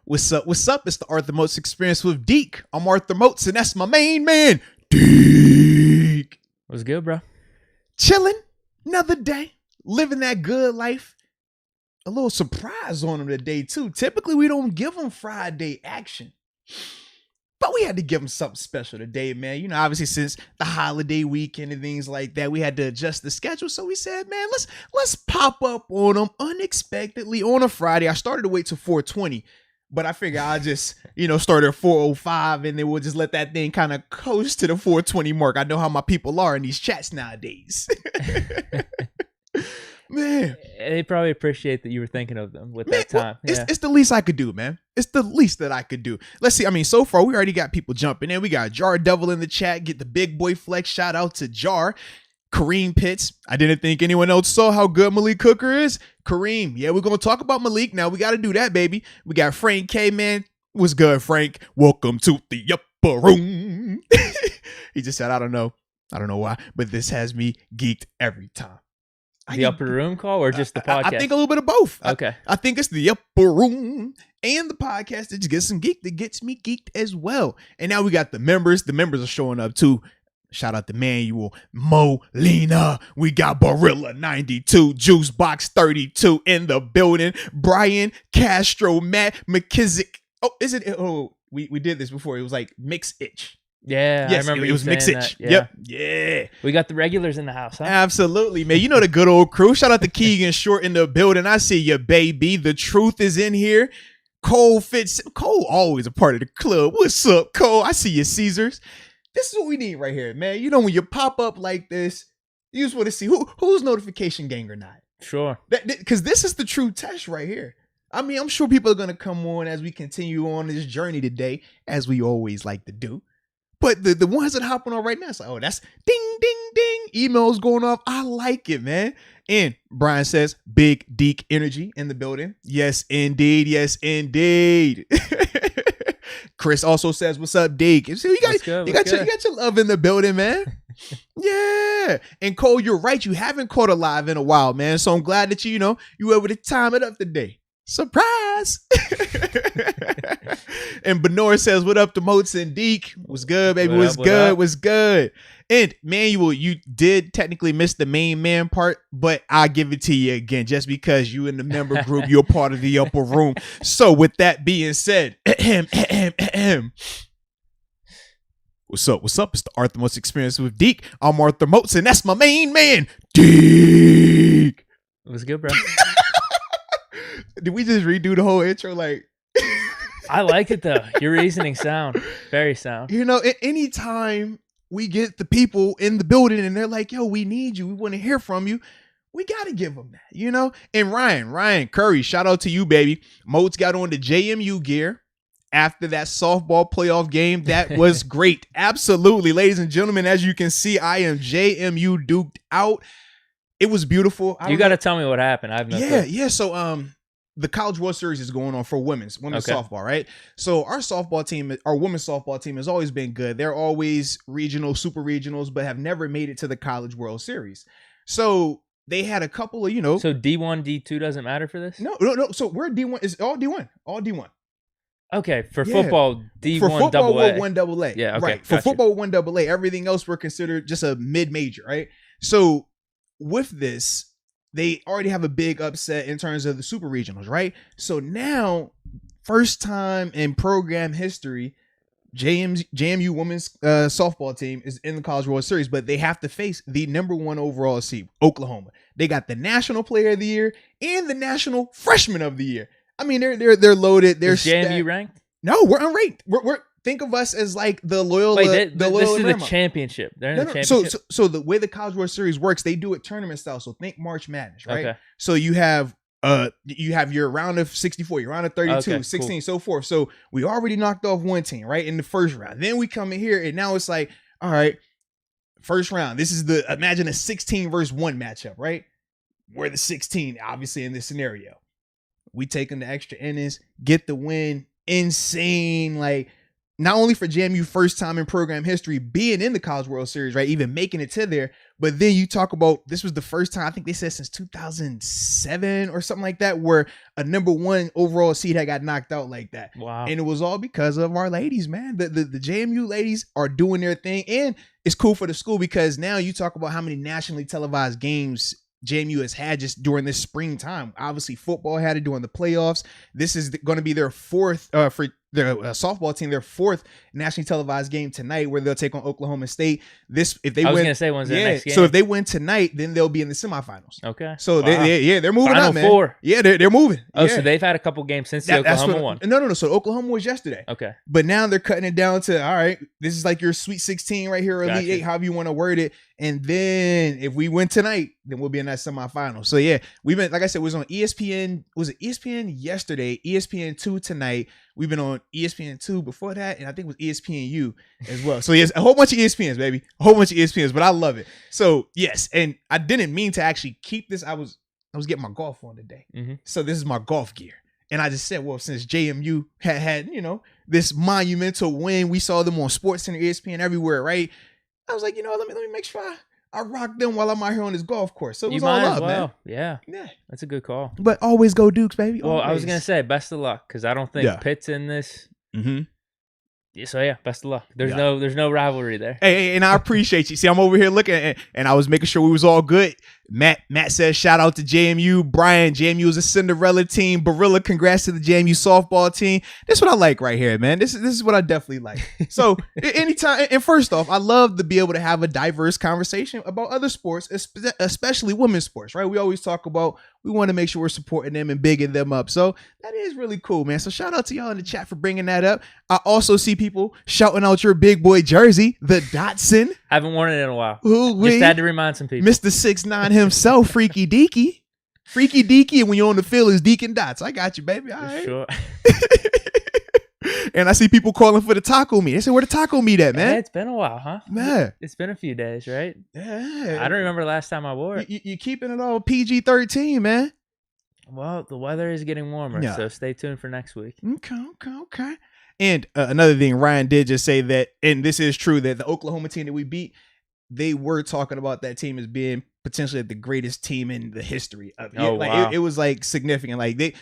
What's up? What's up? It's the Arthur Moats Experience with Deke. I'm Arthur Moats, and that's my main man, Deke. What's good, bro? Chilling, another day, living that good life. A little surprise on him today, too. Typically, we don't give him Friday action. But we had to give him something special today, man. You know, obviously, since the holiday weekend and things like that, we had to adjust the schedule. So we said, man, let's pop up on him unexpectedly on a Friday. I started to wait till 4:20. But I figure I'll just, start at 4:05 and then we'll just let that thing kind of coast to the 4:20 mark. I know how my people are in these chats nowadays. Man. They probably appreciate that you were thinking of them with that time. Well, it's the least I could do, man. It's the least that I could do. Let's see. I mean, so far, we already got people jumping in. We got Jar Devil in the chat. Get the big boy flex. Shout out to Jar. Kareem Pitts. I didn't think anyone else saw how good Malik Hooker is. Kareem. Yeah, we're going to talk about Malik now. We got to do that, baby. We got Frank K, man. What's good, Frank? Welcome to the upper room. He just said, I don't know why, but this has me geeked every time. The upper room call or just the podcast? I think a little bit of both. Okay. I think it's the upper room and the podcast that just gets some geek that gets me geeked as well. And now we got the members. The members are showing up too. Shout out to Manuel, Molina. We got Barilla 92, Juice Box 32 in the building. Brian Castro, Matt McKissick. Oh, is it? Oh, we did this before. It was like Mix Itch. Yeah, yes, I remember it was Mix Itch. Yeah. Yep. Yeah. We got the regulars in the house, huh? Absolutely, man. You know the good old crew. Shout out to Keegan Short in the building. I see you, baby. The truth is in here. Cole always a part of the club. What's up, Cole? I see you, Caesars. This is what we need right here, man. You know, when you pop up like this, you just want to see who's notification gang or not. Sure. Because this is the true test right here. I mean, I'm sure people are going to come on as we continue on this journey today, as we always like to do. But the ones that hopping on right now, it's like, oh, that's ding, ding, ding. Emails going off. I like it, man. And Brian says, big Deke energy in the building. Yes, indeed. Yes, indeed. Chris also says, what's up, Deke? So you got your love in the building, man. Yeah. And Cole, you're right. You haven't caught a live in a while, man. So I'm glad that you were able to time it up today. Surprise. And Benor says, what up to Moats and Deke? What's good, baby? What's good? What's good? And Manuel, you did technically miss the main man part, but I'll give it to you again just because you in the member group, you're part of the upper room. So with that being said, what's up? What's up? It's the Arthur Moats Experience with Deke. I'm Arthur Moats, and that's my main man, Deke. What's good, bro? Did we just redo the whole intro? Like, I like it though. Your reasoning sound very sound. Anytime we get the people in the building and they're like, yo, we need you. We want to hear from you. We got to give them that, And Ryan Curry, shout out to you, baby. Moats got on the JMU gear after that softball playoff game. That was great. Absolutely. Ladies and gentlemen, as you can see, I am JMU duked out. It was beautiful. You got to tell me what happened. I've no clue. Yeah. So, the College World Series is going on for women's softball, right? So our women's softball team has always been good. They're always regional, super regionals, but have never made it to the College World Series. So they had a couple of, So D1, D2 doesn't matter for this? No. So we're D1. It's all D1. All D1. Okay. For football, D1 for football, double A. we're 1AA. Yeah. Okay. Right. For football, 1AA. Everything else we're considered just a mid-major, right? So with this, they already have a big upset in terms of the super regionals, right? So now, first time in program history, JMU women's softball team is in the College World Series, but they have to face the #1 overall seed, Oklahoma. They got the National Player of the Year and the National Freshman of the Year. I mean, they're loaded. They're is JMU ranked? No, we're unranked. We're think of us as like the Loyola. Wait, this is the championship. They're in the championship. So the way the College World Series works, they do it tournament style. So think March Madness, right? Okay. So you have your round of 64, your round of 32, 16, cool. So forth. So we already knocked off one team, right, in the first round. Then we come in here, and now it's like, all right, first round. This is imagine a 16 versus 1 matchup, right? We're the 16, obviously, in this scenario. We take them to extra innings, get the win. Insane, like not only for JMU first time in program history being in the College World Series, right? Even making it to there. But then you talk about this was the first time, I think they said since 2007 or something like that, where a number 1 overall seed had got knocked out like that. Wow. And it was all because of our ladies, man. The JMU ladies are doing their thing. And it's cool for the school because now you talk about how many nationally televised games JMU has had just during this springtime. Obviously, football had it during the playoffs. This is going to be their 4th for their softball team, their 4th nationally televised game tonight, where they'll take on Oklahoma State. This, if they win, I was going to say, when's their next game? So if they win tonight, then they'll be in the semifinals. Okay. So they're moving Final up, man. 4. Yeah, they're moving. Oh, yeah. so they've had a couple games since the Oklahoma one. No. So Oklahoma was yesterday. Okay. But now they're cutting it down to, all right, this is like your Sweet 16 right here, or Elite 8, however you want to word it. And then if we win tonight, then we'll be in that semifinal. So yeah, we've been, like I said, it was on ESPN. Was it ESPN yesterday? ESPN2 tonight. We've been on ESPN2 before that, and I think it was ESPNU as well. So yes, a whole bunch of ESPNs, baby. A whole bunch of ESPNs, but I love it. So yes, and I didn't mean to actually keep this. I was getting my golf on today. Mm-hmm. So this is my golf gear. And I just said, well, since JMU had this monumental win, we saw them on SportsCenter, ESPN, everywhere, right? I was like, let me make sure I rock them while I'm out here on this golf course. So it was all up, man. Yeah. That's a good call. But always go Dukes, baby. Well, always. I was going to say, best of luck, because I don't think Pitt's in this. Mm-hmm. So yeah, best of luck. There's no rivalry there. Hey, and I appreciate you. See, I'm over here looking and I was making sure we was all good. Matt says shout out to JMU. Brian, JMU is a Cinderella team. Barilla, congrats to the JMU softball team. This is what I like right here, man. This is what I definitely like. So anytime, and first off, I love to be able to have a diverse conversation about other sports, especially women's sports, right? We always talk about, we want to make sure we're supporting them and bigging them up. So that is really cool, man. So shout out to y'all in the chat for bringing that up. I also see people shouting out your big boy jersey, the Dotson. Haven't worn it in a while. Just had to remind some people. Mr. 6'9" himself, Freaky Deke. Freaky Deke, and when you're on the field, is Deke and Dots. I got you, baby. All right. Sure. And I see people calling for the taco meat. They say, where the taco meat at, man? Yeah, it's been a while, huh? Man. It's been a few days, right? Yeah. I don't remember the last time I wore it. You're keeping it all PG-13, man. Well, the weather is getting warmer, so stay tuned for next week. Okay. And another thing, Ryan did just say that, and this is true, that the Oklahoma team that we beat, they were talking about that team as being potentially the greatest team in the history of it. Wow. It was like significant. Like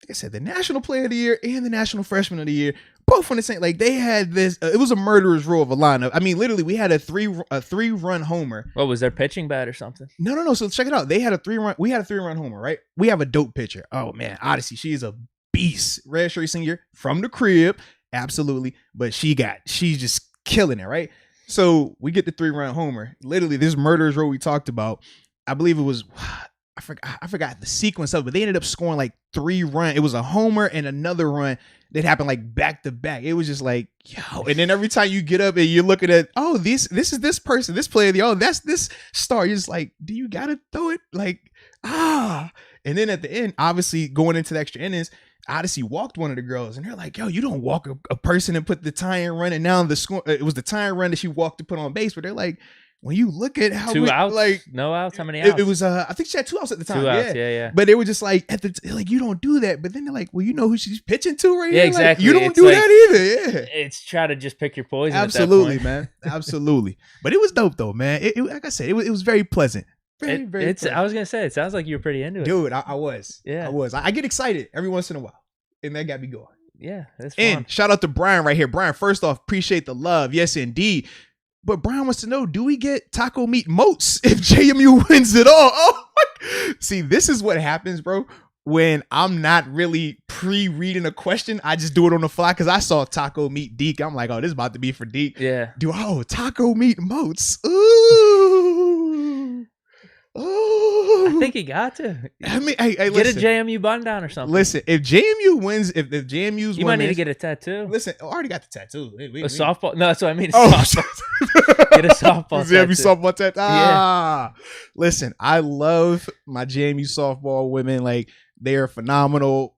I said, the National Player of the Year and the National Freshman of the Year, both on the same. Like they had this. It was a murderer's row of a lineup. I mean, literally, we had a three-run homer. What was their pitching bad or something? No. So check it out. They had a 3-run. We had a 3-run homer, right? We have a dope pitcher. Oh man, Odyssey. She is a beast. Redshirt senior from the crib, absolutely. But she's just killing it, right? So we get the 3-run homer. Literally, this murderer's row we talked about. I believe it was. I forgot the sequence of it, but they ended up scoring like 3 runs. It was a homer and another run that happened like back to back. It was just like, yo. And then every time you get up and you're looking at, oh, this is this person, this player, that's this star. You're just like, do you gotta throw it? Like, And then at the end, obviously going into the extra innings, Odyssey walked one of the girls, and they're like, yo, you don't walk a person and put the tying run, and now the score, it was the tying run that she walked to put on base, but they're like, when you look at how 2 outs, like no outs, how many outs? It was I think she had 2 outs at the time. 2 outs, yeah. But they were just like like you don't do that. But then they're like, well, you know who she's pitching to right here. Yeah, exactly. Like, you don't do that either. Yeah, it's try to just pick your poison. Absolutely, man. Absolutely. But it was dope though, man. It like I said, it was very pleasant. Very pleasant. I was gonna say, it sounds like you were pretty into it, dude. I was. Yeah, I was. I get excited every once in a while, and that got me going. Yeah, that's fun. And shout out to Brian right here. Brian, first off, appreciate the love. Yes, indeed. But Brian wants to know, do we get taco meat moats if JMU wins it all? Oh, see, this is what happens, bro. When I'm not really pre-reading a question, I just do it on the fly because I saw taco meat Deke. I'm like, oh, this is about to be for Deke. Yeah. Taco meat moats. Ooh. I think he got to. I mean, hey, get listen, a JMU bun down or something. Listen, if JMU wins, if JMU's you might need to get a tattoo. Listen, I already got the tattoo. Softball? No, that's what I mean. Softball. Get a softball tattoo. JMU softball tattoo. Yeah. Listen, I love my JMU softball women. Like, they are phenomenal.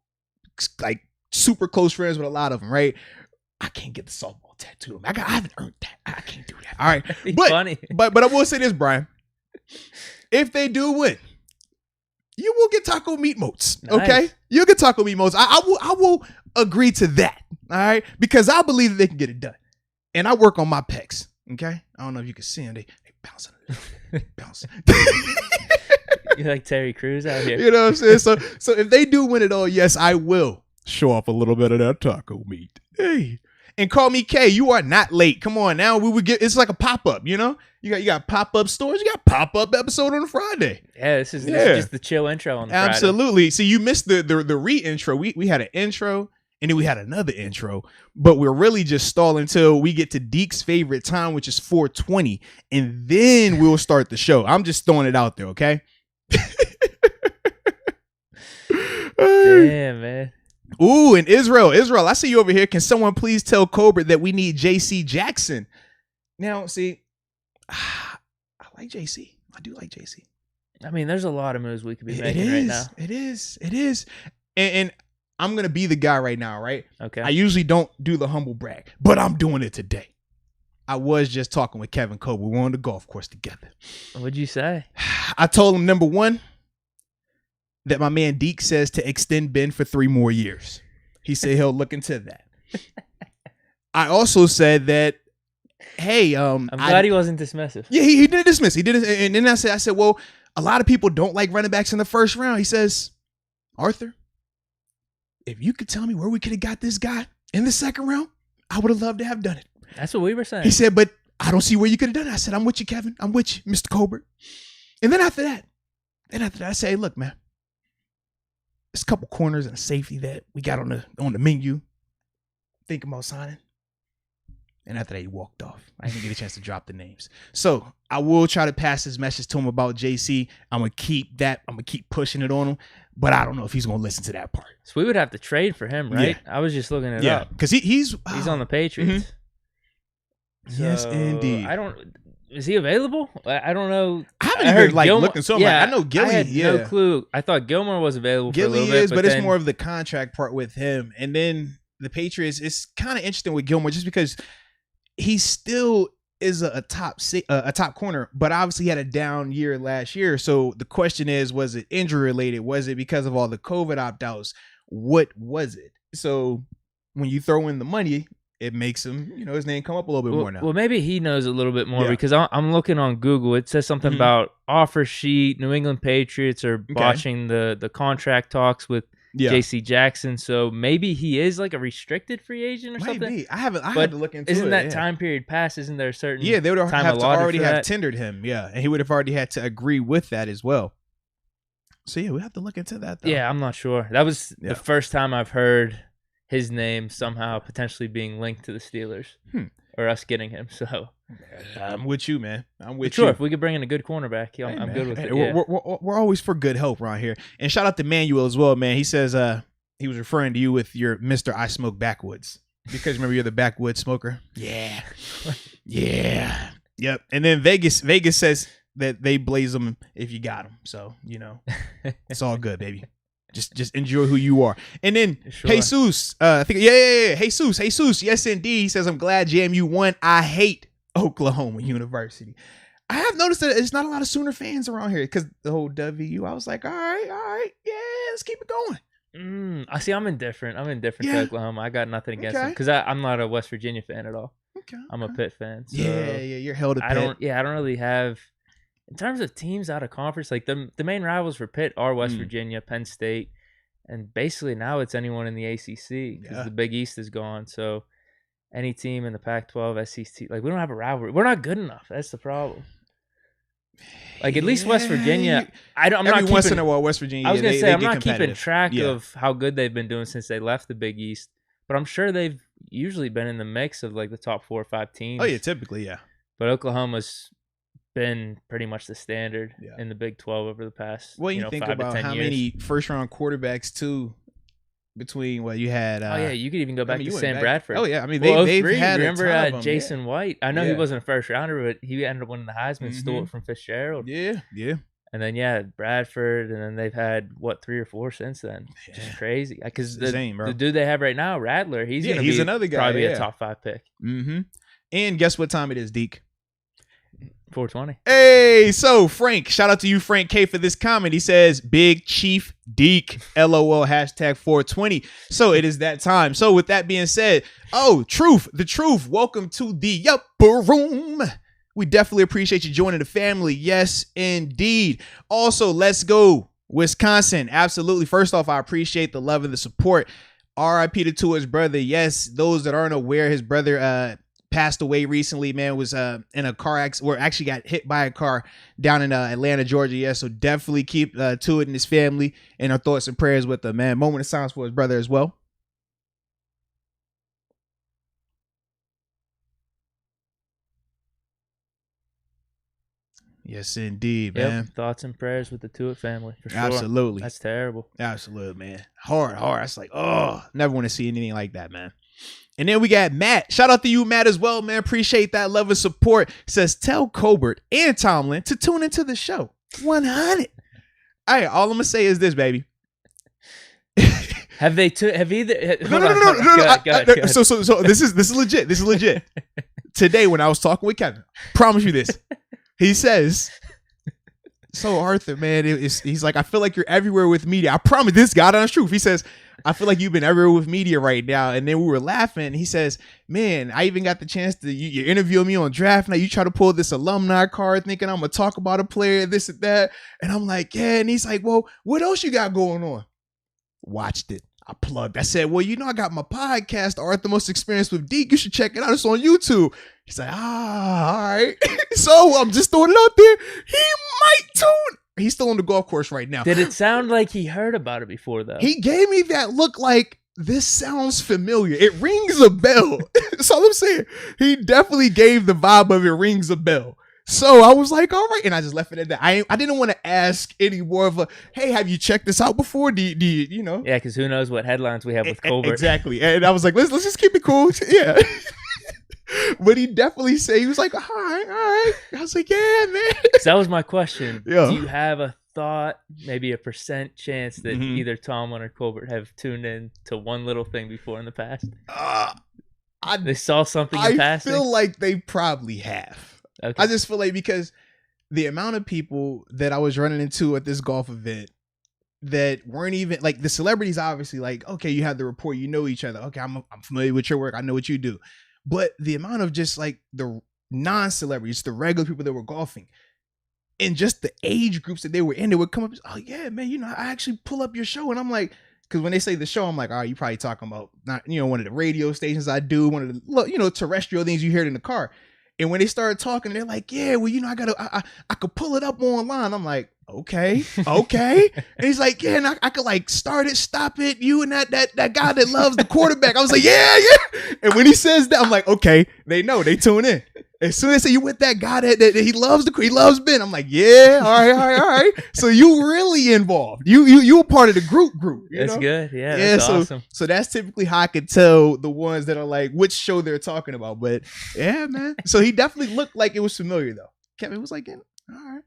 Like, super close friends with a lot of them, right? I can't get the softball tattoo. I haven't earned that. I can't do that. All right. Funny. But I will say this, Brian. If they do win, you will get taco meat moats. Nice. Okay, you'll get taco meat moats. I will agree to that. All right, because I believe that they can get it done, and I work on my pecs. Okay, I don't know if you can see them. They bouncing, bouncing. You're like Terry Crews out here. You know what I'm saying? So if they do win it all, yes, I will show off a little bit of that taco meat. Hey, and call me K. You are not late. Come on now. We would get. It's like a pop up. You know, you got pop up stores. You got pop up episode on a Friday. Yeah, this is just the chill intro on the Absolutely. Friday. See, you missed the re-intro. We had an intro and then we had another intro, but we're really just stalling until we get to Deke's favorite time, which is 4:20, and then we'll start the show. I'm just throwing it out there, okay? Damn, man. Ooh, and Israel, I see you over here. Can someone please tell Cobra that we need J.C. Jackson? Now, see, I like J.C. I do like J.C. I mean, there's a lot of moves we could be making right now. It is. And I'm going to be the guy right now, right? Okay. I usually don't do the humble brag, but I'm doing it today. I was just talking with Kevin Cobra. We were on the golf course together. What'd you say? I told him, number one, that my man Deke says to extend Ben for 3 more years. He said he'll look into that. I also said that, hey, I'm glad he wasn't dismissive. Yeah, he didn't dismiss. He didn't. And then I said, well, a lot of people don't like running backs in the first round. He says, Arthur, if you could tell me where we could have got this guy in the second round, I would have loved to have done it. That's what we were saying. He said, but I don't see where you could have done it. I said, I'm with you, Kevin. I'm with you, Mr. Colbert. And then after that, I say, hey, look, man, there's a couple corners and a safety that we got on the menu. Thinking about signing. And after that, he walked off. I didn't get a chance to drop the names. So I will try to pass this message to him about JC. I'm going to keep that. I'm going to keep pushing it on him. But I don't know if he's going to listen to that part. So we would have to trade for him, right? Yeah. I was just looking it up. Because he's on the Patriots. Mm-hmm. Yes, indeed. Is he available? I don't know. I haven't even looking so much. I know Gilly. I had no clue. I thought Gilmore was available for a little bit. But it's more of the contract part with him. And then the Patriots, it's kind of interesting with Gilmore just because he still is a top corner, but obviously he had a down year last year. So the question is, was it injury related? Was it because of all the COVID opt-outs? What was it? So when you throw in the money, it makes him, his name come up a little bit more now. Well, maybe he knows a little bit more because I'm looking on Google. It says something about offer sheet. New England Patriots are botching the contract talks with J.C. Jackson. So maybe he is like a restricted free agent or something. I had to look into it. Isn't that time period passed? Isn't there a certain they would have to already have that? tendered him. Yeah, and he would have already had to agree with that as well. So we have to look into that though. Yeah, I'm not sure. That was the first time I've heard his name somehow potentially being linked to the Steelers or us getting him. So I'm with you, man. I'm with you. Sure, if we could bring in a good cornerback, I'm good with it. Yeah. We're always for good help around here. And shout out to Manuel as well, man. He says he was referring to you with your Mr. I Smoke Backwoods. Because remember, you're the backwoods smoker. Yeah. Yeah. Yep. And then Vegas says that they blaze them if you got them. So, it's all good, baby. Just enjoy who you are. And then Jesus, I think, Jesus, yes indeed. He says, I'm glad JMU won. I hate Oklahoma University. I have noticed that there's not a lot of Sooner fans around here because the whole WU. I was like, all right, yeah, let's keep it going. I see. I'm indifferent to Oklahoma. I got nothing against them because I'm not a West Virginia fan at all. Okay, I'm a Pitt fan. So yeah, you're held to Pitt. I don't really have. In terms of teams out of conference, like the main rivals for Pitt are West Virginia, Penn State, and basically now it's anyone in the ACC because the Big East is gone. So any team in the Pac-12, SEC, like we don't have a rivalry. We're not good enough. That's the problem. Like at least West Virginia, every once in a while, West Virginia. I was gonna say I'm not keeping track of how good they've been doing since they left the Big East, but I'm sure they've usually been in the mix of like the top 4 or 5 teams. Oh yeah, typically, yeah. But Oklahoma's been pretty much the standard in the Big 12 over the past. Well, you think 5 about to 10 how years. many first-round quarterbacks too. Between you had. You could even go back to Sam Bradford. Oh yeah, I mean they've had. Remember a ton of them, Jason White? I know he wasn't a first rounder, but he ended up winning the Heisman, stole it from Fitzgerald. Yeah. And then Bradford, and then they've had 3 or 4 since then. Just crazy. Because the dude they have right now, Rattler, he's another guy, probably a top 5 pick. And guess what time it is, Deke? 420. Hey, so Frank, shout out to you, Frank K, for this comment. He says, Big Chief Deke, LOL, hashtag 420. So it is that time. So with that being said, the truth. Welcome to the upper room. We definitely appreciate you joining the family. Yes, indeed. Also, let's go Wisconsin. Absolutely. First off, I appreciate the love and the support. RIP to Tua's brother. Yes, those that aren't aware, his brother passed away recently, man. Was in a car accident, or actually got hit by a car down in Atlanta, Georgia. Yeah, so definitely keep Tua and his family in our thoughts and prayers with them, man. Moment of silence for his brother as well. Yes, indeed, man. Thoughts and prayers with the Tua family, for sure. Absolutely. That's terrible. Absolutely, man. Hard. It's like, never want to see anything like that, man. And then we got Matt. Shout out to you, Matt, as well, man. Appreciate that love and support. Says, tell Colbert and Tomlin to tune into the show. 100. All right, all I'm going to say is this, baby. Have either? No. So this is legit. This is legit. Today, when I was talking with Kevin, promise you this. He says, so Arthur, man, he's like, I feel like you're everywhere with media. I promise, this God honest truth. He says, I feel like you've been everywhere with media right now. And then we were laughing. He says, man, I even got the chance to, you interview me on draft night. You try to pull this alumni card thinking I'm going to talk about a player, this and that. And I'm like, yeah. And he's like, well, what else you got going on? Watched it. I plugged. I said, well, I got my podcast, Arthur Most Experience with Deke. You should check it out. It's on YouTube. He's like, all right. So I'm just throwing it out there. He might tune. He's still on the golf course right now. Did it sound like he heard about it before, though? He gave me that look like, this sounds familiar. It rings a bell. That's all I'm saying. He definitely gave the vibe of it rings a bell. So I was like, all right. And I just left it at that. I didn't want to ask any more of a, hey, have you checked this out before? Do you know? Yeah, because who knows what headlines we have with Colbert. Exactly. And I was like, let's just keep it cool. Yeah. But he definitely said, he was like, all right. I was like, yeah, man. So that was my question. Yeah. Do you have a thought, maybe a % chance that either Tomlin or Colbert have tuned in to one little thing before in the past? They saw something in passing? I feel like they probably have. Okay. I just feel like, because the amount of people that I was running into at this golf event that weren't even like, the celebrities obviously like, okay, you have the rapport, you know each other. Okay, I'm familiar with your work. I know what you do. But the amount of just like the non-celebrities, the regular people that were golfing, and just the age groups that they were in, they would come up and say, oh yeah, man, I actually pull up your show. And I'm like, because when they say the show, I'm like, all right, you probably talking about not, one of the radio stations I do, one of the, terrestrial things you hear in the car. And when they started talking, they're like, yeah, well, I could pull it up online. I'm like, okay. And he's like, yeah, and I could like start it, stop it. You and that guy that loves the quarterback. I was like, yeah. And when he says that, I'm like, okay, they know, they tune in. As soon as they say you with that guy that he loves Ben, I'm like, yeah, all right. So you really involved. You a part of the group. That's good. Yeah, that's awesome. So that's typically how I could tell the ones that are like which show they're talking about. But yeah, man. So he definitely looked like it was familiar though. Kevin was like, all right,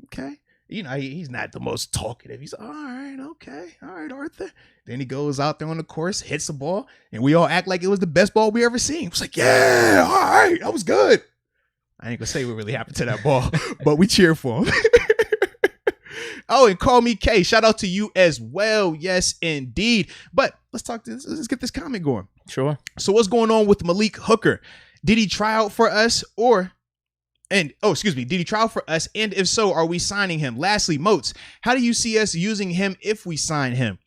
okay. He's not the most talkative. He's all right, okay, all right, Arthur. Then he goes out there on the course, hits the ball, and we all act like it was the best ball we ever seen. It was like, yeah, all right, that was good. I ain't gonna say what really happened to that ball, but we cheer for him. Oh, and call me K. Shout out to you as well. Yes, indeed. But let's get this comment going. Sure. So what's going on with Malik Hooker? Did he try out for us did he try out for us? And if so, are we signing him? Lastly, Moats, how do you see us using him if we sign him?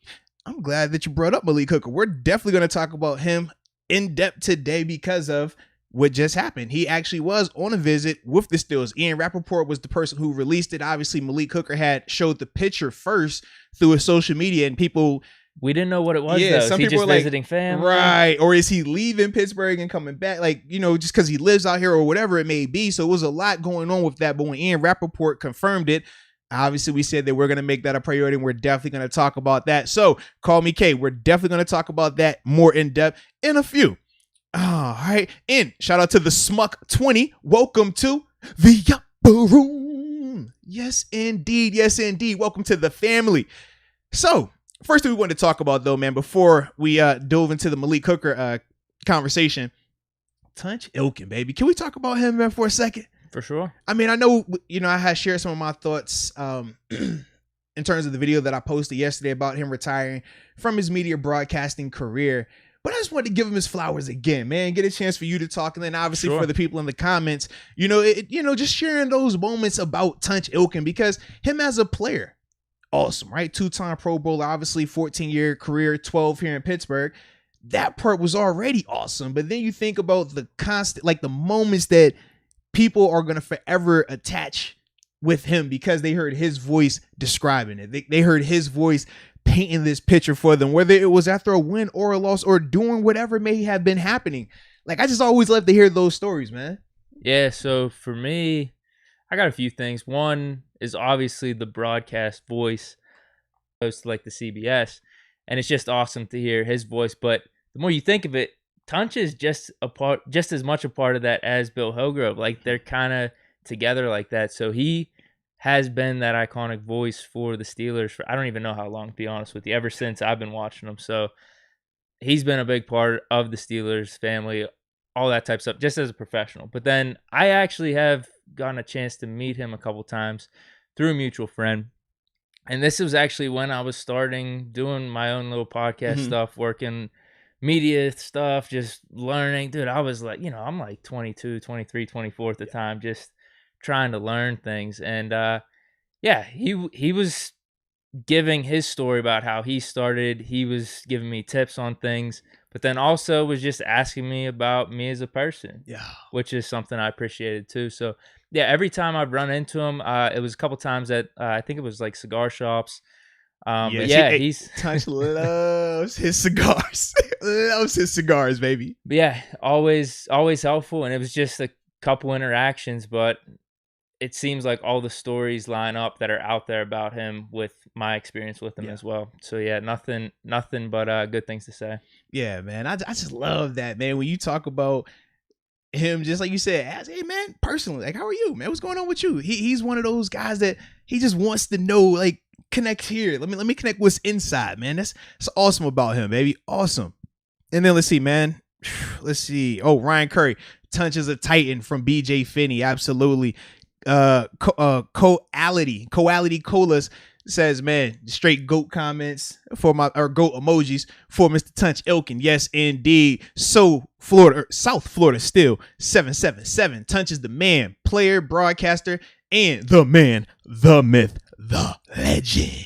I'm glad that you brought up Malik Hooker. We're definitely going to talk about him in depth today because of what just happened. He actually was on a visit with the Steelers. Ian Rappaport was the person who released it. Obviously, Malik Hooker had showed the picture first through his social media, and we didn't know what it was, though. Some people were visiting family. Right. Or is he leaving Pittsburgh and coming back? Like, just because he lives out here or whatever it may be. So it was a lot going on with that. But when Ian Rappaport confirmed it, obviously we said that we're going to make that a priority and we're definitely going to talk about that. So call me K. We're definitely going to talk about that more in depth in a few. All right. And shout out to the Smuck 20. Welcome to the upper room. Yes, indeed. Yes, indeed. Welcome to the family. So first thing we wanted to talk about, though, man, before we dove into the Malik Hooker conversation, Tunch Ilkin, baby. Can we talk about him, man, for a second? For sure. I mean, I know, I had shared some of my thoughts in terms of the video that I posted yesterday about him retiring from his media broadcasting career. But I just wanted to give him his flowers again, man. Get a chance for you to talk. And then obviously for the people in the comments, just sharing those moments about Tunch Ilkin, because him as a player, awesome, right? 2-time Pro Bowler, obviously 14-year career, 12 here in Pittsburgh. That part was already awesome. But then you think about the constant, like the moments that people are going to forever attach with him because they heard his voice describing it. They heard his voice painting this picture for them, whether it was after a win or a loss or doing whatever may have been happening. Like, I just always love to hear those stories, man. Yeah, so for me, I got a few things. One is obviously the broadcast voice, opposed to like the CBS, and it's just awesome to hear his voice. But the more you think of it, Tunch is just as much a part of that as Bill Hillgrove. Like, they're kind of together like that. So he has been that iconic voice for the Steelers for I don't even know how long, to be honest with you, ever since I've been watching them. So he's been a big part of the Steelers family, all that type of stuff, just as a professional. But then I actually have gotten a chance to meet him a couple times through a mutual friend. And this was actually when I was starting doing my own little podcast stuff, working media stuff, just learning. Dude, I was like, I'm like 22, 23, 24 at the time, just trying to learn things. And he was giving his story about how he started. He was giving me tips on things, but then also was just asking me about me as a person, which is something I appreciated too. So yeah, every time I've run into him, it was a couple times at I think it was like cigar shops. He's Tunch loves his cigars. Loves his cigars, baby. But yeah, always helpful. And it was just a couple interactions, but it seems like all the stories line up that are out there about him with my experience with him as well. So yeah, nothing but good things to say. Yeah, man. I just love that, man. When you talk about him, just like you said, ask, hey man, personally, like, how are you, man? What's going on with you? He's one of those guys that he just wants to know, like, connect here. Let me connect what's inside, man. That's awesome about him, baby. Awesome. And then let's see, man. Let's see. Oh, Ryan Curry. Tunch is a Titan from BJ Finney. Absolutely. Coality Colas says, man, straight GOAT comments for GOAT emojis for Mr. Tunch Ilkin. Yes, indeed. So South Florida still 777. Tunch is the man, player, broadcaster, and the man, the myth, the legend.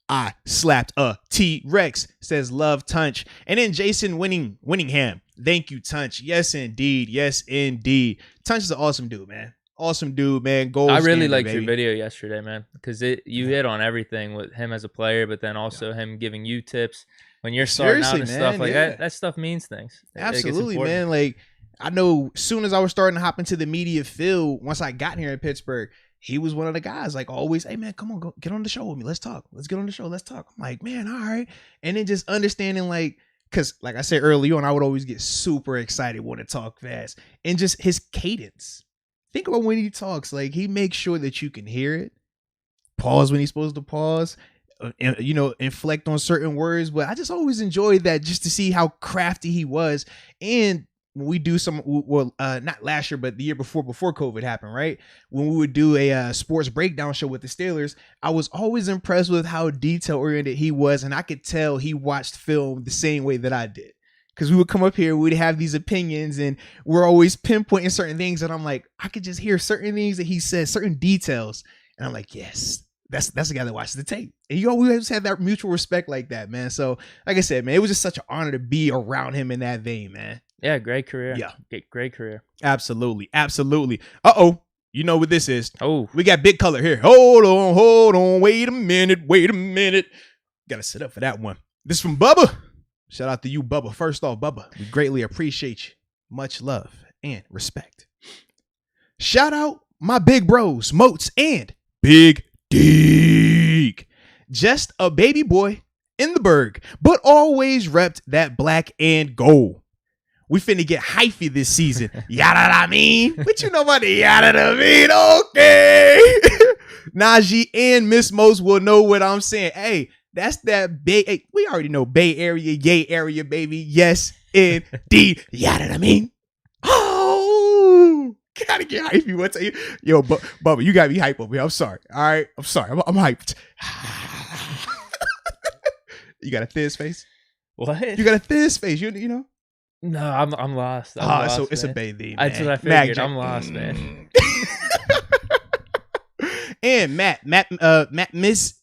I slapped a T-Rex, says love Tunch. And then Jason Winningham. Thank you, Tunch. Yes, indeed. Yes, indeed. Tunch is an awesome dude, man. Awesome dude, man. Gold I really standard, liked baby. your video yesterday, man, because you hit on everything with him as a player, but then also him giving you tips when you're starting out and stuff like that. That stuff means things. Absolutely, man. Like, I know as soon as I was starting to hop into the media field, once I got here in Pittsburgh, he was one of the guys, like, always, hey man, come on, go get on the show with me. Let's talk. Let's get on the show. Let's talk. I'm like, man, all right. And then just understanding, like, because like I said earlier on, I would always get super excited when to talk fast, and just his cadence. Think about when he talks, like, he makes sure that you can hear it, pause when he's supposed to pause, and, inflect on certain words. But I just always enjoyed that, just to see how crafty he was. And when we do not last year, but the year before COVID happened, right? When we would do a sports breakdown show with the Steelers, I was always impressed with how detail oriented he was. And I could tell he watched film the same way that I did. Because we would come up here, we'd have these opinions, and we're always pinpointing certain things. And I'm like, I could just hear certain things that he says, certain details. And I'm like, yes, that's the guy that watches the tape. And you always have that mutual respect like that, man. So like I said, man, it was just such an honor to be around him in that vein, man. Yeah, great career. Yeah. Great career. Absolutely. Absolutely. Uh-oh. You know what this is. Oh. We got big color here. Hold on. Wait a minute. Got to sit up for that one. This is from Bubba. Shout out to you, Bubba. First off, Bubba, we greatly appreciate you. Much love and respect. Shout out my big bros, Moats and Big Deke. Just a baby boy in the Berg, but always repped that black and gold. We finna get hyphy this season. Yada I mean? What you know about the yada I mean? Okay. Najee and Miss Moats will know what I'm saying. Hey, that's that Bay. Hey, we already know Bay Area, yay area, baby. Yes, indeed. Yada I mean? Oh, Gotta get hypey one time. Yo, Bubba, you gotta be hype over here. I'm sorry. All right, I'm sorry. I'm hyped. You got a thiz face? What? You got a thiz face? You know? No, I'm lost. I'm lost, so it's man. a baby. That's what I figured. I'm lost, man. And Matt Mizix.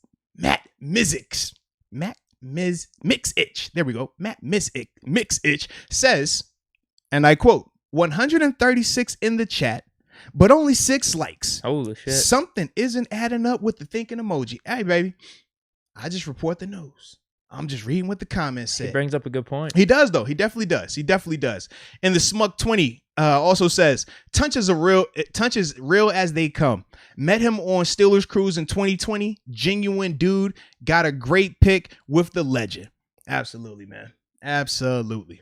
Mixitch. There we go. Matt Mixitch says, and I quote, 136 in the chat, but only 6 likes. Holy shit. Something isn't adding up with the thinking emoji. Hey, baby, I just report the news. I'm just reading what the comments said. He brings up a good point. He does, though. He definitely does. And the Smug 20 also says, Tunch is real as they come. Met him on Steelers Cruise in 2020. Genuine dude. Got a great pick with the legend. Absolutely, man. Absolutely.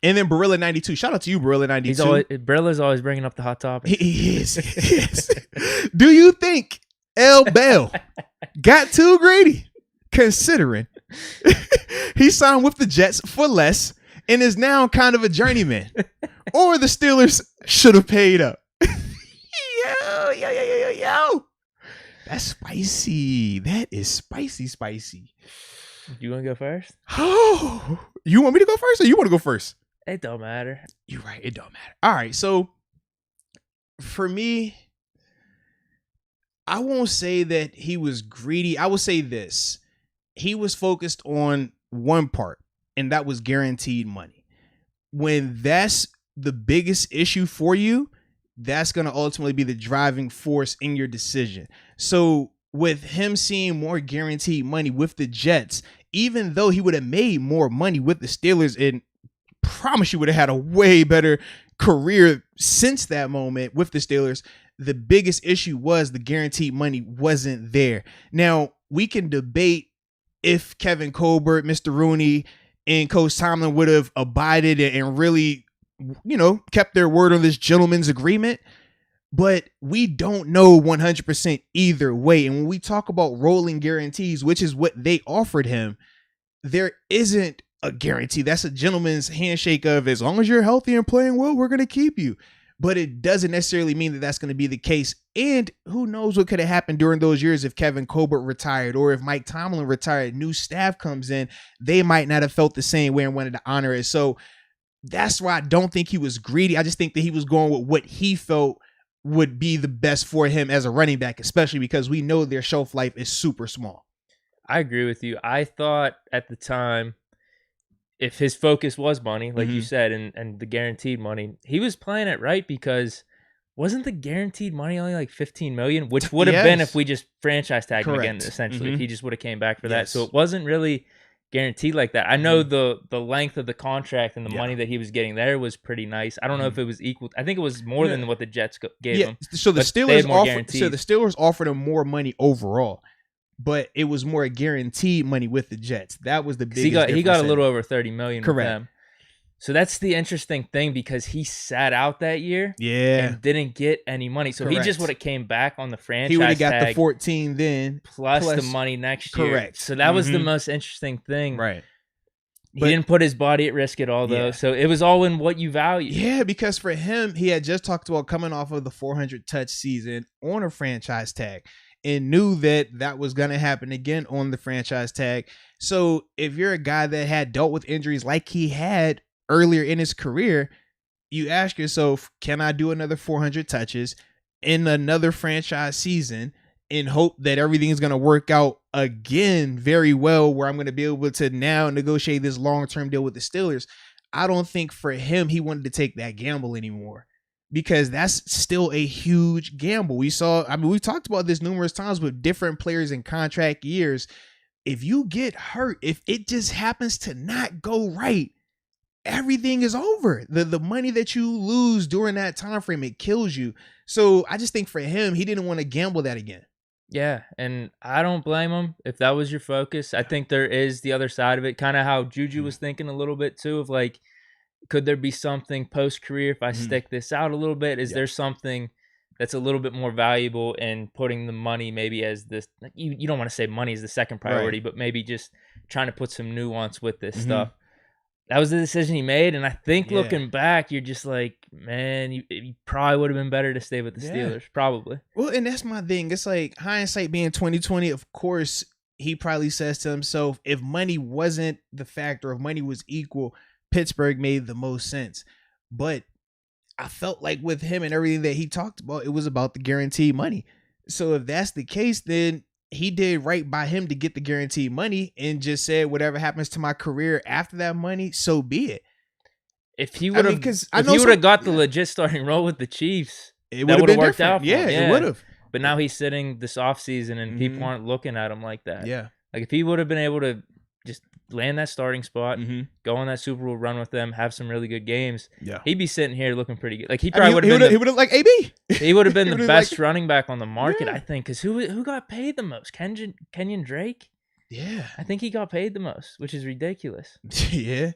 And then Barilla92. Shout out to you, Barilla92. Barilla's always bringing up the hot topic. He is. Do you think L. Bell got too greedy, considering he signed with the Jets for less and is now kind of a journeyman? Or the Steelers should have paid up? Yo. That's spicy. That is spicy. You want to go first? Oh, you want me to go first or you want to go first? It don't matter. You're right. It don't matter. All right. So for me, I won't say that he was greedy. I will say this. He was focused on one part, and that was guaranteed money. When that's the biggest issue for you, that's going to ultimately be the driving force in your decision. So with him seeing more guaranteed money with the Jets, even though he would have made more money with the Steelers, and promise you would have had a way better career since that moment with the Steelers, the biggest issue was the guaranteed money wasn't there. Now, we can debate if Kevin Colbert, Mr. Rooney, and Coach Tomlin would have abided and really, kept their word on this gentleman's agreement. But we don't know 100% either way. And when we talk about rolling guarantees, which is what they offered him, there isn't a guarantee. That's a gentleman's handshake of, as long as you're healthy and playing well, we're going to keep you. But it doesn't necessarily mean that that's going to be the case. And who knows what could have happened during those years if Kevin Colbert retired or if Mike Tomlin retired, new staff comes in, they might not have felt the same way and wanted to honor it. So that's why I don't think he was greedy. I just think that he was going with what he felt would be the best for him as a running back, especially because we know their shelf life is super small. I agree with you. I thought at the time, if his focus was money, like you said, and the guaranteed money, he was playing it right, because wasn't the guaranteed money only like $15 million, which would have been if we just franchise tagged him again, essentially, if he just would have came back for that. So it wasn't really guaranteed like that. I know the length of the contract and the money that he was getting there was pretty nice. I don't know if it was equal. I think it was more than what the Jets gave him. So the Steelers offered him more money overall, but it was more guaranteed money with the Jets. That was the biggest. He got a little over $30 million. Correct. With them. So that's the interesting thing, because he sat out that year, and didn't get any money. So he just would have came back on the franchise. He would have got tag the 14 then, plus the money next year. Correct. So that was the most interesting thing. Right. He didn't put his body at risk at all, though. So it was all in what you value. Yeah, because for him, he had just talked about coming off of the 400 touch season on a franchise tag, and knew that was going to happen again on the franchise tag. So if you're a guy that had dealt with injuries like he had earlier in his career, you ask yourself, can I do another 400 touches in another franchise season and hope that everything is going to work out again very well, where I'm going to be able to now negotiate this long-term deal with the Steelers? I don't think for him, he wanted to take that gamble anymore, because that's still a huge gamble. We talked about this numerous times with different players in contract years. If you get hurt, if it just happens to not go right, everything is over. The money that you lose during that time frame, it kills you. So I just think for him, he didn't want to gamble that again. Yeah, and I don't blame him if that was your focus. I think there is the other side of it, kind of how Juju was thinking a little bit too, of like, could there be something post-career if I stick this out a little bit? Is there something that's a little bit more valuable in putting the money maybe as this, like, you don't want to say money is the second priority, but maybe just trying to put some nuance with this stuff. that was the decision he made. And I think looking back, you're just like, man, you probably would have been better to stay with the Steelers. Probably. Well, and that's my thing. It's like hindsight being 2020. Of course, he probably says to himself, if money wasn't the factor, if money was equal, Pittsburgh made the most sense. But I felt like with him and everything that he talked about, it was about the guaranteed money. So if that's the case, then he did right by him to get the guaranteed money and just said, whatever happens to my career after that money, so be it. If he would have got the legit starting role with the Chiefs, it would have worked out. Yeah, it would have. But now he's sitting this offseason and people aren't looking at him like that. Yeah. Like if he would have been able to just land that starting spot, go on that Super Bowl run with them, have some really good games, he'd be sitting here looking pretty good. Like he probably would have been. He would have like AB. He would have been the best running back on the market, I think. Because who got paid the most? Kenyon Drake. Yeah, I think he got paid the most, which is ridiculous. Yeah.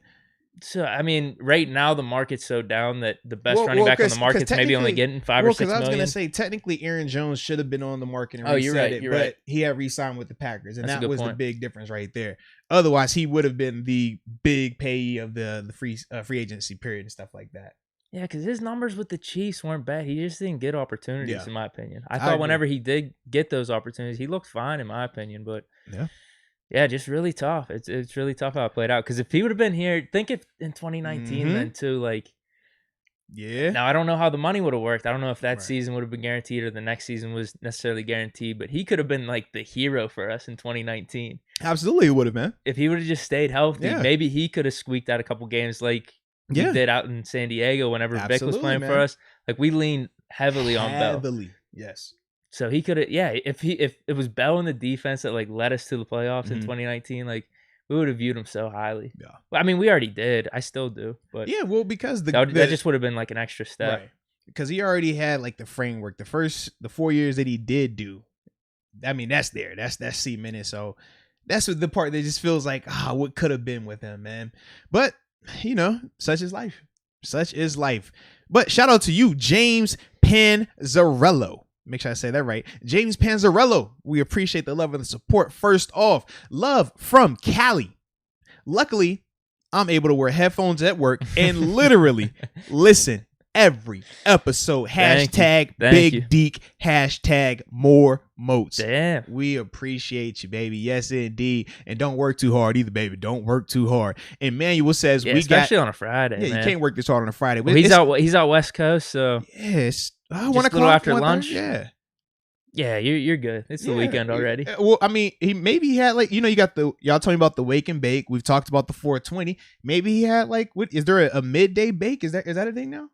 So I mean, right now the market's so down that the best running back on the market's maybe only getting $5 or $6 million. I was gonna say technically Aaron Jones should have been on the market and reset it, but he had re-signed with the Packers, and that was the big difference right there. Otherwise, he would have been the big payee of the free agency period and stuff like that. Yeah, because his numbers with the Chiefs weren't bad. He just didn't get opportunities, in my opinion. I thought whenever he did get those opportunities, he looked fine, in my opinion. But yeah, just really tough. It's really tough how it played out. Because if he would have been here, think if in 2019 then too, like, now I don't know how the money would have worked. I don't know if that season would have been guaranteed or the next season was necessarily guaranteed. But he could have been like the hero for us in 2019. Absolutely, it would have been. If he would have just stayed healthy, maybe he could have squeaked out a couple games like he did out in San Diego whenever Vic was playing for us. Like we leaned heavily on Bell. Yes. So he could have, if it was Bell in the defense that like led us to the playoffs in 2019, like we would have viewed him so highly. Yeah. Well, I mean, we already did. I still do. But because that just would have been like an extra step. Right. Because he already had like the framework. The 4 years that he did do, I mean, that's there. That's cemented. So that's what the part that just feels like, what could have been with him, man. But, such is life. Such is life. But shout out to you, James Panzarello. Make sure I say that right. James Panzarello. We appreciate the love and the support. First off, love from Cali. Luckily, I'm able to wear headphones at work and literally listen every episode. Hashtag Big Deke. Hashtag more Moats. Damn. We appreciate you, baby. Yes, indeed. And don't work too hard either, baby. Don't work too hard. Emmanuel says especially on a Friday. Yeah, man. You can't work this hard on a Friday. Well, he's out West Coast, so yes. Just a little after lunch. Yeah. Yeah, you're good. It's the weekend already. Well, I mean, he had like, you got y'all told me about the wake and bake. We've talked about the 420. Maybe he had like, is there a midday bake? Is that a thing now?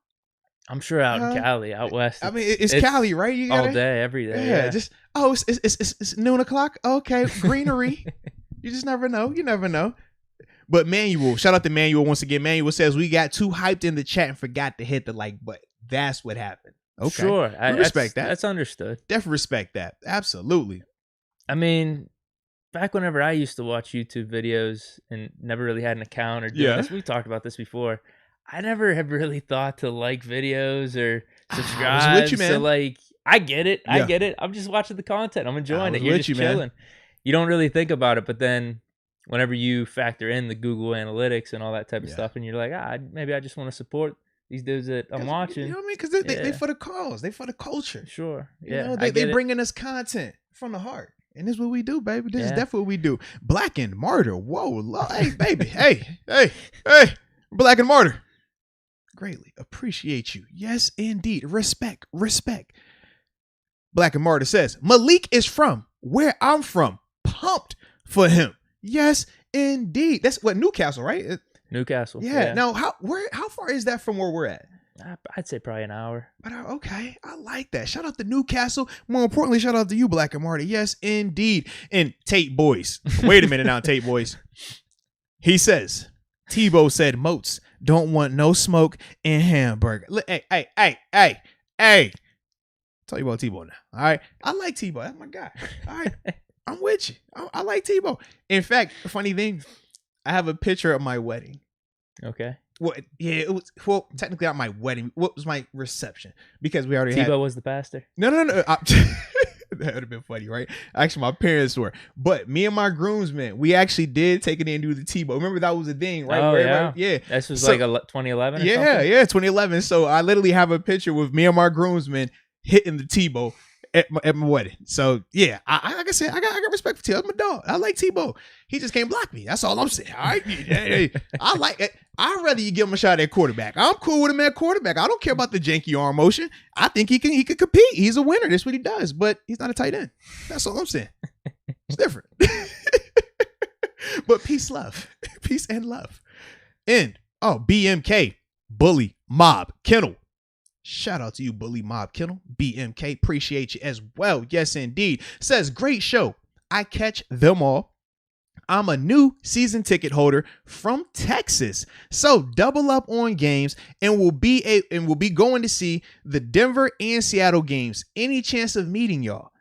I'm sure out in Cali, out west. I mean, it's Cali, right? You all day, every day. Yeah. Just it's noon o'clock. Okay, greenery. You just never know. You never know. But Manuel, shout out to Manuel once again. Manuel says we got too hyped in the chat and forgot to hit the like button. That's what happened. Okay. Sure. I respect that. That's understood. Definitely respect that. Absolutely. I mean, back whenever I used to watch YouTube videos and never really had an account or doing this, we talked about this before. I never have really thought to like videos or subscribe. I was with you, man. So like, I get it. I get it. I'm just watching the content. I'm enjoying it. You're just chilling. Man. You don't really think about it, but then whenever you factor in the Google Analytics and all that type of stuff, and you're like, maybe I just want to support these dudes that I'm watching. You know what I mean? Because they for the cause. They for the culture. Sure. Yeah. They bringing us content from the heart. And this is what we do, baby. This is definitely what we do. Black and Martyr. Whoa. Hey, baby. hey. Black and Martyr. Greatly appreciate you. Yes, indeed. Respect. Black and Martyr says, Malik is from where I'm from. Pumped for him. Yes, indeed. That's what, Newcastle, right? Newcastle. Yeah. Now, how far is that from where we're at? I'd say probably an hour. But okay, I like that. Shout out to Newcastle. More importantly, shout out to you, Black and Marty. Yes, indeed. And Tate Boys. Wait a minute now, Tate Boys. He says, Tebow said Moats don't want no smoke in hamburger. Hey. Tell you about Tebow now. All right. I like Tebow. That's my guy. All right. I'm with you. I like Tebow. In fact, funny thing, I have a picture of my wedding. Okay. Well, yeah, it was technically not my wedding. What was my reception? Because we already Tebow was the pastor. No. That would have been funny, right? Actually, my parents were. But me and my groomsmen, we actually did take it in and do the Tebow. Remember that was a thing, right? Oh, yeah. This was like 2011 or something? Yeah, 2011. So I literally have a picture with me and my groomsmen hitting the Tebow at my wedding. So yeah, I like I said, I got respect for Tebow. I'm a dog. I like Tebow. He just can't block me. That's all I'm saying. All right, hey, I like it. I'd rather you give him a shot at quarterback. I'm cool with him at quarterback. I don't care about the janky arm motion. I think he can compete. He's a winner. That's what he does. But he's not a tight end. That's all I'm saying. It's different. But peace, love, peace and love. And BMK, Bully Mob Kennel. Shout out to you, Bully Mob Kennel. BMK, appreciate you as well. Yes, indeed. Says, great show. I catch them all. I'm a new season ticket holder from Texas, so double up on games and we'll be going to see the Denver and Seattle games. Any chance of meeting y'all?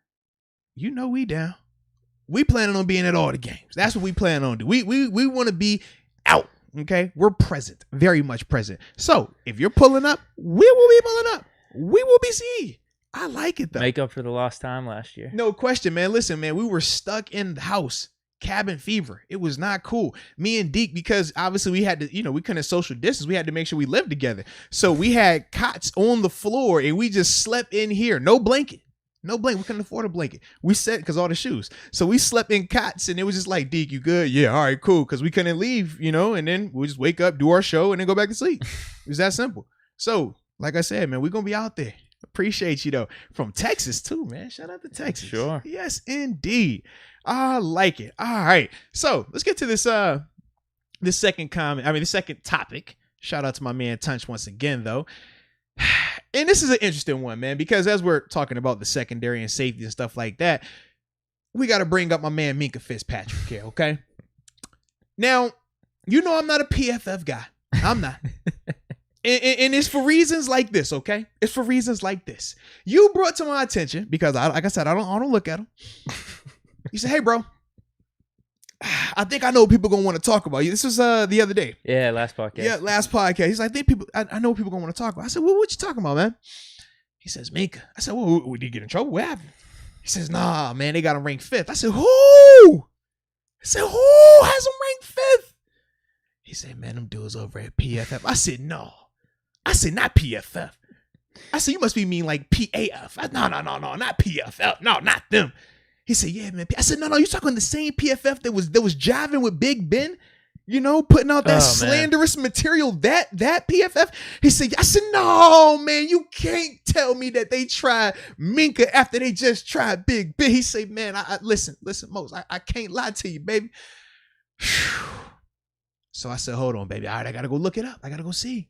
You know we down. We planning on being at all the games. That's what we plan on doing. We want to be out. Okay, we're present, very much present. So if you're pulling up, we will be pulling up. We will be seeing. I like it though. Make up for the lost time last year. No question, man. Listen, man, we were stuck in the house. Cabin fever. It was not cool. Me and Deke, because obviously we had to, we couldn't social distance. We had to make sure we lived together. So we had cots on the floor and we just slept in here. No blanket. We couldn't afford a blanket. We sat because all the shoes. So we slept in cots and it was just like, Deke, you good? Yeah, all right, cool. Because we couldn't leave, and then we just wake up, do our show, and then go back to sleep. It was that simple. So, like I said, man, we're going to be out there. Appreciate you, though. From Texas, too, man. Shout out to Texas. Sure. Yes, indeed. I like it. All right. So, let's get to this second topic. Shout out to my man Tunch once again, though. And this is an interesting one, man, because as we're talking about the secondary and safety and stuff like that, we got to bring up my man Minkah Fitzpatrick here, okay? Now, I'm not a PFF guy. I'm not. And it's for reasons like this, okay? It's for reasons like this. You brought to my attention, because like I said, I don't look at them. You said, hey, bro, I think I know what people are going to want to talk about. This was the other day. Yeah, last podcast. Yeah, last podcast. He's like, I know what people are going to want to talk about. I said, well, what you talking about, man? He says, Minkah. I said, well, did he get in trouble? What happened? He says, nah, man, they got him ranked 5th. I said, who? I said, who has him ranked 5th? He said, man, them dudes over at PFF. I said, no. I said, not PFF. I said, you must be mean like PAF. No, not PFF. No, not them. He said, yeah, man. I said, no, you talking the same PFF that was jiving with Big Ben, putting out that slanderous material, that PFF. He said, I said, no, man, you can't tell me that they tried Minkah after they just tried Big Ben. He said, man, I listen, Moats, I can't lie to you, baby. So I said, hold on, baby. All right, I got to go look it up. I got to go see.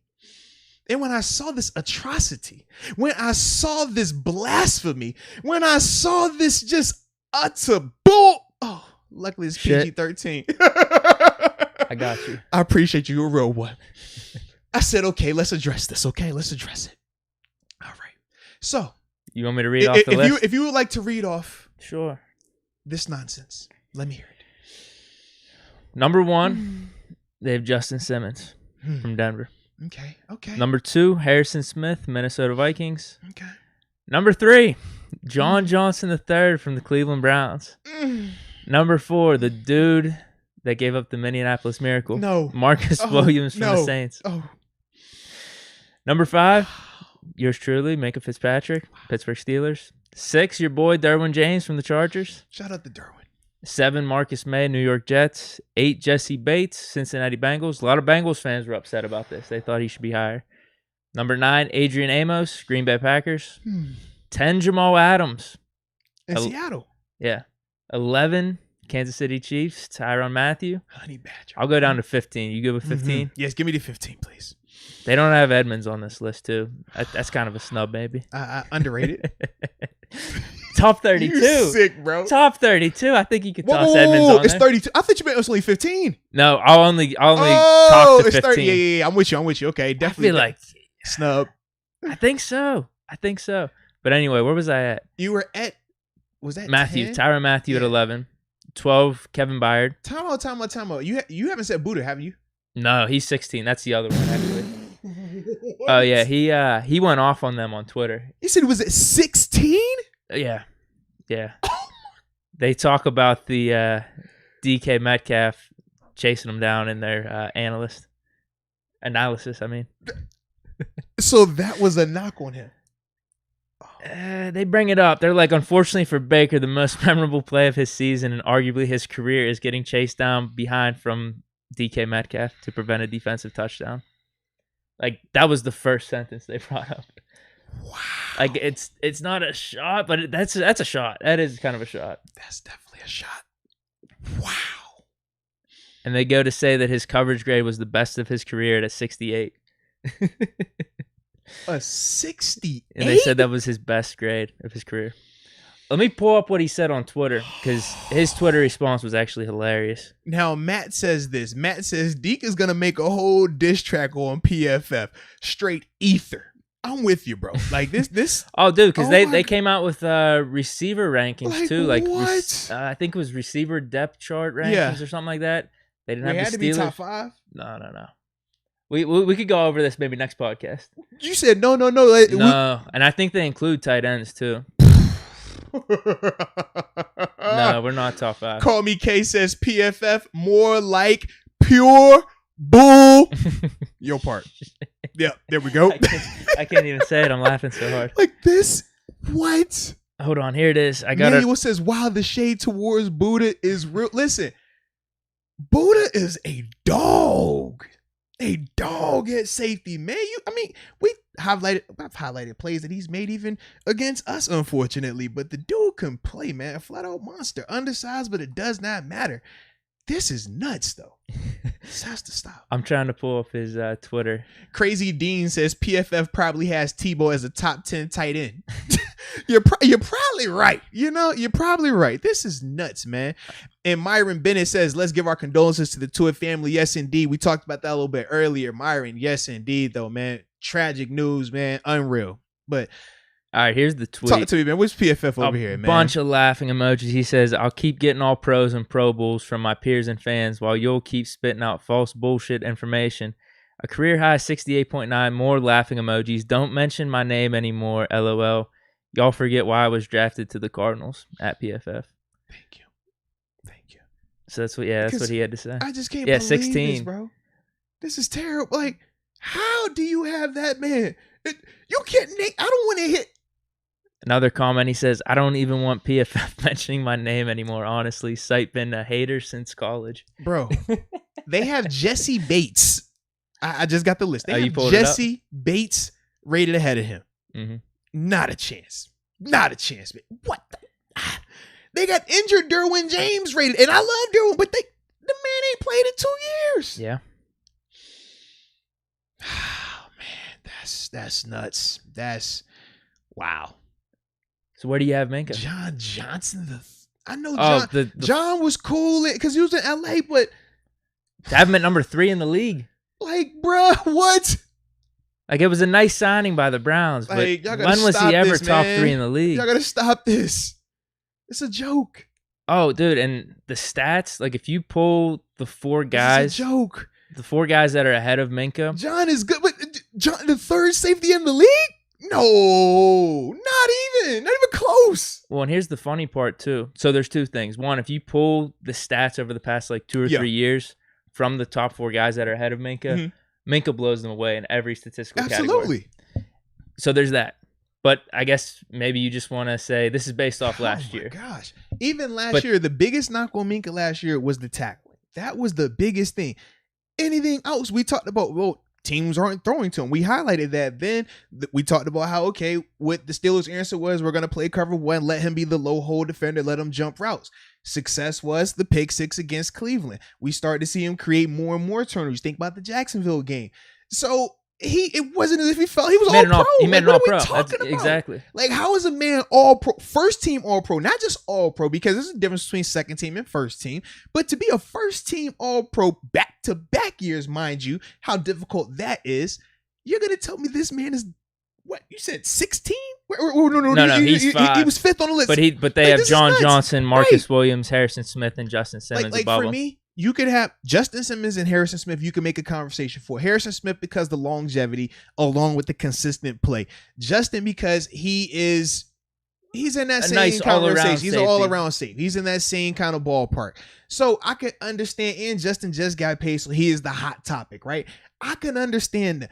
And when I saw this atrocity, when I saw this blasphemy, when I saw this just utter bull. Oh, luckily it's PG-13. I got you. I appreciate you. You're a real one. I said, okay, let's address this. Okay, let's address it. All right. So, you want me to read off the list? If you would like to read off sure this nonsense, let me hear it. Number 1, they have Justin Simmons from Denver. Okay. Number 2, Harrison Smith, Minnesota Vikings. Okay. Number 3, John Johnson III from the Cleveland Browns. Number 4, the dude that gave up the Minneapolis Miracle. No. Marcus Williams from the Saints. Number 5, yours truly, Minkah Fitzpatrick, Pittsburgh Steelers. 6, your boy Derwin James from the Chargers. Shout out to Derwin. 7, Marcus May, New York Jets. 8, Jesse Bates, Cincinnati Bengals. A lot of Bengals fans were upset about this. They thought he should be higher. Number 9, Adrian Amos, Green Bay Packers. 10, Jamal Adams. In Seattle. Yeah. 11, Kansas City Chiefs, Tyrann Mathieu. Honey Badger. I'll go down to 15. You good with 15? Yes, give me the 15, please. They don't have Edmonds on this list, too. That's kind of a snub, maybe. Underrated. Top 32. You sick, bro. Top 32. I think you could toss Edmonds on it's there. 32. I thought you meant it was only 15. No, I'll only talk to 15. 30. Yeah. I'm with you. Okay, definitely. I feel like snub. I think so. But anyway, where was I at? You were at, was that Matthew? 10? Tyrann Mathieu at 11. 12, Kevin Byard. Time out. You haven't said Buddha, have you? No, he's 16. That's the other one, actually. Oh, yeah. He went off on them on Twitter. He said, was it 16? Yeah. Yeah. They talk about the DK Metcalf chasing him down in their analysis, I mean. So that was a knock on him. They bring it up. They're like, unfortunately for Baker, the most memorable play of his season and arguably his career is getting chased down behind from DK Metcalf to prevent a defensive touchdown. Like, that was the first sentence they brought up. Wow. Like, it's not a shot, but that's a shot. That is kind of a shot. That's definitely a shot. Wow. And they go to say that his coverage grade was the best of his career at a 68. A 68? And they said that was his best grade of his career. Let me pull up what he said on Twitter, because his Twitter response was actually hilarious. Now, Matt says this. Matt says, Deke is going to make a whole diss track on PFF. Straight ether. I'm with you, bro. Like, this. Oh, dude, because they came out with receiver rankings, too. Like, what? I think it was receiver depth chart rankings or something like that. They didn't have the Steelers. Had to be top 5? No. We could go over this maybe next podcast. You said no. No, and I think they include tight ends, too. No, we're not top 5. Call Me K says PFF more like pure bull. Your part. Yeah, there we go. I can't even say it. I'm laughing so hard. Like this? What? Hold on. Here it is. I got Manuel says, wow, the shade towards Buddha is real. Listen, Buddha is a dog. A dog at safety, man. I've highlighted plays that he's made even against us, unfortunately. But the dude can play, man. A flat out monster. Undersized, but it does not matter. This is nuts, though. This has to stop. I'm trying to pull up his Twitter. Crazy Dean says PFF probably has Tebow as a top 10 tight end. You're probably right. You're probably right. This is nuts, man. And Myron Bennett says, let's give our condolences to the Tua family. Yes, indeed. We talked about that a little bit earlier. Myron, yes, indeed, though, man. Tragic news, man. Unreal. But all right, here's the tweet. Talk to me, man. What's PFF over here, man? A bunch of laughing emojis. He says, I'll keep getting all pros and Pro Bowls from my peers and fans while you'll keep spitting out false bullshit information. A career high 68.9, more laughing emojis. Don't mention my name anymore, LOL. Y'all forget why I was drafted to the Cardinals at PFF. Thank you. So that's what he had to say. I just can't believe 16. this, bro. This is terrible. Like, how do you have that, man? You can't. I don't want to hit. Another comment, he says, I don't even want PFF mentioning my name anymore, honestly. Site been a hater since college. Bro, they have Jesse Bates. I just got the list. They have Jesse Bates rated ahead of him. Mm-hmm. Not a chance. Man. What the? They got injured Derwin James rated. And I love Derwin, but the man ain't played in 2 years. Yeah. Oh, man. That's nuts. That's wow. So where do you have Minkah? John Johnson. I know John. John was cool because he was in LA, but to have him at number 3 in the league. Like, bruh, what? Like, it was a nice signing by the Browns, but like, when was he ever top 3 in the league? Y'all gotta stop this. It's a joke. Oh, dude, and the stats, like if you pull the 4 guys, it's a joke. The 4 guys that are ahead of Minkah. John is good, but John, the 3rd safety in the league? No, not even close. Well, and here's the funny part too. So there's 2 things. One, if you pull the stats over the past like 2 or 3 years from the top 4 guys that are ahead of Minkah, Minkah blows them away in every statistical category. Absolutely. So there's that. But I guess maybe you just want to say this is based off last year. Oh, my gosh. Even last year, the biggest knock on Minkah last year was the tackling. That was the biggest thing. Anything else we talked about, well, teams aren't throwing to him. We highlighted that. Then we talked about how, okay, what the Steelers' answer was, we're going to play cover 1, let him be the low hole defender, let him jump routes. Success was the pick 6 against Cleveland. We started to see him create more and more turnovers. Think about the Jacksonville game. So it wasn't as if he felt he was all pro. He made an all pro. About? Exactly. Like, how is a man all pro, first team all pro, not just all pro, because there's a difference between second team and first team, but to be a first team all pro back to back years, mind you, how difficult that is. You're going to tell me this man is what you said, 16? No, he's 5. He was 5th on the list. But they have John Johnson, Marcus Williams, Harrison Smith, and Justin Simmons above him. For me, you could have Justin Simmons and Harrison Smith. You can make a conversation for Harrison Smith because the longevity, along with the consistent play. Justin because he is He's in that same nice conversation. He's an safety. all-around safety. He's in that same kind of ballpark. So I could understand, and Justin just got paid, so he is the hot topic, right? I can understand that.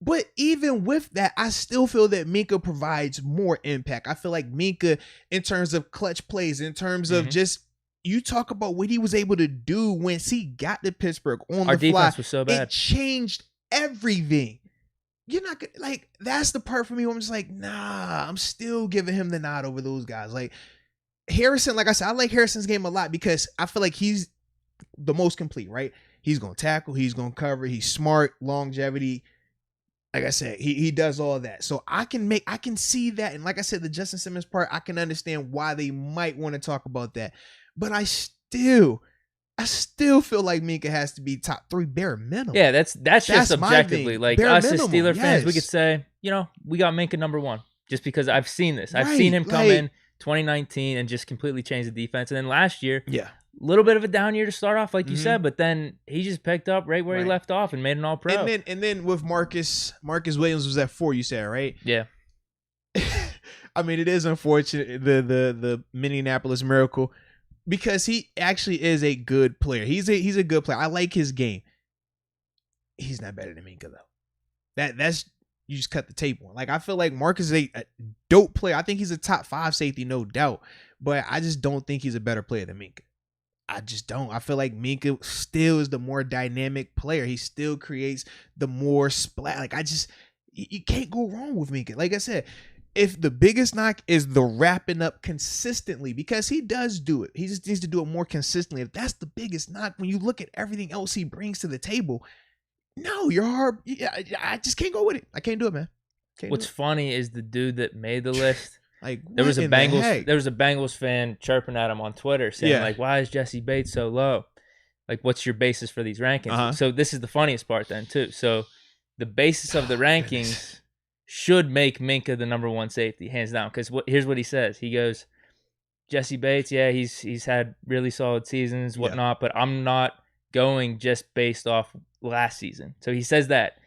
But even with that, I still feel that Minkah provides more impact. I feel like Minkah, in terms of clutch plays, in terms of just, you talk about what he was able to do once he got to Pittsburgh on Our the fly. defense was so bad. It changed everything. You're not gonna, like, that's the part for me where I'm just like, nah, I'm still giving him the nod over those guys. Like Harrison, like I said, I like Harrison's game a lot because I feel like he's the most complete, right? He's gonna tackle, he's gonna cover, he's smart, longevity. Like I said, he does all that. So I can see that. And like I said, the Justin Simmons part, I can understand why they might want to talk about that. But I still feel like Minkah has to be top 3 bare minimum. Yeah, that's just objectively. Like bare us minimum, as Steeler fans, we could say, we got Minkah number 1 just because I've seen this. I've seen him come in 2019 and just completely change the defense. And then last year, a little bit of a down year to start off, like you said, but then he just picked up right where he left off and made an all-pro. And then with Marcus Williams was at 4, you said, right? Yeah. I mean, it is unfortunate, the Minneapolis Miracle, because he actually is a good player. He's a good player. I like his game. He's not better than Minkah though. That's you just cut the tape on. Like I feel like Marcus is a dope player. I think he's a top 5 safety, no doubt. But I just don't think he's a better player than Minkah. I just don't. I feel like Minkah still is the more dynamic player. He still creates the more splat. Like you can't go wrong with Minkah. Like I said, if the biggest knock is the wrapping up consistently, because he does do it. He just needs to do it more consistently. If that's the biggest knock, when you look at everything else he brings to the table, no, you're hard. I just can't go with it. I can't do it, man. What's funny is the dude that made the list. Like there was a Bengals fan chirping at him on Twitter saying like, why is Jesse Bates so low? Like, what's your basis for these rankings? So this is the funniest part then too. So the basis of the rankings should make Minkah the number 1 safety, hands down. Because here's what he says. He goes, Jesse Bates, he's had really solid seasons, whatnot, but I'm not going just based off last season. So he says that.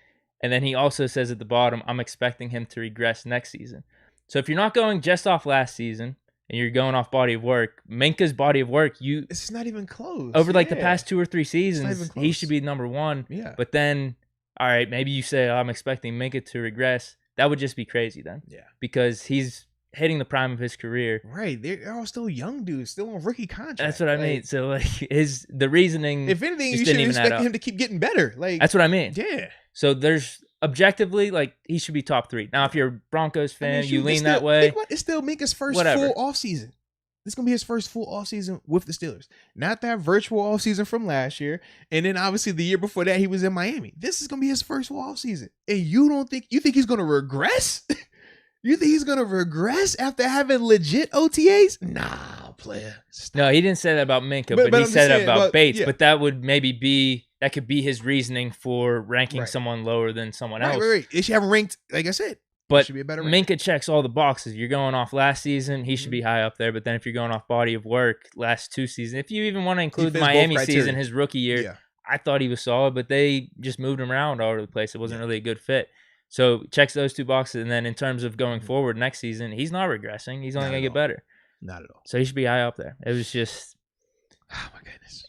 And then he also says at the bottom, I'm expecting him to regress next season. So if you're not going just off last season and you're going off body of work, Minkah's body of work, it's not even close. Over like the past 2 or 3 seasons, he should be number 1. Yeah. But then, all right, maybe you say, I'm expecting Minkah to regress. That would just be crazy then. Yeah. Because he's hitting the prime of his career. Right. They're all still young dudes, still on rookie contract. That's what I mean. So like the reasoning. If anything, you should expect him to keep getting better. Like that's what I mean. Yeah. So there's objectively, like, he should be top 3. Now, if you're a Broncos fan, you lean that way. It's still Minkah's first full offseason. It's going to be his first full offseason with the Steelers. Not that virtual offseason from last year. And then, obviously, the year before that, he was in Miami. This is going to be his first full offseason. And you think he's going to regress? You think he's going to regress after having legit OTAs? Nah, player. Stop. No, he didn't say that about Minkah, but he said that about Bates. Yeah. But that would maybe be... That could be his reasoning for ranking someone lower than someone else. Right. They should have ranked, like I said. But should be a better Minkah checks all the boxes. You're going off last season, he should be high up there. But then if you're going off body of work, last 2 seasons, if you even want to include the Miami season, his rookie year, I thought he was solid, but they just moved him around all over the place. It wasn't really a good fit. So checks those 2 boxes. And then in terms of going forward next season, he's not regressing. He's only going to get better. Not at all. So he should be high up there. It was just... Oh, my goodness.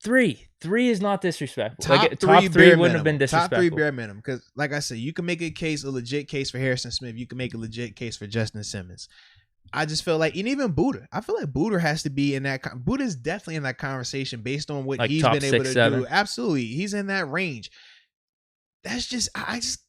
3 is not disrespectful. Top 3 wouldn't have been disrespectful. Top 3 bare minimum. Because, like I said, you can make a legit case for Harrison Smith. You can make a legit case for Justin Simmons. I just feel like, and even Buddha. I feel like Buddha has to be in that. Buddha's definitely in that conversation based on what he's been able to do. Absolutely, he's in that range. That's just,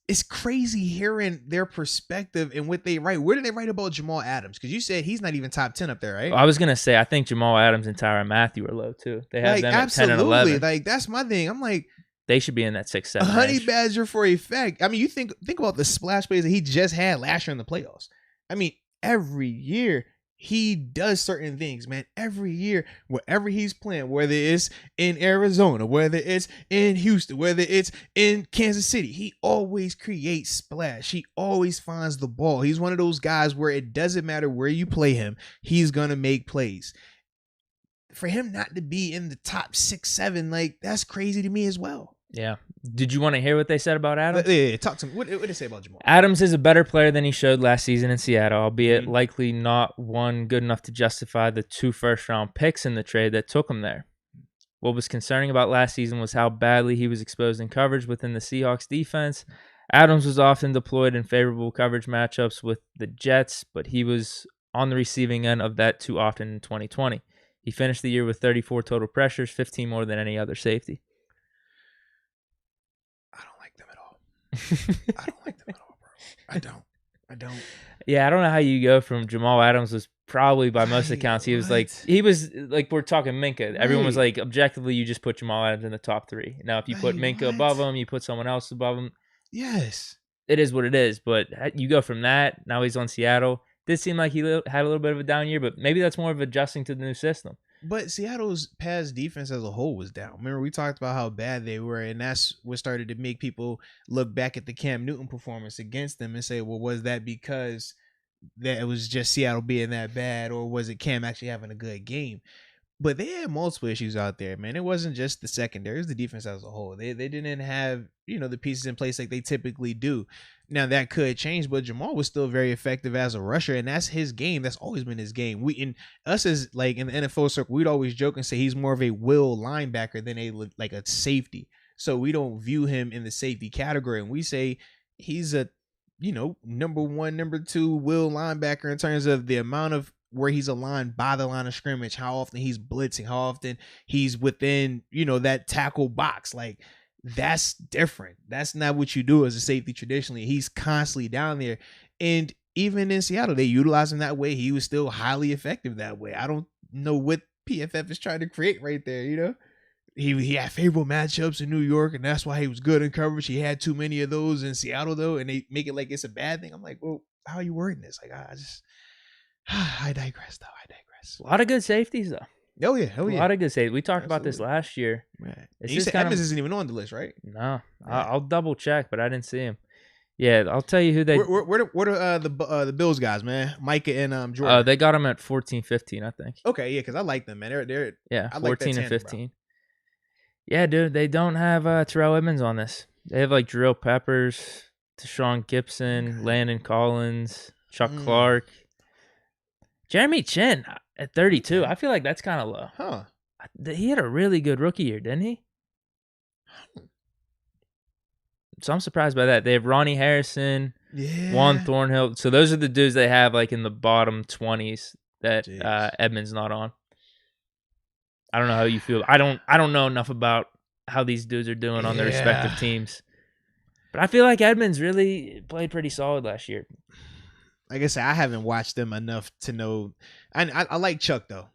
it's crazy hearing their perspective and what they write. Where did they write about Jamal Adams? Because you said he's not even top 10 up there, right? I was gonna say I think Jamal Adams and Tyrann Mathieu are low too. They have them at 10 and 11. Like that's my thing. I'm like, they should be in that 6-7. Honey Badger for a fact. I mean, you think about the splash plays that he just had last year in the playoffs. I mean, every year he does certain things, man. Every year, wherever he's playing, whether it's in Arizona, whether it's in Houston, whether it's in Kansas City, he always creates splash. He always finds the ball. He's one of those guys where it doesn't matter where you play him, he's going to make plays. For him not to be in the top 6-7, like, that's crazy to me as well. Yeah. Did you want to hear what they said about Adams? Yeah, talk to me. What did they say about Jamal? Adams is a better player than he showed last season in Seattle, albeit likely not one good enough to justify the 2 first-round picks in the trade that took him there. What was concerning about last season was how badly he was exposed in coverage within the Seahawks defense. Adams was often deployed in favorable coverage matchups with the Jets, but he was on the receiving end of that too often in 2020. He finished the year with 34 total pressures, 15 more than any other safety. I don't like them at all. I don't like them at all, bro. I don't. Yeah, I don't know how you go from Jamal Adams was probably by most accounts. He was like we're talking Minkah. Everyone was like, objectively, you just put Jamal Adams in the top 3. Now, if you put Minkah above him, you put someone else above him. Yes. It is what it is. But you go from that. Now he's on Seattle. Did seem like he had a little bit of a down year, but maybe that's more of adjusting to the new system. But Seattle's pass defense as a whole was down. Remember, we talked about how bad they were, and that's what started to make people look back at the Cam Newton performance against them and say, well, was that because that it was just Seattle being that bad, or was it Cam actually having a good game? But they had multiple issues out there, man. It wasn't just the secondary, it was the defense as a whole. They didn't have, the pieces in place like they typically do. Now that could change, but Jamal was still very effective as a rusher, and that's his game. That's always been his game. Us as like in the NFL circle, we'd always joke and say he's more of a will linebacker than a safety. So we don't view him in the safety category, and we say he's a number 1, number 2 will linebacker in terms of the amount of where he's aligned by the line of scrimmage, how often he's blitzing, how often he's within, that tackle box. Like, that's different. That's not what you do as a safety traditionally. He's constantly down there. And even in Seattle, they utilize him that way. He was still highly effective that way. I don't know what PFF is trying to create right there, He had favorable matchups in New York, and that's why he was good in coverage. He had too many of those in Seattle, though, and they make it like it's a bad thing. I'm like, well, how are you wording this? Like, I digress, though. A lot of good safeties, though. Oh, yeah. A lot of good safeties. We talked about this last year. Right. You said Evans isn't even on the list, right? No. Yeah. I'll double check, but I didn't see him. Yeah, I'll tell you who they... Where are the Bills guys, man? Minkah and Jordan. They got him at 14, 15, I think. Okay, yeah, because I like them, man. They're 14 and 15. Bro. Yeah, dude, they don't have Terrell Edmonds on this. They have like Drill Peppers, Deshaun Gibson, Landon Collins, Chuck Clark. Jeremy Chin at 32. I feel like that's kind of low. Huh. He had a really good rookie year, didn't he? So I'm surprised by that. They have Ronnie Harrison, Juan Thornhill. So those are the dudes they have like in the bottom 20s that Edmonds not on. I don't know how you feel. I don't know enough about how these dudes are doing on their respective teams. But I feel like Edmonds really played pretty solid last year. Like I said, I haven't watched them enough to know. I like Chuck, though.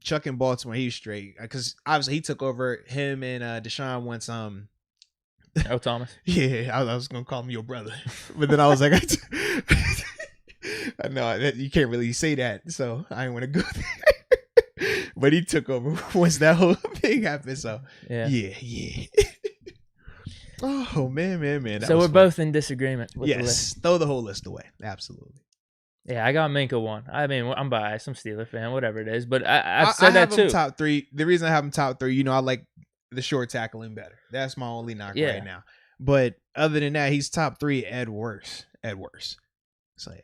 Chuck in Baltimore, he's straight. Because obviously he took over him and Deshaun once. Oh, Thomas? Yeah, I was going to call him your brother. But then I was like, I know you can't really say that. So I didn't want to go there. But he took over once that whole thing happened. So, yeah. Oh, man. So we're both in disagreement with the list. Throw the whole list away. Absolutely. Yeah, I got Minkah 1. I mean, I'm biased. I'm a Steeler fan, whatever it is. But I've said that too. I have him top 3. The reason I have him top 3, I like the short tackling better. That's my only knock right now. But other than that, he's top 3 at worst. So, yeah.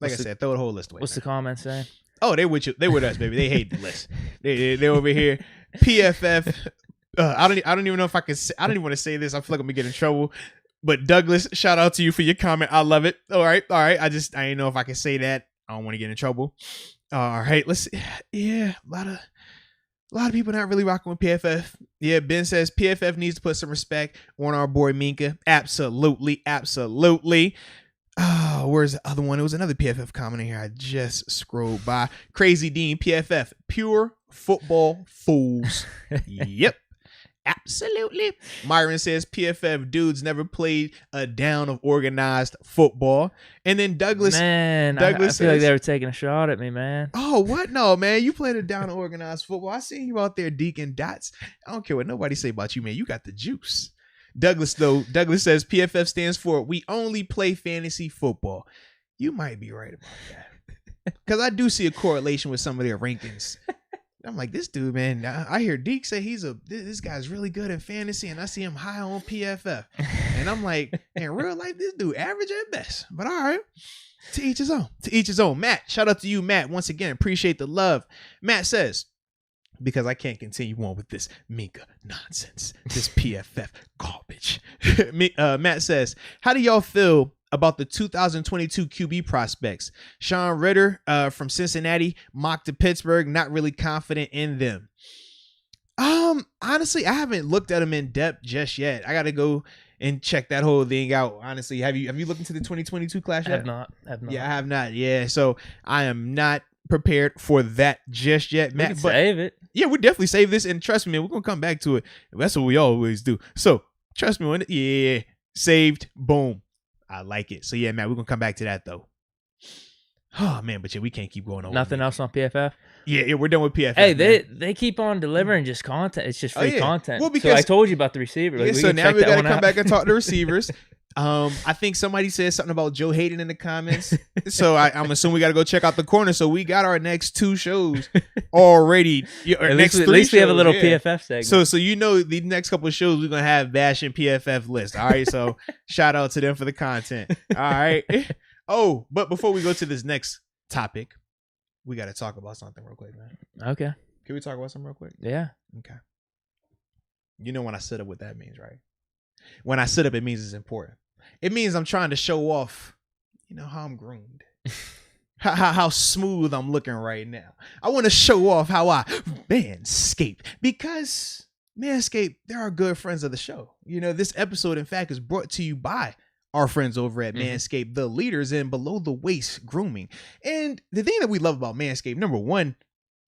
Like I said, throw the whole list away. What's the comment saying? Oh, they with you. They with us, baby. They hate the list. They over here. PFF. I don't even know if I can. I don't even want to say this. I feel like I'm gonna get in trouble. But Douglas, shout out to you for your comment. I love it. All right. I didn't know if I can say that. I don't want to get in trouble. All right. Let's see. Yeah, a lot of people not really rocking with PFF. Yeah, Ben says PFF needs to put some respect on our boy Minkah. Absolutely. Oh, where's the other one? It was another PFF comment in here. I just scrolled by. Crazy Dean, PFF, pure football fools. Yep. Absolutely. Myron says PFF dudes never played a down of organized football. And then Douglas. Man, I feel like they were taking a shot at me, man. Oh, what? No, man. You played a down of organized football. I seen you out there deacon dots. I don't care what nobody say about you, man. You got the juice. Douglas says PFF stands for we only play fantasy football. You might be right about that. Because I do see a correlation with some of their rankings. I'm like, this dude, man. I hear Deke say this guy's really good in fantasy, and I see him high on PFF. And I'm like, in real life, this dude average at best. But all right, to each his own. To each his own. Matt, shout out to you, Matt. Once again, appreciate the love. Matt says, because I can't continue on with this Minkah nonsense, this PFF garbage. Matt says, how do y'all feel about the 2022 QB prospects? Sean Ritter from Cincinnati, mocked to Pittsburgh, not really confident in them. Honestly, I haven't looked at them in depth just yet. I got to go and check that whole thing out. Honestly, have you looked into the 2022 class yet? I have not. Yeah, I have not. Yeah, so I am not prepared for that just yet, Matt. But save it. Yeah, we definitely save this, and trust me, man, we're gonna come back to it. That's what we always do. So trust me, yeah, saved, boom. I like it. So yeah, Matt, we're gonna come back to that though. Oh man, but yeah, we can't keep going on. Nothing else on PFF? Yeah, we're done with PFF. Hey, they keep on delivering just content. It's just free content. Well, because so I told you about the receiver. Like, so now we gotta come back and talk to receivers. I think somebody said something about Joe Hayden in the comments. So I'm assuming we got to go check out the corner. So we got our next 2 shows already. At least we have a little PFF segment. So the next couple of shows we're gonna have bashing PFF list. All right. So shout out to them for the content. All right. Oh, but before we go to this next topic, we got to talk about something real quick, man. Okay. Can we talk about something real quick? Yeah. Okay. You know when I sit up, what that means, right? When I sit up, it means it's important. It means I'm trying to show off, how I'm groomed. how smooth I'm looking right now. I want to show off how I manscape. Because Manscaped, they're our good friends of the show. This episode, in fact, is brought to you by our friends over at Manscaped, the leaders in below the waist grooming. And the thing that we love about Manscaped, number one,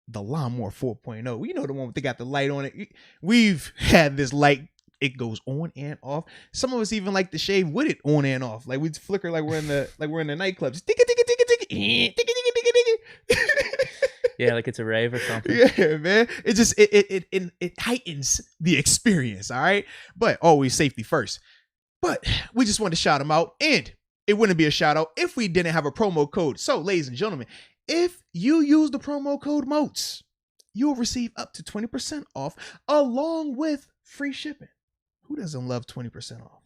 the Lawnmower 4.0. The one they got the light on it. We've had this light. It goes on and off. Some of us even like to shave with it on and off. Like we flicker like we're in the nightclubs. Yeah, like it's a rave or something. Yeah, man. It just it heightens the experience. All right, but always safety first. But we just want to shout them out, and it wouldn't be a shout out if we didn't have a promo code. So, ladies and gentlemen, if you use the promo code Moats, you'll receive up to 20% off along with free shipping. Who doesn't love 20% off?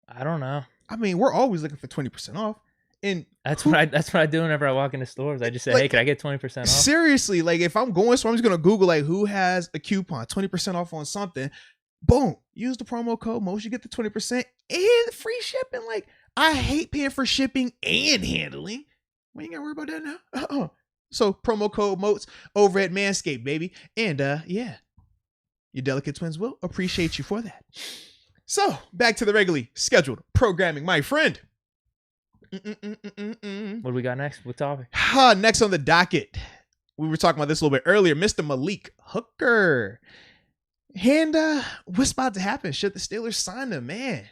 I don't know. I mean, we're always looking for 20% off. And that's what I do whenever I walk into stores. I just say, hey, can I get 20% off? Seriously, like if I'm going, so I'm just going to Google like who has a coupon, 20% off on something. Boom. Use the promo code Moats. You get the 20% and free shipping. Like, I hate paying for shipping and handling. We ain't got to worry about that now. So promo code Moats over at Manscaped, baby. And yeah. Your delicate twins will appreciate you for that. So, back to the regularly scheduled programming, my friend. What do we got next? What topic? Next on the docket, we were talking about this a little bit earlier, Mr. Malik Hooker. And what's about to happen? Should the Steelers sign him? Man,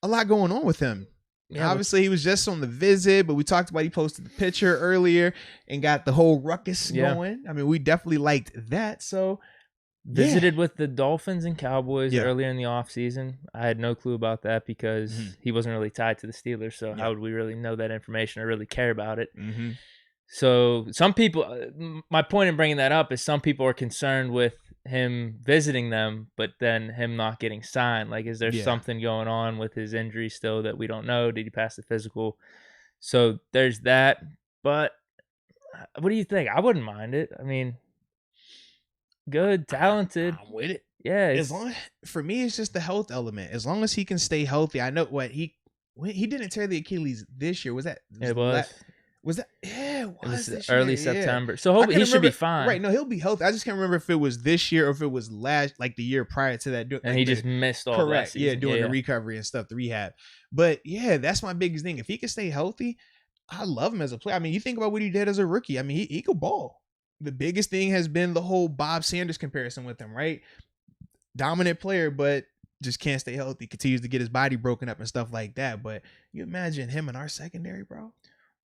a lot going on with him. Yeah, obviously, he was just on the visit, but we talked about he posted the picture earlier and got the whole ruckus going. I mean, we definitely liked that. So, visited with the Dolphins and Cowboys earlier in the offseason. I had no clue about that because he wasn't really tied to the Steelers. So how would we really know that information or really care about it? So some people, my point in bringing that up is some people are concerned with him visiting them, but then him not getting signed. Like, is there something going on with his injury still that we don't know? Did he pass the physical? So there's that. But what do you think? I wouldn't mind it. I mean, good, talented. I'm with it. Yeah. For me, it's just the health element. As long as he can stay healthy. I know he didn't tear the Achilles this year. Was that? It was. Was that? Yeah, it was early September. So he should be fine. Right. No, he'll be healthy. I just can't remember if it was this year or if it was the year prior to that. And he just missed all that season. Yeah, doing the recovery and stuff, the rehab. But yeah, that's my biggest thing. If he can stay healthy, I love him as a player. I mean, you think about what he did as a rookie. I mean, he could ball. The biggest thing has been the whole Bob Sanders comparison with him, right? Dominant player, but just can't stay healthy. Continues to get his body broken up and stuff like that. But you imagine him in our secondary, bro?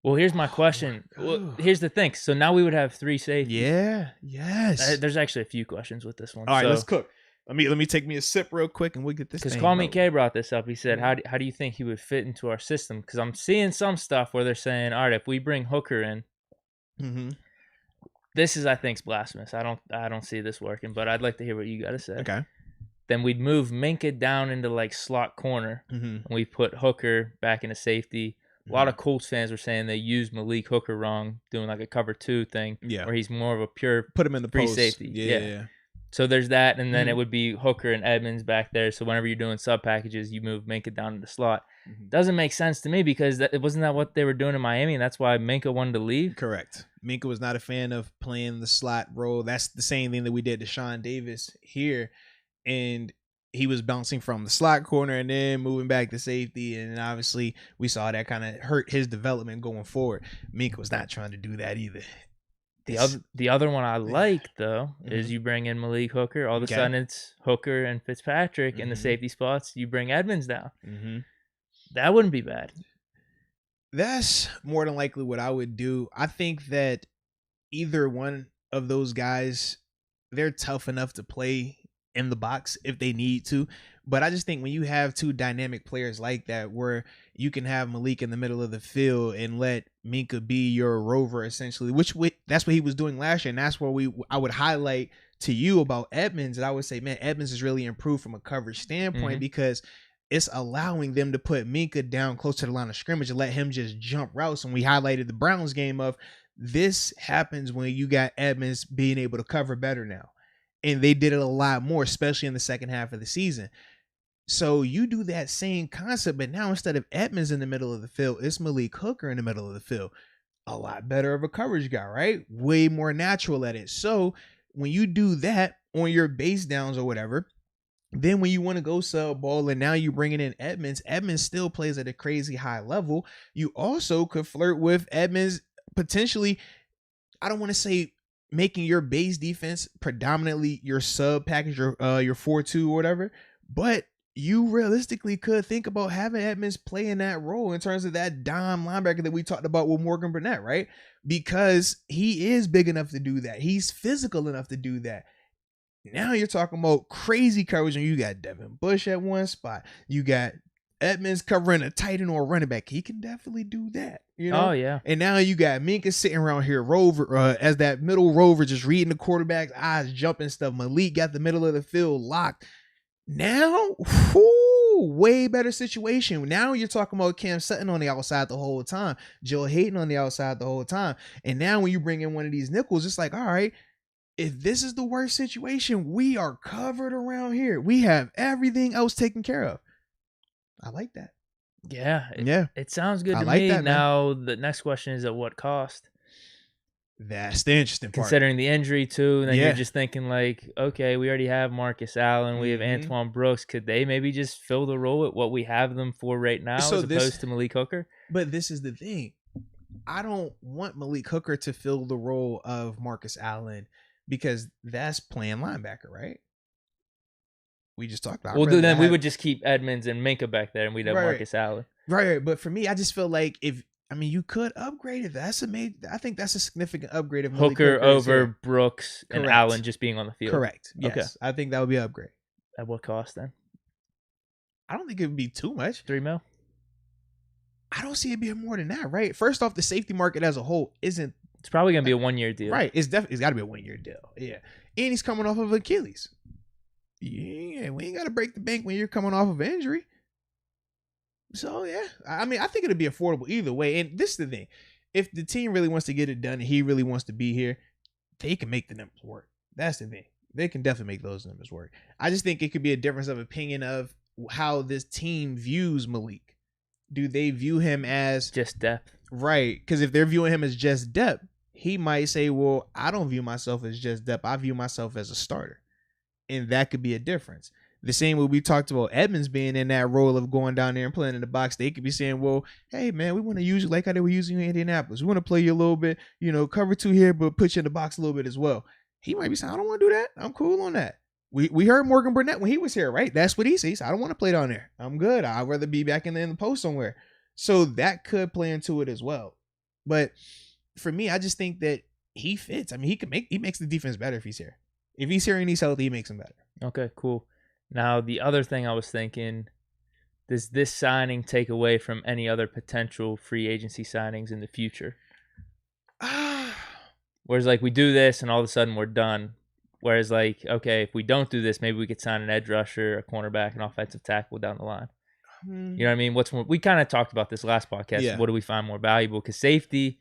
Well, here's my question. Well, here's the thing. So now we would have 3 safeties. Yeah. Yes. There's actually a few questions with this one. All right, let's cook. Let me take me a sip real quick and we'll get this. Because Call Me K brought this up. He said, "How do you think he would fit into our system?" Because I'm seeing some stuff where they're saying, "All right, if we bring Hooker in, this is, I think, blasphemous. I don't see this working, but I'd like to hear what you got to say. Okay. Then we'd move Minkah down into like slot corner, and we put Hooker back into safety. A lot of Colts fans were saying they used Malik Hooker wrong, doing like a cover 2 thing, where he's more of a pure put him in the free post. safety. Yeah. So there's that, and then it would be Hooker and Edmonds back there. So whenever you're doing sub packages, you move Minkah down to the slot. Doesn't make sense to me because wasn't that what they were doing in Miami, and that's why Minkah wanted to leave? Correct. Minkah was not a fan of playing the slot role. That's the same thing that we did to Sean Davis here, and he was bouncing from the slot corner and then moving back to safety, and obviously we saw that kind of hurt his development going forward. Minkah was not trying to do that either. The other one I like, though, is you bring in Malik Hooker. All of a sudden, it's Hooker and Fitzpatrick in the safety spots. You bring Edmonds down. That wouldn't be bad. That's more than likely what I would do. I think that either one of those guys, they're tough enough to play in the box if they need to. But I just think when you have two dynamic players like that, where you can have Malik in the middle of the field and let Minkah be your rover, essentially, that's what he was doing last year. And that's where I would highlight to you about Edmonds. And I would say, man, Edmonds has really improved from a coverage standpoint because it's allowing them to put Minkah down close to the line of scrimmage and let him just jump routes. And we highlighted the Browns game of this happens when you got Edmonds being able to cover better now. And they did it a lot more, especially in the second half of the season. So you do that same concept, but now instead of Edmonds in the middle of the field, it's Malik Hooker in the middle of the field. A lot better of a coverage guy, right? Way more natural at it. So when you do that on your base downs or whatever, then when you want to go sub ball and now you bringing in Edmonds still plays at a crazy high level. You also could flirt with Edmonds potentially, I don't want to say making your base defense predominantly your sub package, your 4-2 or whatever, but you realistically could think about having Edmonds play in that role in terms of that dime linebacker that we talked about with Morgan Burnett, right? Because he is big enough to do that. He's physical enough to do that. Now you're talking about crazy coverage, and you got Devin Bush at one spot. You got Edmonds covering a tight end or a running back. He can definitely do that, you know? Oh, yeah. And now you got Minkah sitting around here, rover, as that middle rover, just reading the quarterback's eyes, jumping stuff. Malik got the middle of the field locked. Now, way better situation. Now you're talking about Cam Sutton on the outside the whole time, Joe Hayden on the outside the whole time. And now when you bring in one of these nickels, it's like, all right, if this is the worst situation, we are covered around here. We have everything else taken care of. I like that. Yeah. It sounds good to like me. That, now, the next question is at what cost? That's the interesting part. Considering the injury, too, and then you're just thinking, like, okay, we already have Marcus Allen. We have Antoine Brooks. Could they maybe just fill the role at what we have them for right now as opposed to Malik Hooker? But this is the thing. I don't want Malik Hooker to fill the role of Marcus Allen because that's playing linebacker, right? We just talked about. Well, then we would just keep Edmonds and Minkah back there, and we'd have Marcus Allen. Right. But for me, I just feel like you could upgrade it. I think that's a significant upgrade of Hooker over Brooks and Allen just being on the field. Correct. Yes. Okay. I think that would be an upgrade. At what cost then? I don't think it would be too much. $3 million? I don't see it being more than that, right? First off, the safety market as a whole isn't. It's probably gonna be a 1-year deal. Right. It's got to be a 1-year deal. Yeah. And he's coming off of Achilles. Yeah, we ain't got to break the bank when you're coming off of injury. So, yeah, I mean, I think it'll be affordable either way. And this is the thing. If the team really wants to get it done and he really wants to be here, they can make the numbers work. That's the thing. They can definitely make those numbers work. I just think it could be a difference of opinion of how this team views Malik. Do they view him as just depth? Right. Because if they're viewing him as just depth, he might say, well, I don't view myself as just depth. I view myself as a starter. And that could be a difference. The same way we talked about Edmonds being in that role of going down there and playing in the box. They could be saying, well, hey, man, we want to use you like how they were using you in Indianapolis. We want to play you a little bit, cover 2 here, but put you in the box a little bit as well. He might be saying, I don't want to do that. I'm cool on that. We heard Morgan Burnett when he was here, right? That's what he says. I don't want to play down there. I'm good. I'd rather be back in the post somewhere. So that could play into it as well. But for me, I just think that he fits. I mean, he makes the defense better if he's here. If he's here and he's healthy, he makes him better. Okay, cool. Now, the other thing I was thinking, does this signing take away from any other potential free agency signings in the future? Whereas like we do this and all of a sudden we're done. Whereas like, okay, if we don't do this, maybe we could sign an edge rusher, a cornerback, an offensive tackle down the line. You know what I mean? What's more? We kind of talked about this last podcast. Yeah. What do we find more valuable? Because safety,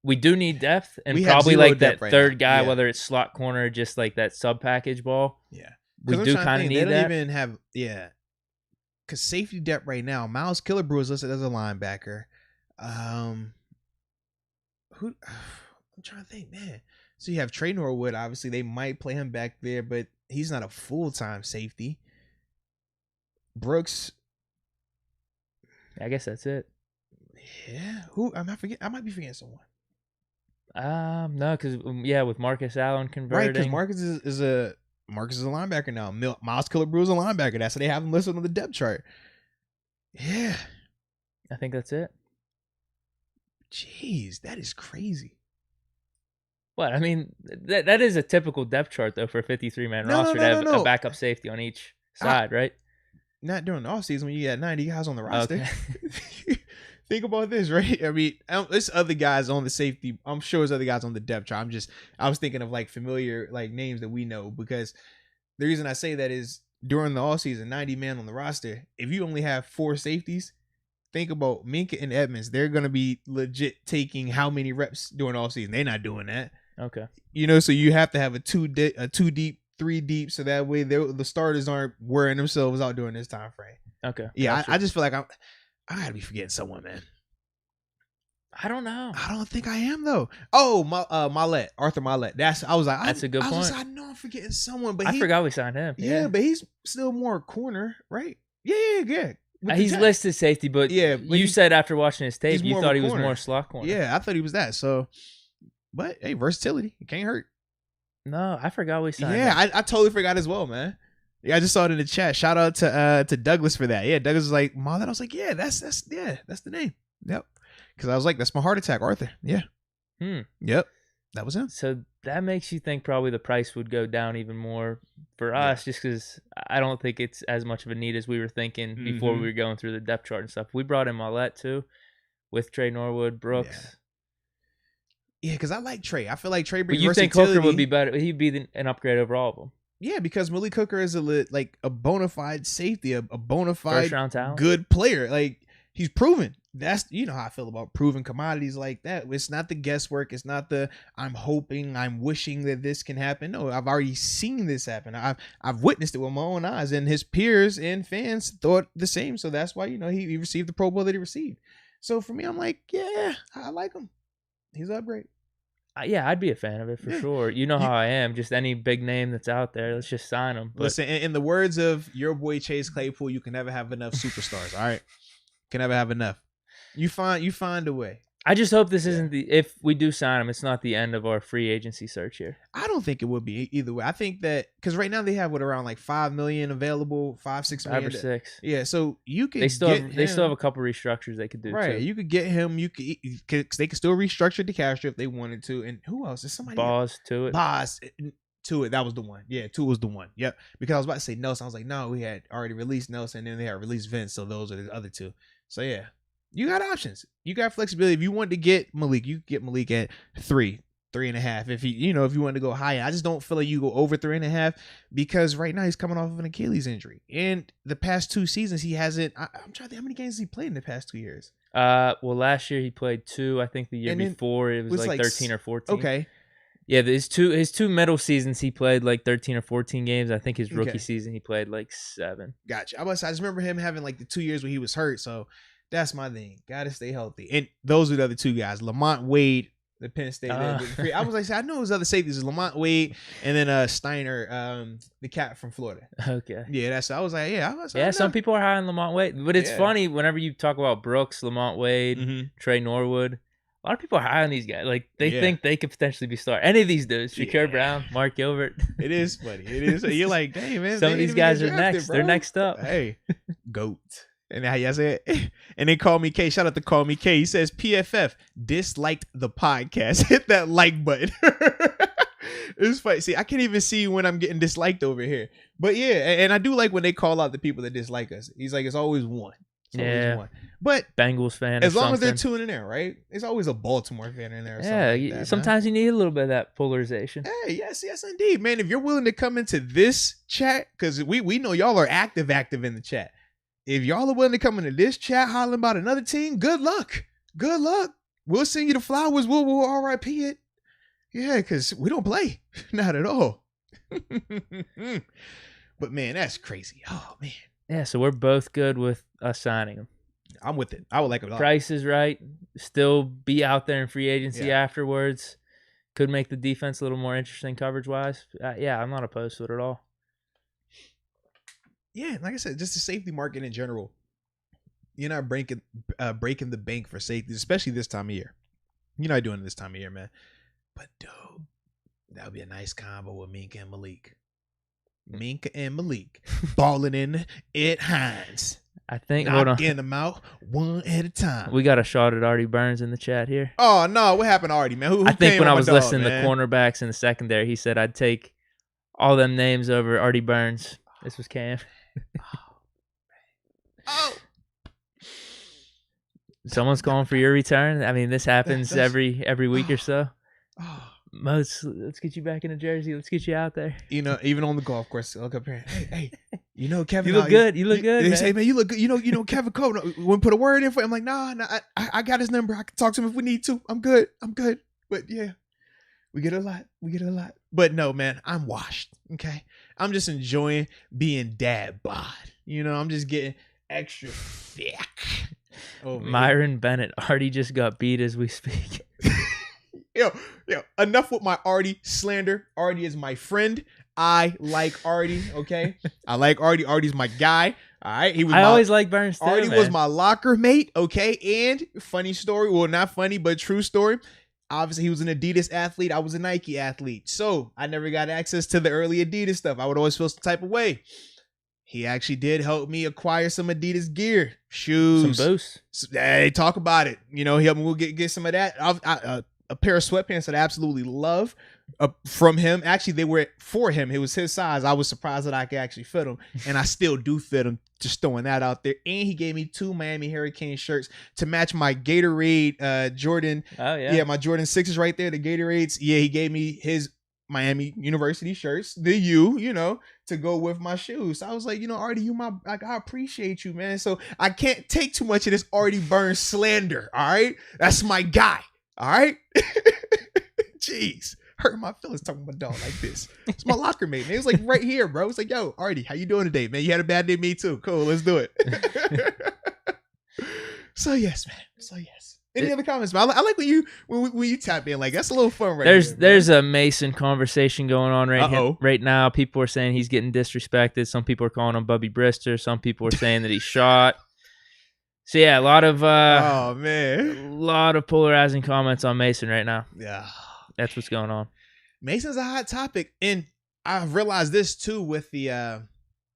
we do need depth, and We have probably zero like that depth right third now. guy, Yeah. whether it's slot corner, or just like that sub package ball. Yeah. We do kind of need they that. don't even have because safety depth right now. Miles Killebrew is listed as a linebacker. Who? I'm trying to think, man. So you have Trey Norwood. Obviously, they might play him back there, but he's not a full-time safety. Brooks. I guess that's it. Yeah. Who? I might be forgetting someone. No, because with Marcus Allen converting. Right, because Marcus is a linebacker now. Miles Killebrew is a linebacker. That's what they have him listed on the depth chart. Yeah. I think that's it. Jeez, that is crazy. What? I mean, that is a typical depth chart, though, for a 53-man roster to have a backup safety on each side, right? Not during the offseason when you got 90 guys on the roster. Okay. Think about this, right? I mean, there's other guys on the safety. I'm sure there's other guys on the depth chart. I was thinking of like familiar like names that we know, because the reason I say that is during the offseason, 90 man on the roster, if you only have 4 safeties, think about Minkah and Edmonds. They're going to be legit taking how many reps during the offseason? They're not doing that. Okay. So you have to have a 2 deep, 3 deep, so that way the starters aren't wearing themselves out during this time frame. Okay. Yeah, I just feel like I gotta be forgetting someone, man. I don't know. I don't think I am though. Oh, Arthur Milet. That's a good point. I know I'm forgetting someone, but I forgot we signed him. Yeah, but he's still more corner, right? Yeah. He's listed safety, but you said after watching his tape, you thought he was more slot corner. Yeah, I thought he was that. So, but hey, versatility, it can't hurt. No, I forgot we signed him. Yeah, I totally forgot as well, man. Yeah, I just saw it in the chat. Shout out to Douglas for that. Yeah, Douglas was like, Milet. I was like, yeah, that's the name. Yep. Because I was like, that's my heart attack, Arthur. Yeah. Yep. That was him. So that makes you think probably the price would go down even more for us, just because I don't think it's as much of a need as we were thinking before we were going through the depth chart and stuff. We brought in Milet too, with Trey Norwood, Brooks. Yeah, because I like Trey. I feel like Trey brings versatility. But you think Hooker would be better? He'd be an upgrade over all of them. Yeah, because Malik Hooker is a bona fide safety, a bona fide first-round talent, good player. Like, he's proven. That's how I feel about proven commodities like that. It's not the guesswork. It's not the I'm hoping, I'm wishing that this can happen. No, I've already seen this happen. I've witnessed it with my own eyes, and his peers and fans thought the same. So that's why he received the Pro Bowl that he received. So for me, I'm like, yeah, I like him. He's an upgrade. Yeah, I'd be a fan of it for sure. You know how I am. Just any big name that's out there, let's just sign them. But listen, in the words of your boy Chase Claypool, you can never have enough superstars. All right, can never have enough. You find a way. I just hope this isn't if we do sign him, it's not the end of our free agency search here. I don't think it would be either way. I think that because right now they have around like 5 million available, 5-6 million. 5 or 6. Yeah, so you can. They still have a couple restructures they could do. Right, too. you could get him. You could because they could still restructure DeCastro if they wanted to. And who else? Is somebody? Boz to it. That was the one. Yeah, Tua was the one. Yep. Because I was about to say Nelson. I was like, no, we had already released Nelson, and then they had released Vince. So those are the other 2. So yeah. You got options. You got flexibility. If you want to get Malik, you get Malik at 3.5. If if you want to go higher, I just don't feel like you go over 3.5 because right now he's coming off of an Achilles injury, and the past 2 seasons he hasn't. I'm trying to think how many games he played in the past 2 years. Well, last year he played 2. I think the year before it was like 13 or 14. Okay. Yeah, his two middle seasons he played like 13 or 14 games. I think his rookie season he played like 7. Gotcha. I just remember him having like the 2 years where he was hurt. So. That's my thing. Gotta stay healthy. And those are the other 2 guys. Lamont Wade, the Penn State. I was like, I know his other safeties is Lamont Wade and then Steiner, the cat from Florida. Okay. Yeah, I was like, some people are high on Lamont Wade. But it's funny whenever you talk about Brooks, Lamont Wade, Trey Norwood. A lot of people are high on these guys. Like they think they could potentially be star. Any of these dudes, Shakur Brown, Mark Gilbert. It is funny. It is. You're like, dang man. Some of these guys are next. They're next up. Hey, GOAT. And how y'all say it? And they call me K. Shout out to Call Me K. He says PFF disliked the podcast. Hit that like button. It's funny. See, I can't even see when I'm getting disliked over here. But yeah, and I do like when they call out the people that dislike us. He's like, it's always one. It's always one. But Bengals fan. As long as they're tuning in, right? There's always a Baltimore fan in there. Or something like that, sometimes you need a little bit of that polarization. Hey, yes, indeed, man. If you're willing to come into this chat, because we know y'all are active in the chat. If y'all are willing to come into this chat hollering about another team, good luck. Good luck. We'll send you the flowers. We'll RIP it. Yeah, because we don't play. Not at all. But man, that's crazy. Oh man. Yeah, so we're both good with us signing him. I'm with it. I would like it. Price is right. Still be out there in free agency afterwards. Could make the defense a little more interesting coverage-wise. I'm not opposed to it at all. Yeah, like I said, just the safety market in general. You're not breaking the bank for safety, especially this time of year. You're not doing it this time of year, man. But, dude, that would be a nice combo with Minkah and Malik. Minkah and Malik balling in Ed Hines. I think, hold on. Knocking them out one at a time. We got a shot at Artie Burns in the chat here. Oh, no. What happened to Artie, man? Who I think when I was listening to the cornerbacks in the secondary, he said, I'd take all them names over Artie Burns. This was Cam. Oh. Someone's calling for your return. I mean, this happens every week or so. Oh. Moats, let's get you back in a jersey. Let's get you out there. You know, even on the golf course, I look up here. Hey, you know, Kevin. You look good. You look good. They say, man, you look good. You know, Kevin Cole. Want to put a word in for him? I'm like, nah, I got his number. I can talk to him if we need to. I'm good. But yeah, we get a lot. But no, man, I'm washed. Okay, I'm just enjoying being dad bod. You know, I'm just getting extra thick. Oh, Myron Bennett already just got beat as we speak. Yo, enough with my Artie slander. Artie is my friend. I like Artie, okay? I like Artie. Artie's my guy. All right. I always like Burns too, Artie was my locker mate, okay? And funny story, well, not funny, but true story. Obviously, he was an Adidas athlete. I was a Nike athlete. So I never got access to the early Adidas stuff. I would always feel some type of way. He actually did help me acquire some Adidas gear, shoes. Some boosts. Hey, talk about it. You know, he helped me. We'll get some of that. A pair of sweatpants that I absolutely love from him. Actually, they were for him. It was his size. I was surprised that I could actually fit them. And I still do fit them. Just throwing that out there. And he gave me 2 Miami Hurricane shirts to match my Gatorade Jordan. Oh, yeah. Yeah, my Jordan 6s right there, the Gatorades. Yeah, he gave me his Miami University shirts, the U, you know, to go with my shoes. So I was like, you know, Artie, I appreciate you, man. So I can't take too much of this Artie Burns slander, all right? That's my guy. All right. Jeez. Hurting my feelings talking about dog like this. It's my locker mate, man. It was like right here, bro. It's like, yo, Artie, how you doing today, man? You had a bad day, me too. Cool, let's do it. So yes, man. So yes. Any other comments, man? I like when you tap in. Like, that's a little fun right There's a Mason conversation going on right now. People are saying he's getting disrespected. Some people are calling him Bubby Brister. Some people are saying that he's shot. So yeah, a lot of polarizing comments on Mason right now. Yeah, that's what's going on. Mason's a hot topic, and I've realized this too with the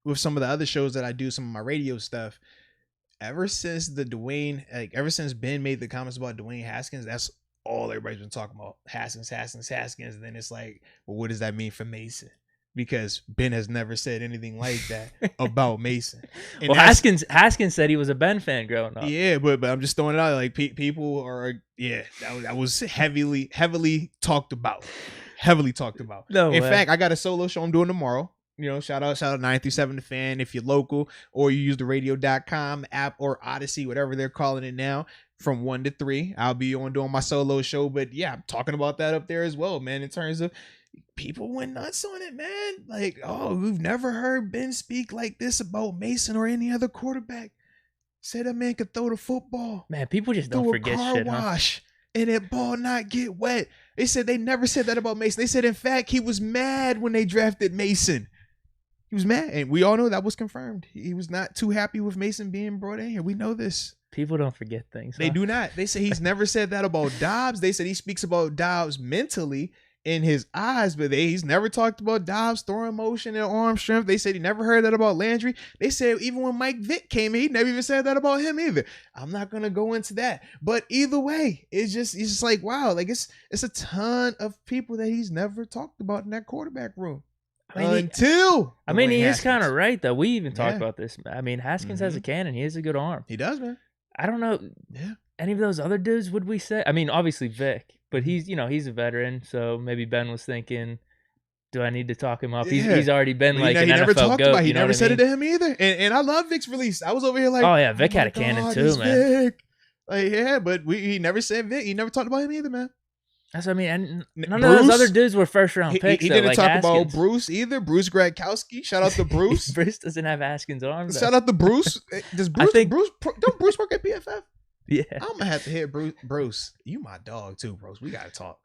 with some of the other shows that I do, some of my radio stuff. Ever since ever since Ben made the comments about Dwayne Haskins, that's all everybody's been talking about. Haskins, and then it's like, well, what does that mean for Mason? Because Ben has never said anything like that about Mason. And well, Haskins said he was a Ben fan growing up. Yeah, but I'm just throwing it out. Like people are, that was heavily talked about. No In way. fact, I got a solo show I'm doing tomorrow. You know, shout out 937 The Fan if you're local, or you use the radio.com app or Odyssey, whatever they're calling it now, from 1 to 3. I'll be on doing my solo show. But yeah, I'm talking about that up there as well, man, in terms of people went nuts on it, man. Like, oh, we've never heard Ben speak like this about Mason or any other quarterback. Said that man could throw the football. Man, people just don't forget shit, wash, and that ball not get wet. They said they never said that about Mason. They said, in fact, he was mad when they drafted Mason. He was mad, and we all know that was confirmed. He was not too happy with Mason being brought in here. We know this. People don't forget things. They do not. They say he's never said that about Dobbs. They said he speaks about Dobbs mentally in his eyes, but he's never talked about Dobbs throwing motion and arm strength. They said he never heard that about Landry. They said even when Mike Vick came in, he never even said that about him either. I'm not gonna go into that, but either way, it's just like, wow, like it's a ton of people that he's never talked about in that quarterback room. I mean, until I mean, he is kind of right though. We even talked about this. I mean, Haskins has a cannon. He has a good arm. He does, man. I don't know. Yeah. Any of those other dudes, would we say? I mean, obviously Vic, but he's a veteran. So maybe Ben was thinking, do I need to talk him up? Yeah. He's already been like an never NFL talked goat. about. He never said it to him either. And I love Vic's release. I was over here like, oh yeah, Vic had a cannon too, man. Vic. Like, yeah, but he never said Vic. He never talked about him either, man. That's what I mean. And none of those other dudes were first round picks. He didn't like talk Haskins. about Bruce either. Bruce Gradkowski. Shout out to Bruce. Bruce doesn't have Haskins' arm. Shout out to Bruce. Does Bruce? Don't Bruce work at PFF? Yeah. I'm gonna have to hit Bruce. Bruce, you my dog too, Bruce. We gotta talk.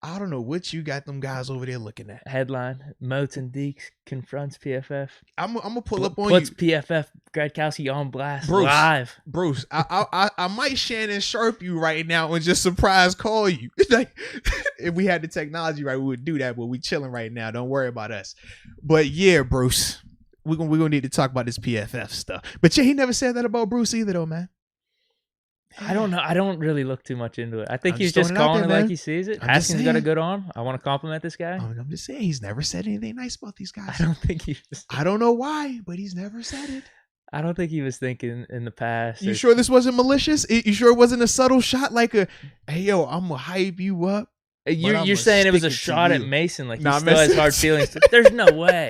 I don't know what you got them guys over there looking at. Headline: Moats and Deke confronts PFF. I'm gonna pull up on puts you. PFF Gradkowski on blast Bruce, live. Bruce, I might Shannon Sharp you right now and just surprise call you. Like, if we had the technology right, we would do that. But we chilling right now. Don't worry about us. But yeah, Bruce, we're gonna need to talk about this PFF stuff. But yeah, he never said that about Bruce either, though, man. I don't know. I don't really look too much into it. I think he's just calling it like he sees it. Haskins got a good arm. I want to compliment this guy. I'm just saying, he's never said anything nice about these guys. I don't think he was. I don't know why, but he's never said it. I don't think he was thinking in the past. You sure this wasn't malicious? You sure it wasn't a subtle shot like a, hey, yo, I'm going to hype you up? You're saying it was a shot at Mason like he still has hard feelings. There's no way.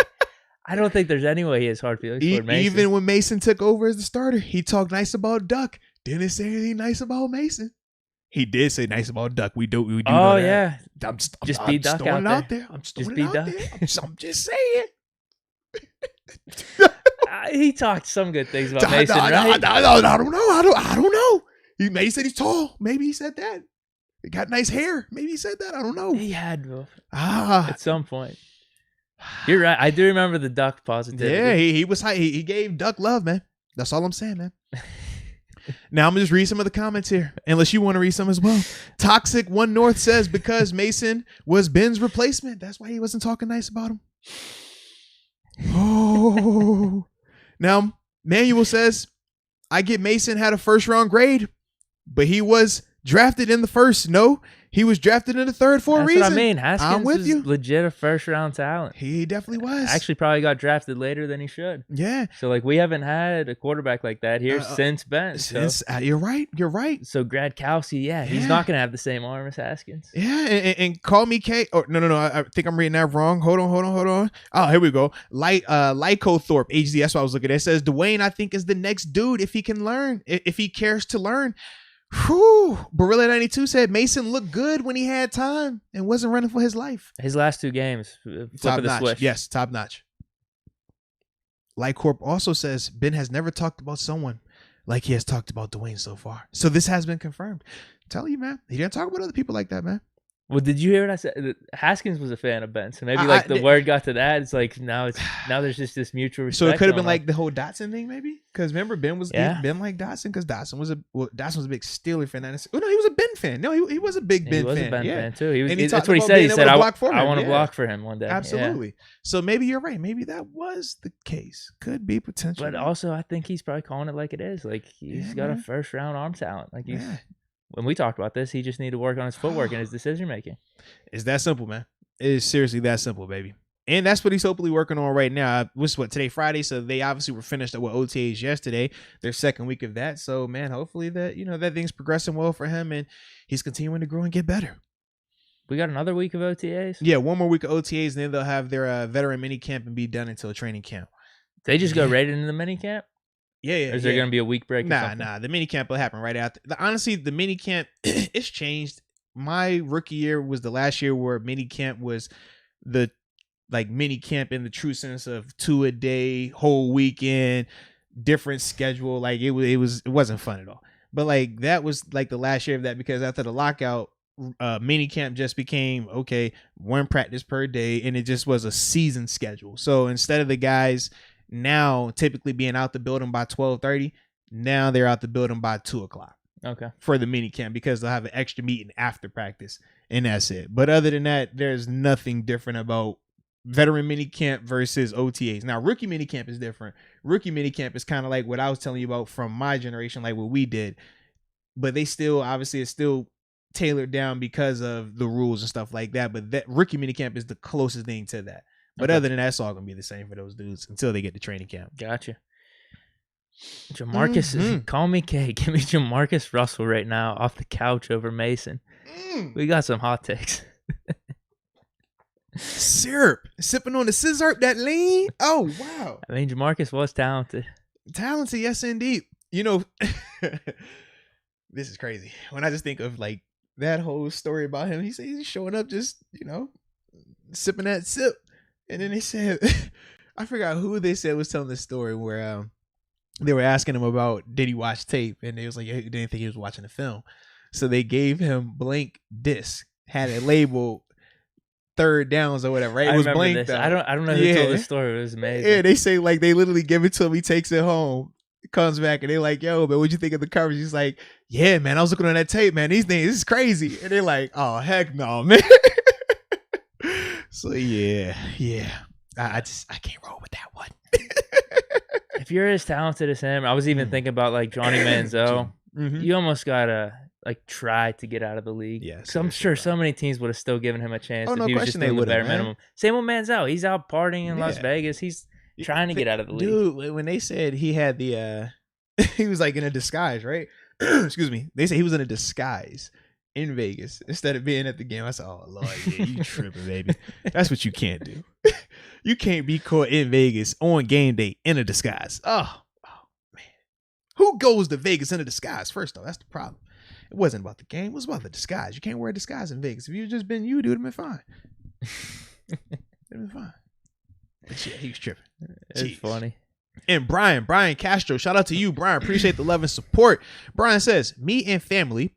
I don't think there's any way he has hard feelings toward Mason. Even when Mason took over as the starter, he talked nice about Duck. Didn't say anything nice about Mason. He did say nice about Duck. We do. Oh know yeah. I'm just be Duck out there. I'm just be Duck. I'm just saying. He talked some good things about Mason, right? I don't know. I don't know. He may said he's tall. Maybe he said that. He got nice hair. Maybe he said that. I don't know. He had at some point. You're right. I do remember the Duck positivity. Yeah, he was high. He gave Duck love, man. That's all I'm saying, man. Now I'm gonna just read some of the comments here, unless you want to read some as well. Toxic One North says because Mason was Ben's replacement, that's why he wasn't talking nice about him. Oh, now Manuel says I get Mason had a first round grade, but he was drafted in the first. No, he was drafted in the third for a reason. That's what I mean. Haskins I'm with you. Legit a first round talent. He definitely was. Actually, probably got drafted later than he should. Yeah. So like we haven't had a quarterback like that here since Ben. You're right. You're right. So Gradkowski, he's not gonna have the same arm as Haskins. Yeah, and call me K. Oh no. I think I'm reading that wrong. Hold on. Oh, here we go. Lyco Thorpe HD. That's what I was looking at. It says Dwayne, I think, is the next dude if he can learn, if he cares to learn. Whew. Barilla 92 said Mason looked good when he had time and wasn't running for his life. His last two games, top notch. Yes, top notch. Lycorp also says Ben has never talked about someone like he has talked about Dwayne so far. So this has been confirmed. I'm telling you, man, he didn't talk about other people like that, man. Well, did you hear what I said? Haskins was a fan of Ben, so maybe like the word got to that. It's like now there's just this mutual respect. So it could have been like the whole Dotson thing, maybe. Because remember, Ben was Ben like Dotson because Dotson was a big Steeler fan. Oh no, he was a Ben fan. No, he was a big Ben fan. He was a Ben fan too. That's what he said. He said, "I want to block for him one day." Absolutely. Yeah. So maybe you're right. Maybe that was the case. Could be potential. But also, I think he's probably calling it like it is. Like he's got a first round arm talent. Like he's. Yeah. When we talked about this, he just needed to work on his footwork and his decision making. It's that simple, man. It is seriously that simple, baby. And that's what he's hopefully working on right now. What's today, Friday? So they obviously were finished with OTAs yesterday, their second week of that. So man, hopefully that that thing's progressing well for him and he's continuing to grow and get better. We got another week of OTAs. Yeah, one more week of OTAs, and then they'll have their veteran mini camp and be done until training camp. They just go right into the mini camp. Yeah. Or is there going to be a week break? Nah. The mini camp will happen right after. Honestly, the mini camp, it's changed. My rookie year was the last year where mini camp was the mini camp in the true sense of 2 a day, whole weekend, different schedule. Like it wasn't fun at all. But like that was like the last year of that because after the lockout, mini camp just became one practice per day, and it just was a season schedule. So instead of the guys now typically being out the building by 12:30, now they're out the building by 2:00. Okay. For the mini camp because they'll have an extra meeting after practice, and that's it. But other than that, there's nothing different about veteran mini camp versus OTAs. Now, rookie mini camp is different. Rookie mini camp is kind of like what I was telling you about from my generation, like what we did. But they still, obviously, it's still tailored down because of the rules and stuff like that. But that rookie mini camp is the closest thing to that. But other than that, it's all gonna be the same for those dudes until they get to training camp. Gotcha. Jamarcus, call me K. Give me Jamarcus Russell right now off the couch over Mason. We got some hot takes. Syrup, sipping on the scissor, that lean. Oh wow! I mean, Jamarcus was talented. Talented, yes indeed. You know, this is crazy. When I just think of like that whole story about him, he's showing up just sipping that sip, and then they said, I forgot who they said was telling the story where they were asking him about did he watch tape, and they was like, they didn't think he was watching the film, so they gave him blank disc, had it labeled third downs or whatever, right? It was blank. I don't know who told the story. It was amazing. Yeah, they say like they literally give it to him. He takes it home, comes back, and they're like, "Yo, man, what'd you think of the coverage?" He's like, "Yeah, man, I was looking on that tape, man. These things, this is crazy." And they're like, "Oh, heck no, man." So yeah, I can't roll with that one. If you're as talented as him, I was even thinking about like Johnny Manziel. You almost gotta like try to get out of the league. Yeah, so I'm sure so many teams would have still given him a chance if he was just doing the bare minimum. Same with Manziel. He's out partying in Las Vegas. He's trying to get out of the league. Dude, when they said he had the he was like in a disguise, right? Excuse me. They said he was in a disguise in Vegas instead of being at the game. I said, "Oh Lord, yeah, you tripping, baby. That's what you can't do. You can't be caught in Vegas on game day in a disguise." Oh man. Who goes to Vegas in a disguise? First off, that's the problem. It wasn't about the game. It was about the disguise. You can't wear a disguise in Vegas. If you just been you, dude, it'd been fine. It'd been fine. But yeah, he was tripping. It's funny. And Brian Castro, shout out to you, Brian. Appreciate the love and support. Brian says, me and family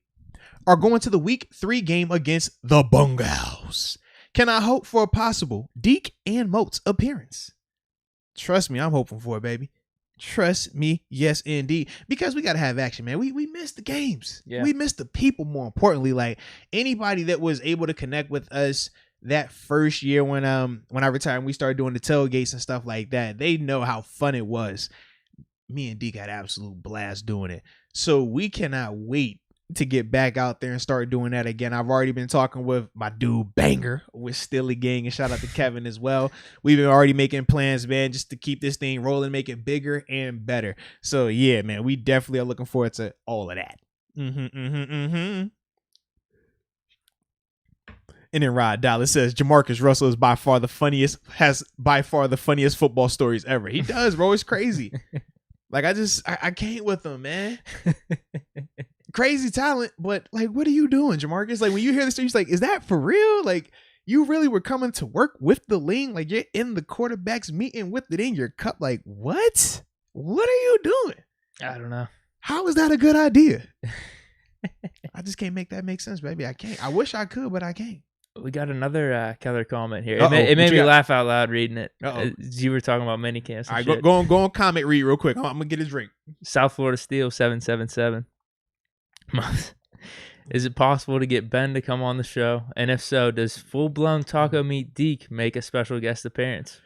are going to the week 3 game against the Bungals. Can I hope for a possible Deke and Moats appearance? Trust me, I'm hoping for it, baby. Trust me, yes indeed. Because we gotta have action, man. We missed the games. Yeah. We missed the people, more importantly. Like anybody that was able to connect with us that first year when I retired and we started doing the tailgates and stuff like that, they know how fun it was. Me and Deke had an absolute blast doing it. So we cannot wait to get back out there and start doing that again. I've already been talking with my dude Banger with Stilly Gang, and shout out to Kevin as well. We've been already making plans, man, just to keep this thing rolling, make it bigger and better. So yeah, man, we definitely are looking forward to all of that. And then Rod Dallas says Jamarcus Russell is has by far the funniest football stories ever. He does, bro. It's crazy. Like I can't with him, man. Crazy talent, but like, what are you doing, Jamarcus? Like when you hear the story, you're like, is that for real? Like you really were coming to work with the lean? Like you're in the quarterback's meeting with it in your cup? Like what? What are you doing? I don't know. How is that a good idea? I just can't make that make sense, baby. I can't. I wish I could, but I can't. We got another Keller comment here. It made me laugh out loud reading it. You were talking about mini camps. All right, go on comment read real quick. I'm gonna get his drink. South Florida Steel 777. Is it possible to get Ben to come on the show? And if so, does full-blown taco meat Deke make a special guest appearance?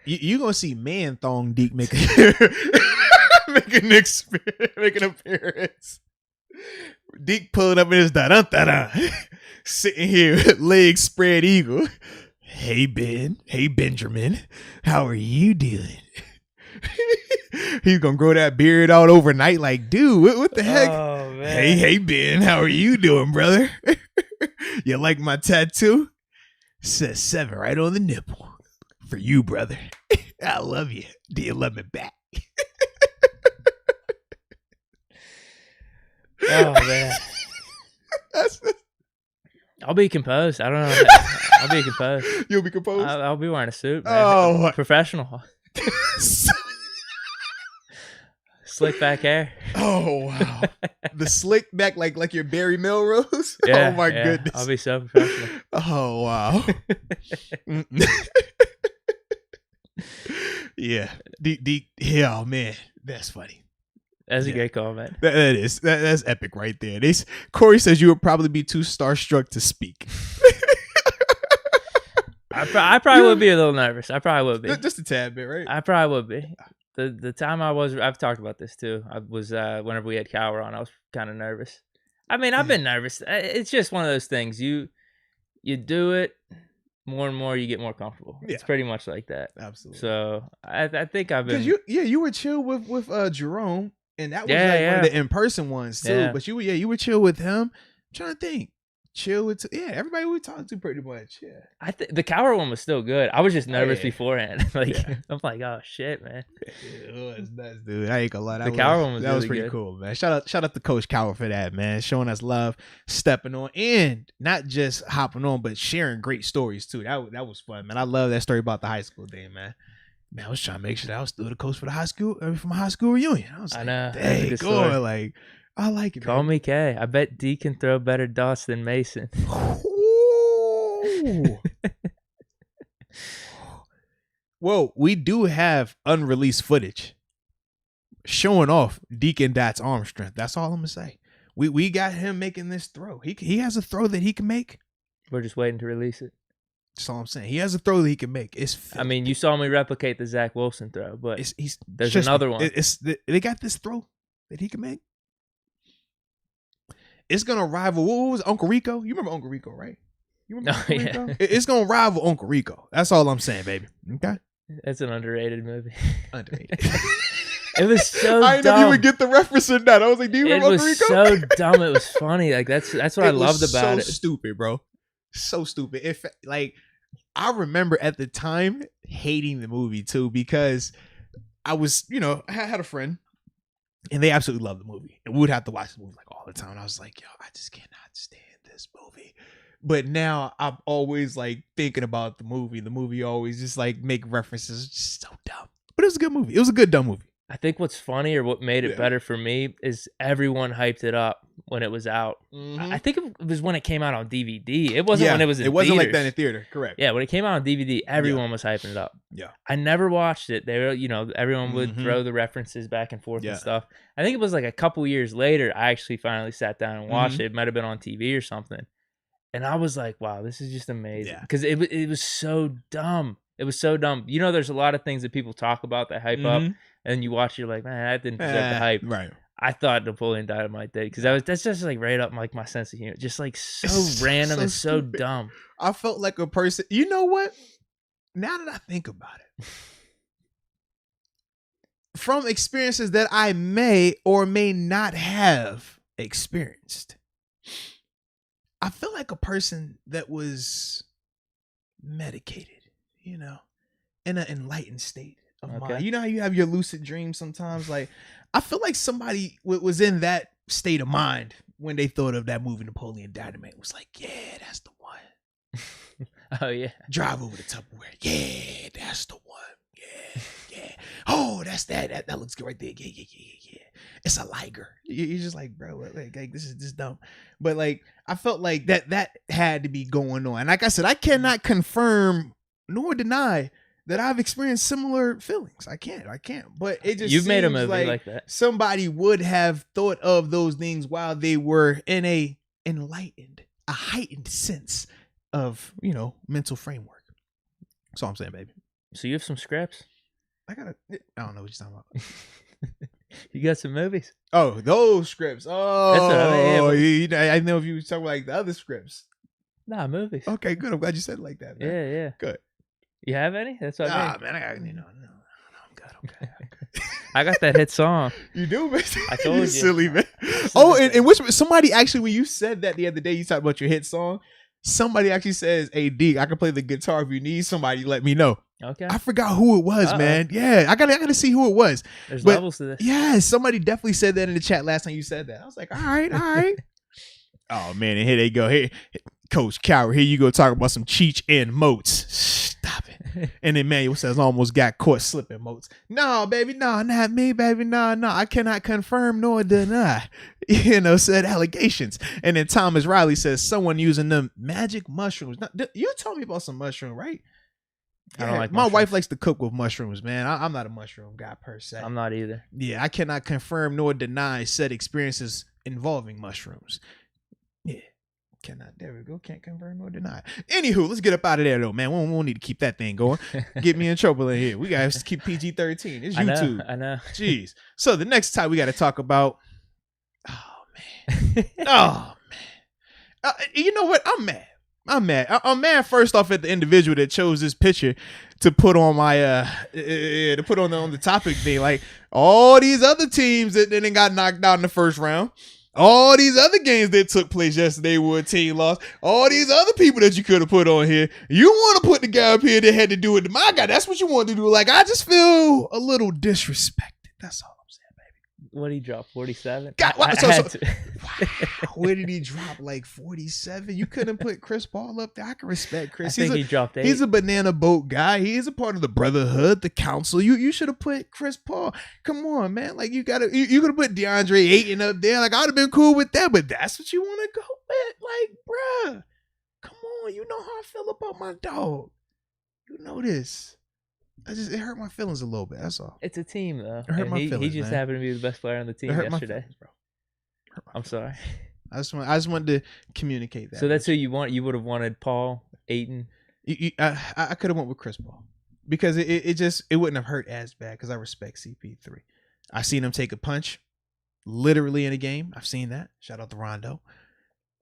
You gonna see Man Thong Deke make an appearance. Deke pulling up in his da-dun-da-dun, sitting here, legs spread eagle. Hey Ben, hey Benjamin, how are you doing? He's gonna grow that beard out overnight. Like, dude, what the heck? Oh, man. Hey Ben, how are you doing, brother? You like my tattoo? Says 7 right on the nipple. For you, brother. I love you. Do you love me back? Oh man. I'll be composed. I don't know. I'll be composed. You'll be composed? I'll be wearing a suit, man. Oh, professional. Slick back hair. Oh wow. The slick back like your Barry Melrose? Yeah, oh my goodness. I'll be so professional. Oh wow. Yeah. Oh man. That's funny. That's a great comment. That is. That's epic right there. Corey says you would probably be too starstruck to speak. I probably would be a little nervous. I probably would be. Just a tad bit, right? I probably would be. The time I've talked about this too. I was whenever we had Cower on, I was kind of nervous. I mean, I've been nervous. It's just one of those things. You do it, more and more you get more comfortable. Yeah. It's pretty much like that. Absolutely. So I think I've been. You were chill with Jerome, and that was one of the in-person ones too. Yeah. But you were chill with him. I'm trying to think. Chill with everybody we talked to pretty much. Yeah, I think the Cowher one was still good. I was just nervous beforehand. I'm like, oh shit, man. It was nuts, dude. I ain't gonna lie. The Cowher one was that was pretty cool, man. Shout out to Coach Cowher for that, man. Showing us love, stepping on, and not just hopping on, but sharing great stories too. That was fun, man. I love that story about the high school thing, man. Man, I was trying to make sure that I was still the coach for the high school reunion. I was like, dang, good. Like. I like it. Call me K. I bet Deke can throw better dots than Mason. Well, we do have unreleased footage showing off Deke and Dat's arm strength. That's all I'm gonna say. We got him making this throw. He has a throw that he can make. We're just waiting to release it. That's all I'm saying. He has a throw that he can make. I mean, you saw me replicate the Zach Wilson throw, but there's another one. They got this throw that he can make. It's gonna rival. What was Uncle Rico? You remember Uncle Rico, right? You remember Uncle Rico? It's gonna rival Uncle Rico. That's all I'm saying, baby. Okay. It's an underrated movie. Underrated. It was so dumb. I didn't even get the reference in that. I was like, do you remember Uncle Rico? It was so dumb. It was funny. Like that's what I loved about it. So stupid, bro. So stupid. If I remember at the time hating the movie too, because I was, I had a friend. And they absolutely loved the movie. And we would have to watch the movie like all the time. And I was like, yo, I just cannot stand this movie. But now I'm always like thinking about the movie. The movie always just like make references. It's just so dumb. But it was a good movie. It was a good dumb movie. I think what's funny or what made it better for me is everyone hyped it up when it was out. Mm-hmm. I think it was when it came out on DVD. It wasn't when it was in theaters. It wasn't like that in theater. Correct. Yeah, when it came out on DVD, everyone was hyping it up. Yeah. I never watched it. They were, everyone would throw the references back and forth and stuff. I think it was like a couple years later, I actually finally sat down and watched it. It might have been on TV or something. And I was like, wow, this is just amazing. Because it was so dumb. It was so dumb. There's a lot of things that people talk about that hype up. And you watch, you're like, man, that didn't deserve the hype. Right. I thought Napoleon Dynamite did because that's just like right up like my sense of humor. Just like so random and so dumb. I felt like a person. You know what? Now that I think about it, from experiences that I may or may not have experienced, I feel like a person that was medicated, in an enlightened state. You know how you have your lucid dreams sometimes? Like, I feel like somebody was in that state of mind when they thought of that movie, Napoleon Dynamite. It was like, yeah, that's the one. Oh, yeah. Drive over to Tupperware. Yeah, that's the one. Yeah. Oh, that's that. That looks good right there. Yeah. It's a Liger. You're just like, bro, like this is just dumb. But like, I felt like that had to be going on. And like I said, I cannot confirm nor deny that I've experienced similar feelings. I can't. But it just you've made a movie like that. Somebody would have thought of those things while they were in a heightened sense of mental framework. That's all I'm saying, baby. So you have some scripts? I don't know what you're talking about. You got some movies? Oh, those scripts. Oh, that's what I know if you were talking like the other scripts. Nah, movies. Okay, good. I'm glad you said it like that, man. Yeah. Good. You have any? That's what I mean. Man, I'm good. I got that hit song. You do, man. I told you. Silly, man. Oh, and which somebody actually, when you said that the other day, you talked about your hit song. Somebody actually says, "Hey, Deke, I can play the guitar if you need somebody. Let me know." Okay. I forgot who it was, man. Yeah, I gotta see who it was. There's levels to this. Yeah, somebody definitely said that in the chat last time you said that. I was like, all right. Oh man, and here they go. Here, Coach Cowher, here you go talk about some Cheech and Moats. Stop it. And Emmanuel says, almost got caught slipping, Moats. No, baby, no, not me, baby. No, I cannot confirm nor deny, said allegations. And then Thomas Riley says, someone using them magic mushrooms. Now, you told me about some mushroom, right? I don't like my wife likes to cook with mushrooms, man. I'm not a mushroom guy per se. I'm not either. Yeah, I cannot confirm nor deny said experiences involving mushrooms. Yeah. There we go. Can't confirm nor deny. Anywho, let's get up out of there though, man. We won't need to keep that thing going. Get me in trouble in here. We gotta keep PG-13. It's YouTube. I know. Jeez. So the next time we gotta talk about. Oh man. You know what? I'm mad. I'm mad. I'm mad first off at the individual that chose this picture to put on my to put on the topic thing. Like all these other teams that then got knocked out in the first round. All these other games that took place yesterday where a team lost. All these other people that you could have put on here. You want to put the guy up here that had to do it to my guy. That's what you want to do. Like, I just feel a little disrespected. That's all I'm saying, baby. What did he drop? 47? God, wow, where did he drop? Like 47? You couldn't put Chris Paul up there. I can respect Chris. I think he dropped 8. He's a banana boat guy. He is a part of the brotherhood, the council. You should have put Chris Paul. Come on, man. Like you could have put DeAndre Ayton up there. Like I'd have been cool with that, but that's what you want to go with? Like, bruh. Come on. You know how I feel about my dog. You know this. It hurt my feelings a little bit. That's all. It's a team, though. It hurt my feelings. He just happened to be the best player on the team yesterday. Feelings, bro. I'm sorry. I just wanted to communicate that. So that's who you want. You would have wanted Paul, Ayton. I could have went with Chris Paul because it wouldn't have hurt as bad because I respect CP3. I've seen him take a punch literally in a game. I've seen that. Shout out to Rondo.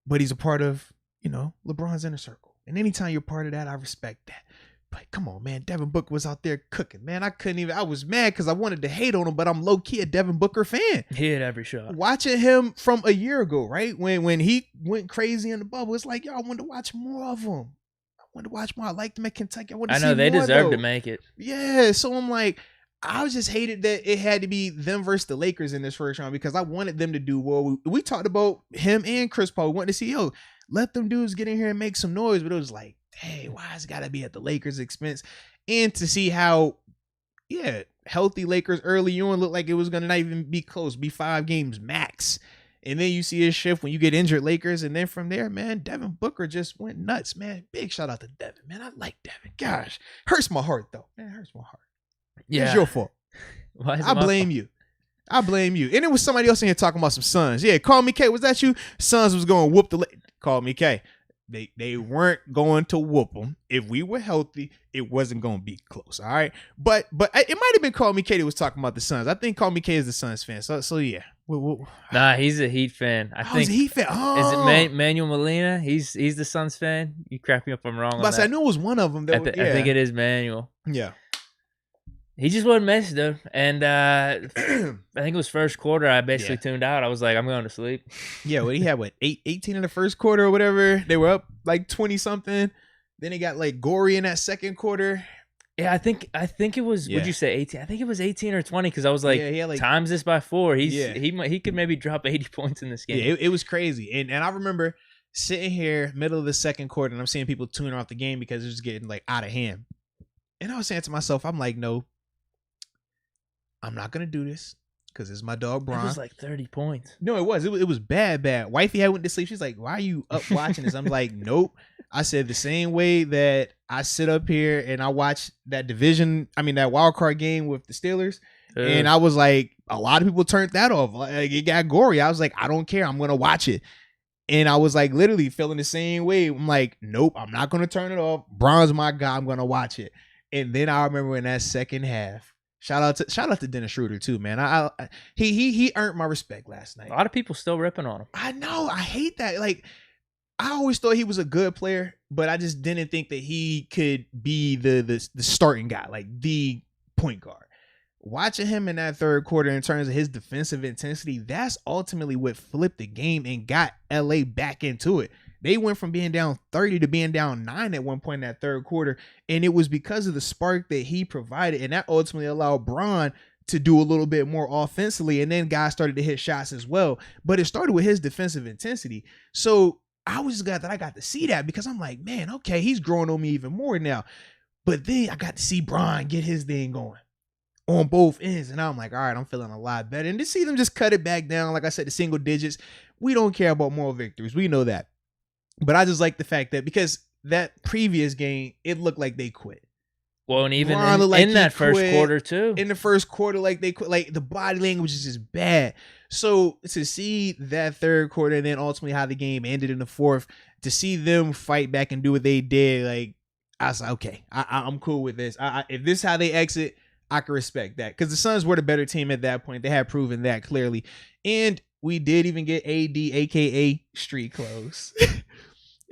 But he's a part of, LeBron's inner circle. And anytime you're part of that, I respect that. But come on, man. Devin Booker was out there cooking, man. I was mad because I wanted to hate on him, but I'm low-key a Devin Booker fan. He hit every shot. Watching him from a year ago, right? When he went crazy in the bubble, it's like, yo, I wanted to watch more of him. I wanted to watch more. I liked him at Kentucky. I know they deserve to make it. Yeah, so I'm like, I just hated that it had to be them versus the Lakers in this first round because I wanted them to do well. We talked about him and Chris Paul. We wanted to see, let them dudes get in here and make some noise, but it was like, hey, why has it got to be at the Lakers' expense? And to see how, healthy Lakers early on looked like it was going to not even be close, be 5 games max. And then you see a shift when you get injured Lakers. And then from there, man, Devin Booker just went nuts, man. Big shout out to Devin, man. I like Devin. Gosh, hurts my heart, though. Man, it hurts my heart. Yeah. It's your fault. I blame you. I blame you. And it was somebody else in here talking about some Suns. Yeah, call me K. Was that you? Suns was going to whoop the Call me K. They weren't going to whoop them. If we were healthy, it wasn't going to be close. All right. But it might have been Call Me K that was talking about the Suns. I think Call Me K is the Suns fan. So yeah. Nah, he's a Heat fan. I think he's a Heat fan. Oh. Is it Manuel Molina? He's the Suns fan. You crack me up if I'm wrong on that. I knew it was one of them. I think it is Manuel. Yeah. He just wasn't messed though. And I think it was first quarter. I basically tuned out. I was like, I'm going to sleep. Yeah, he had 18 in the first quarter or whatever. They were up like 20 something. Then it got like gory in that second quarter. Yeah, I think it was. Would you say 18? I think it was 18 or 20 because I was like, times this by 4. He could maybe drop 80 points in this game. Yeah, it was crazy. And I remember sitting here middle of the second quarter and I'm seeing people tune off the game because it was getting like out of hand. And I was saying to myself, I'm like, no. I'm not going to do this because it's my dog, Bron. It was like 30 points. No, it was. It was bad. Wifey had went to sleep. She's like, why are you up watching this? I'm like, nope. I said the same way that I sit up here and I watch that wild card game with the Steelers. And I was like, a lot of people turned that off. Like, it got gory. I was like, I don't care. I'm going to watch it. And I was like, literally feeling the same way. I'm like, nope, I'm not going to turn it off. Bron's my guy. I'm going to watch it. And then I remember in that second half, Shout out to Dennis Schroeder too, man. He earned my respect last night. A lot of people still ripping on him. I know. I hate that. Like, I always thought he was a good player, but I just didn't think that he could be the starting guy, like the point guard. Watching him in that third quarter in terms of his defensive intensity, that's ultimately what flipped the game and got LA back into it. They went from being down 30 to being down 9 at one point in that third quarter. And it was because of the spark that he provided. And that ultimately allowed Bron to do a little bit more offensively. And then guys started to hit shots as well. But it started with his defensive intensity. So I was just glad that I got to see that because I'm like, man, okay, he's growing on me even more now. But then I got to see Bron get his thing going on both ends. And now I'm like, all right, I'm feeling a lot better. And to see them just cut it back down, like I said, the single digits, we don't care about moral victories. We know that. But I just like the fact that because that previous game, it looked like they quit. Well, and even in that first quarter too. In the first quarter, like they quit. Like the body language is just bad. So to see that third quarter and then ultimately how the game ended in the fourth, to see them fight back and do what they did, like I was like, okay, I'm cool with this. If this is how they exit, I can respect that because the Suns were the better team at that point. They had proven that clearly, and we did even get AD, aka Street Clothes.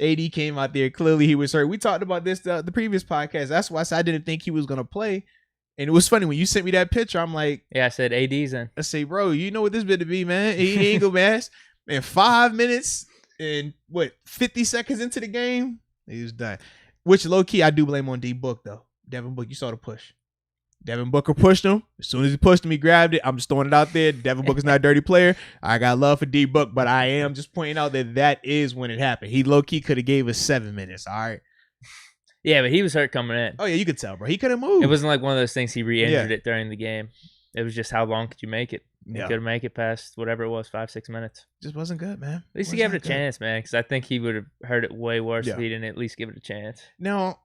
AD came out there. Clearly, he was hurt. We talked about this the previous podcast. That's why I said I didn't think he was going to play. And it was funny when you sent me that picture. I'm like, yeah, I said AD's in. I say, bro, you know what this bit to be, man. He ain't go mass. And 5 minutes and 50 seconds into the game, he was done. Which low key, I do blame on D Book though. Devin Book, you saw the push. Devin Booker pushed him. As soon as he pushed him, he grabbed it. I'm just throwing it out there. Devin Booker's not a dirty player. I got love for D Book, but I am just pointing out that is when it happened. He low key could have gave us 7 minutes. All right. Yeah, but he was hurt coming in. Oh yeah, you could tell, bro. He couldn't move. It wasn't like one of those things he re-injured it during the game. It was just how long could you make it? You could make it past whatever it was, 5-6 minutes. Just wasn't good, man. At least he gave it a chance, man, because I think he would have heard it way worse if he didn't at least give it a chance. Now,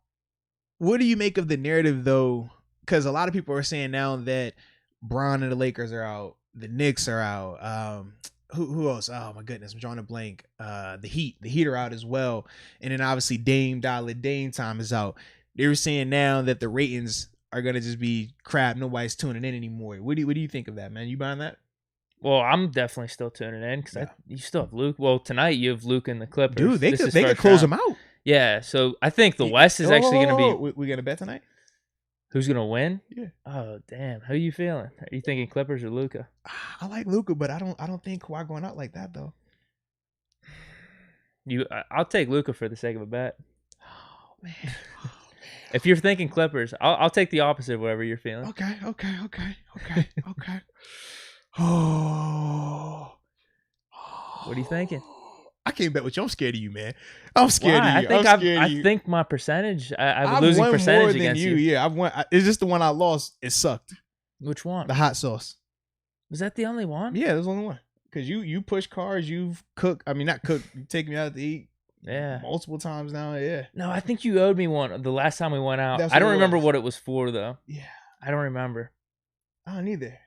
what do you make of the narrative, though? Because a lot of people are saying now that Bron and the Lakers are out. The Knicks are out. Who else? Oh, my goodness. I'm drawing a blank. The Heat are out as well. And then, obviously, Dame time is out. They were saying now that the ratings are going to just be crap. Nobody's tuning in anymore. What do you think of that, man? You buying that? Well, I'm definitely still tuning in because you still have Luke. Well, tonight you have Luke and the Clippers. Dude, they could close them out. Yeah, so I think the West is actually going to be... We going to bet tonight? Who's going to win? Yeah. Oh, damn. How are you feeling? Are you thinking Clippers or Luka? I like Luka, but I don't think Kawhi going out like that, though. I'll take Luka for the sake of a bet. Oh, man. If you're thinking Clippers, I'll take the opposite of whatever you're feeling. Okay. Oh. What are you thinking? I can't bet with you. I'm scared of you, man. I'm scared of you. I think my percentage. I have a losing percentage against you. Yeah, I've won. It's just the one I lost. It sucked. Which one? The hot sauce. Was that the only one? Yeah, there's only one. Because you push cars, you've cooked. I mean, not cooked. You take me out to eat. Yeah. Multiple times now. Yeah. No, I think you owed me one the last time we went out. I don't remember what it was for though. Yeah. I don't remember. I don't either.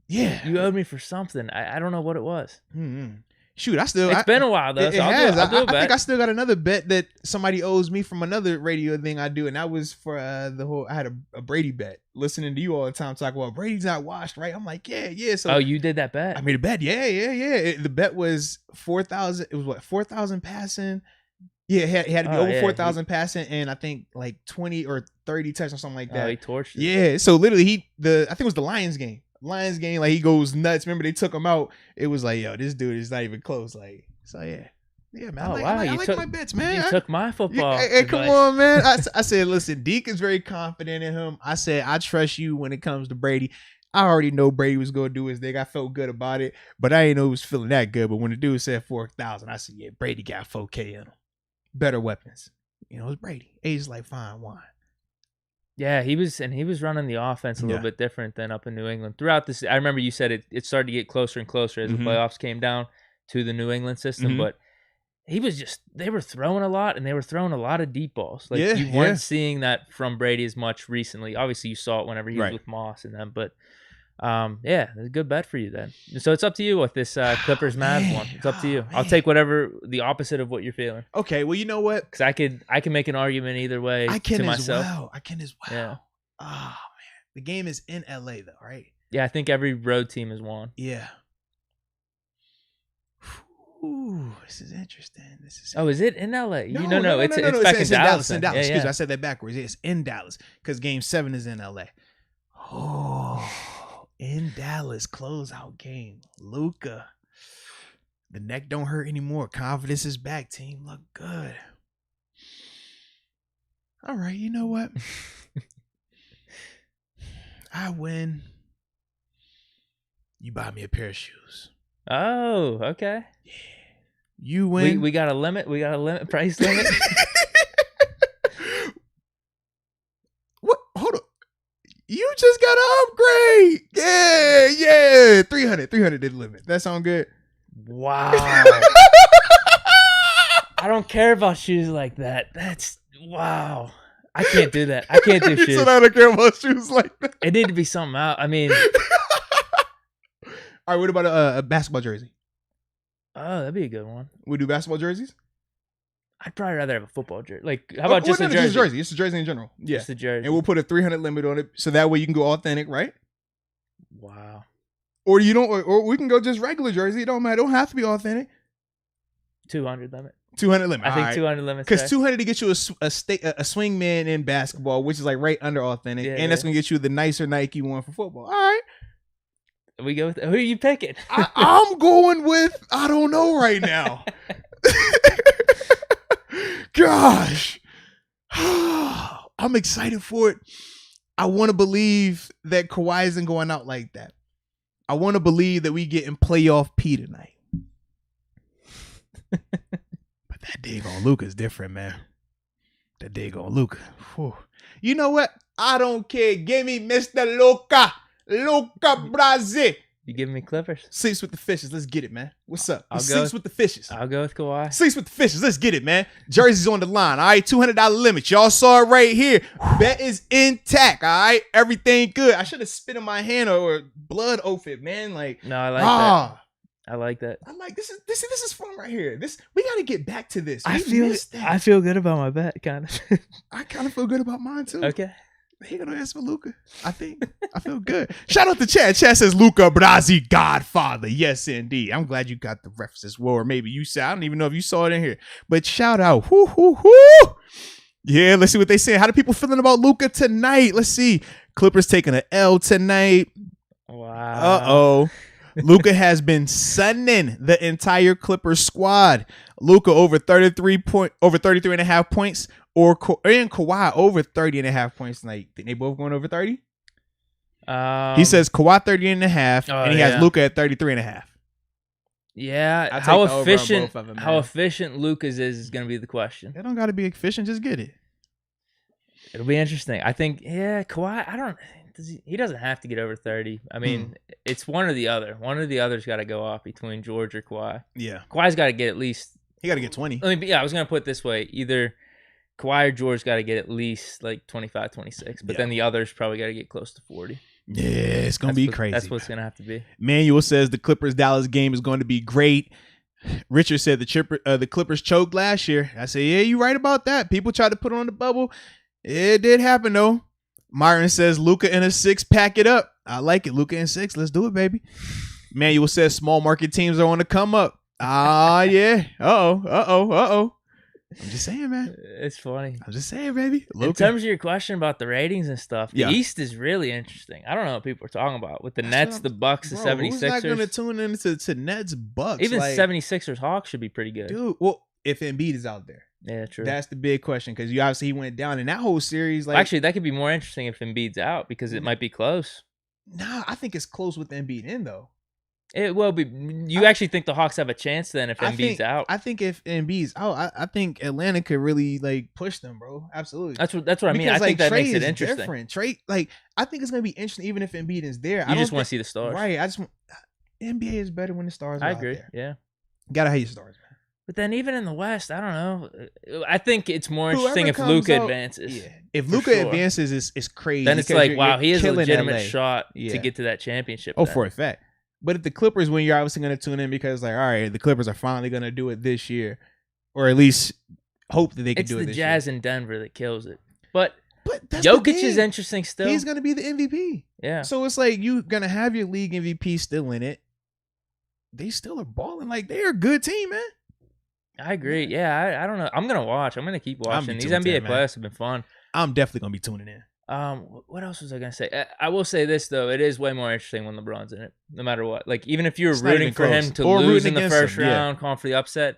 Yeah. You owed me for something. I don't know what it was. Mm-hmm. Shoot, it's been a while though. I'll do a bet. I think I still got another bet that somebody owes me from another radio thing I do, and that was for I had a Brady bet. Listening to you all the time talk about Brady's not washed, right? I'm like, yeah. So you did that bet? I made a bet. Yeah. The bet was 4,000. It was what 4,000 passing. Yeah, it had to be over 4,000 passing, and I think like 20 or 30 touchdowns or something like that. Oh, he torched it. Yeah. So literally, I think it was the Lions game. Like he goes nuts. Remember they took him out. It was like, yo, this dude is not even close. Like, so yeah, man. I like my bets, man. You took my football. Hey, come on, man. I said, listen, Deke is very confident in him. I said, I trust you when it comes to Brady. I already know Brady was gonna do his thing. I felt good about it, but I didn't know he was feeling that good. But when the dude said 4,000, I said, yeah, Brady got 4K in him. Better weapons. You know, it's Brady. Age like fine wine. Yeah, he was running the offense a little bit different than up in New England. Throughout this, I remember you said it started to get closer and closer as the playoffs came down to the New England system, but they were throwing a lot, and they were throwing a lot of deep balls. Like you weren't seeing that from Brady as much recently. Obviously, you saw it whenever he was with Moss and them, but it's a good bet for you then. So it's up to you with this Clippers Mavs one. It's up to you. I'll take whatever the opposite of what you're feeling. Okay, well, you know what? Because I can make an argument either way. I can as well. Yeah. Oh man, the game is in LA though, right? Yeah, I think every road team has won. Yeah. Ooh, this is interesting. Is it in LA? No. It's back in Dallas. In Dallas. Excuse me, I said that backwards. It's in Dallas because Game 7 is in LA. Oh. In Dallas, closeout game. Luka. The neck don't hurt anymore. Confidence is back. Team look good. All right, you know what? I win. You buy me a pair of shoes. Oh, okay. Yeah. You win. We got a limit. We got a limit. Price limit. What? Hold on. You just got an upgrade. Yeah. 300 did limit. That sound good? Wow. I don't care about shoes like that. That's wow. I can't do that. I can't do shoes. So I don't care about shoes like that. It need to be something out. I mean. All right, what about a basketball jersey? Oh, that'd be a good one. We do basketball jerseys? I'd probably rather have a football jersey. Like, how about just a jersey? It's a jersey in general. Yeah. Just a jersey. And we'll put a 300 limit on it, so that way you can go authentic, right? Wow. Or you don't, or we can go just regular jersey. It don't matter. It don't have to be authentic. 200 limit. 200 limit. I think 200 limits. Because 200 to get you a swing man in basketball, which is like right under authentic, and that's gonna get you the nicer Nike one for football. All right. We go with who are you picking? I'm going with I don't know right now. Gosh, I'm excited for it. I want to believe that Kawhi isn't going out like that. I want to believe that we get in playoff P tonight. But that dig on Luka is different, man. That dig on Luka. You know what? I don't care. Give me Mr. Luka. Luka Brazil. You giving me Clippers? Sleeps with the fishes. Let's get it, man. What's up? Sleeps with the fishes. I'll go with Kawhi. Sleeps with the fishes. Let's get it, man. Jersey's on the line. All right, $200 limit. Y'all saw it right here. Bet is intact. All right, everything good. I should have spit in my hand or blood oath it, man. Like no, I like that. I like that. I like this is fun right here. We got to get back to this. I feel good about my bet, kind of. I kind of feel good about mine too. Okay. He gonna ask for Luka. I feel good. Shout out to Chad. Chad says Luka Brazzi, Godfather. Yes, indeed. I'm glad you got the references. Well, or maybe you said. I don't even know if you saw it in here. But shout out. Whoo, whoo, whoo. Yeah, let's see what they say. How do people feeling about Luka tonight? Let's see. Clippers taking an L tonight. Wow. Luka has been sunning the entire Clippers squad. Luka over 33.5 points. And Kawhi over 30.5 points tonight. Think they both going over 30? He says Kawhi 30.5, and he has Luka at 33.5. Yeah, how efficient Luka's is going to be the question. They don't got to be efficient, just get it. It'll be interesting. I think, Kawhi, he doesn't have to get over 30. I mean, it's one or the other. One or the other's got to go off between George or Kawhi. Yeah. Kawhi's got to get at least. He got to get 20. I was going to put it this way. Either Kawhi or George got to get at least like 25, 26. But then the others probably got to get close to 40. Yeah, it's going to be crazy. That's what's going to have to be. Manuel says the Clippers-Dallas game is going to be great. Richard said the Clippers choked last year. I said, yeah, you're right about that. People tried to put it on the bubble. It did happen, though. Myron says Luka in a 6, pack it up. I like it. Luka in 6. Let's do it, baby. Manuel says small market teams are on the come up. Yeah. Uh-oh. I'm just saying, man. It's funny. I'm just saying, baby. Luka. In terms of your question about the ratings and stuff, the East is really interesting. I don't know what people are talking about. With the Nets, the Bucks, the 76ers. Who's not going to tune into Nets, Bucks? Even 76ers, Hawks should be pretty good. Dude, well, if Embiid is out there. Yeah, true. That's the big question because you obviously he went down in that whole series. Like, actually, that could be more interesting if Embiid's out because it might be close. Nah, I think it's close with Embiid in though. It will be. You actually think the Hawks have a chance then if Embiid's out? I think if Embiid's out, I think Atlanta could really like push them, bro. Absolutely. That's what I mean. I think that makes it interesting. Different. Trey, I think it's gonna be interesting even if Embiid is there. I just want to see the stars, right? NBA is better when the stars. I agree. Out there. Yeah, gotta have your stars, man. But then even in the West, I don't know. I think it's more interesting if Luka advances. Yeah. If Luka advances, it's crazy. Then it's like, wow, he has a legitimate shot to get to that championship. Oh, for a fact. But if the Clippers win, you're obviously going to tune in because, like, all right, the Clippers are finally going to do it this year, or at least hope that they can do it this year. It's the Jazz in Denver that kills it. But Jokic is interesting still. He's going to be the MVP. Yeah. So it's like you're going to have your league MVP still in it. They still are balling. Like, they're a good team, man. I agree. Yeah, I don't know. I'm going to watch. I'm going to keep watching. These NBA playoffs have been fun. I'm definitely going to be tuning in. What else was I gonna say? I will say this though, it is way more interesting when LeBron's in it, no matter what. Like even if you're rooting for him to lose in the first round, calling for the upset,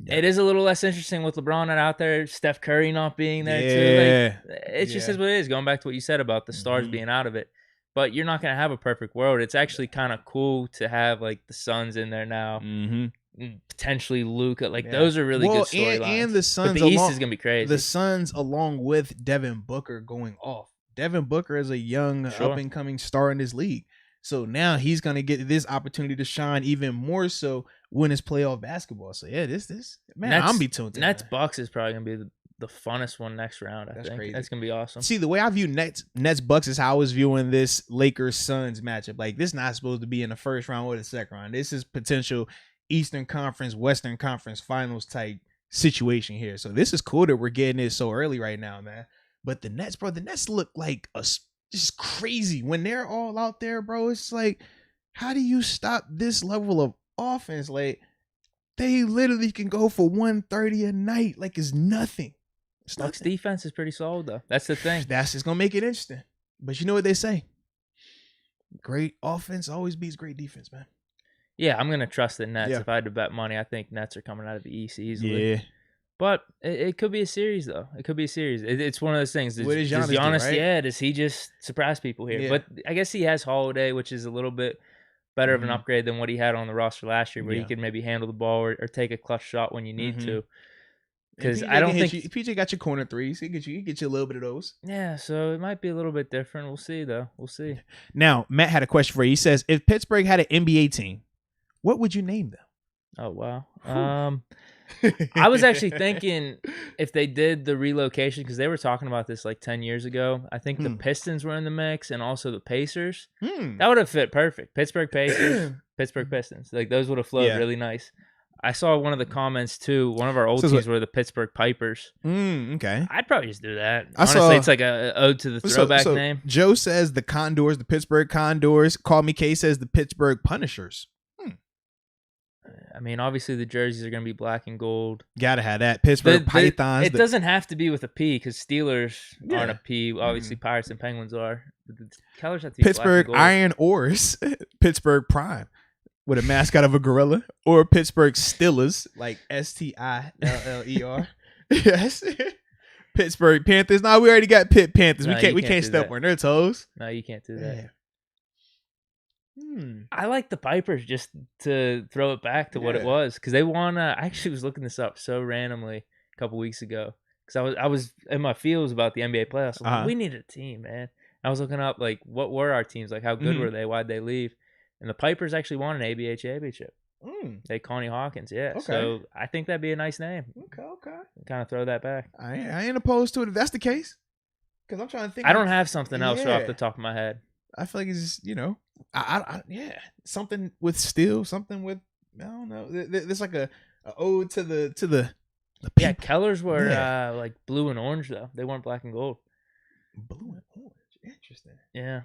it is a little less interesting with LeBron not out there, Steph Curry not being there too. Like, it just is what it is. Going back to what you said about the stars being out of it, but you're not gonna have a perfect world. It's actually kind of cool to have like the Suns in there now. Potentially Luka, those are really good storylines. And the Suns, but the East is gonna be crazy. The Suns, along with Devin Booker, going off. Devin Booker is a young, up and coming star in this league, so now he's gonna get this opportunity to shine even more so when it's playoff basketball. So yeah, this man, I'm be tuned in. Nets Bucks is probably gonna be the funnest one next round. I think crazy. That's gonna be awesome. See, the way I view Nets Bucks is how I was viewing this Lakers Suns matchup. Like this, not supposed to be in the first round or the second round. This is potential Eastern Conference, Western Conference Finals type situation here. So this is cool that we're getting it so early right now, man. But the Nets, bro, look like just crazy when they're all out there, bro. It's like, how do you stop this level of offense? Like, They literally can go for 130 a night like it's nothing. Bucks defense is pretty solid though. That's the thing. That's just gonna make it interesting. But you know what they say? Great offense always beats great defense, man. Yeah, I'm gonna trust the Nets. Yeah. If I had to bet money, I think Nets are coming out of the East easily. Yeah. But it could be a series, though. It could be a series. It's one of those things. What does Giannis Giannis do, right? Yeah, does he just surprise people here? Yeah. But I guess he has Holiday, which is a little bit better of an upgrade than what he had on the roster last year, where he could maybe handle the ball or take a clutch shot when you need to. Because I don't think PJ got your corner threes. He get you a little bit of those. Yeah, so it might be a little bit different. We'll see, though. We'll see. Now, Matt had a question for you. He says, if Pittsburgh had an NBA team, what would you name them? Oh, wow. I was actually thinking if they did the relocation, because they were talking about this like 10 years ago. I think the Pistons were in the mix and also the Pacers. That would have fit perfect. Pittsburgh Pacers, Pittsburgh Pistons. Like those would have flowed really nice. I saw one of the comments too. One of our old teams were the Pittsburgh Pipers. Okay. I'd probably just do that. Honestly, it's like a ode to the throwback name. Joe says the Condors, the Pittsburgh Condors. Call Me K says the Pittsburgh Punishers. I mean, obviously the jerseys are going to be black and gold. Gotta have that. Pittsburgh Pythons. It doesn't have to be with a P because Steelers aren't a P. Obviously, Pirates and Penguins are. But the colors have to be Pittsburgh black and Iron Ores. Pittsburgh Prime with a mascot of a gorilla. Or Pittsburgh Steelers, like Stiller. Yes. Pittsburgh Panthers. No, we already got Pitt Panthers. No, we can't step on their toes. No, you can't do that. Yeah. I like the Pipers just to throw it back to what it was because they won. I actually was looking this up so randomly a couple weeks ago because I was in my feels about the NBA playoffs. Like, we needed a team, man. I was looking up like what were our teams, like how good were they, why'd they leave, and the Pipers actually won an ABA championship. They Connie Hawkins, Okay. So I think that'd be a nice name. Okay. Kind of throw that back. I ain't opposed to it if that's the case. Because I'm trying to think. I don't have something else off the top of my head. I feel like it's just, something with steel, something with, I don't know. There's like a ode to the people. Yeah, Kellers were like blue and orange though. They weren't black and gold. Blue and orange, interesting. Yeah.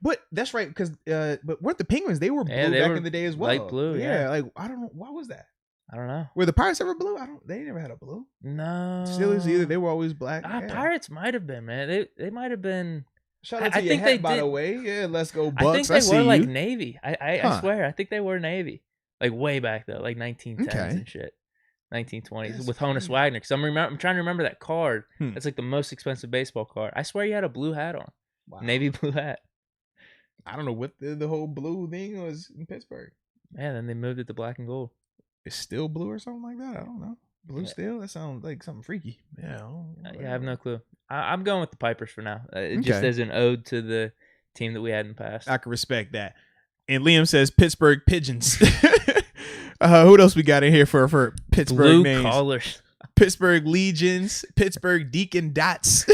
But that's right because but weren't the Penguins? They were blue back in the day as well. Light blue. Yeah. Like I don't know why was that. I don't know. Were the Pirates ever blue? They never had a blue. No. Steelers either. They were always black. Pirates might have been, man. They might have been. Shout out to your hat, by the way. Yeah, let's go Bucks. I think they were like Navy. I swear. I think they were Navy. Like way back though, like 1910s and shit. 1920s with Honus Wagner. Because I'm trying to remember that card. That's like the most expensive baseball card. I swear you had a blue hat on. Wow. Navy blue hat. I don't know what the whole blue thing was in Pittsburgh. Yeah, then they moved it to black and gold. It's still blue or something like that. I don't know. Blue steel? That sounds like something freaky. Yeah. I have no clue. I'm going with the Pipers for now. Just as an ode to the team that we had in the past. I can respect that. And Liam says Pittsburgh Pigeons. Who else we got in here for Pittsburgh Blue names? Collars. Pittsburgh Legions. Pittsburgh Deacon Dots.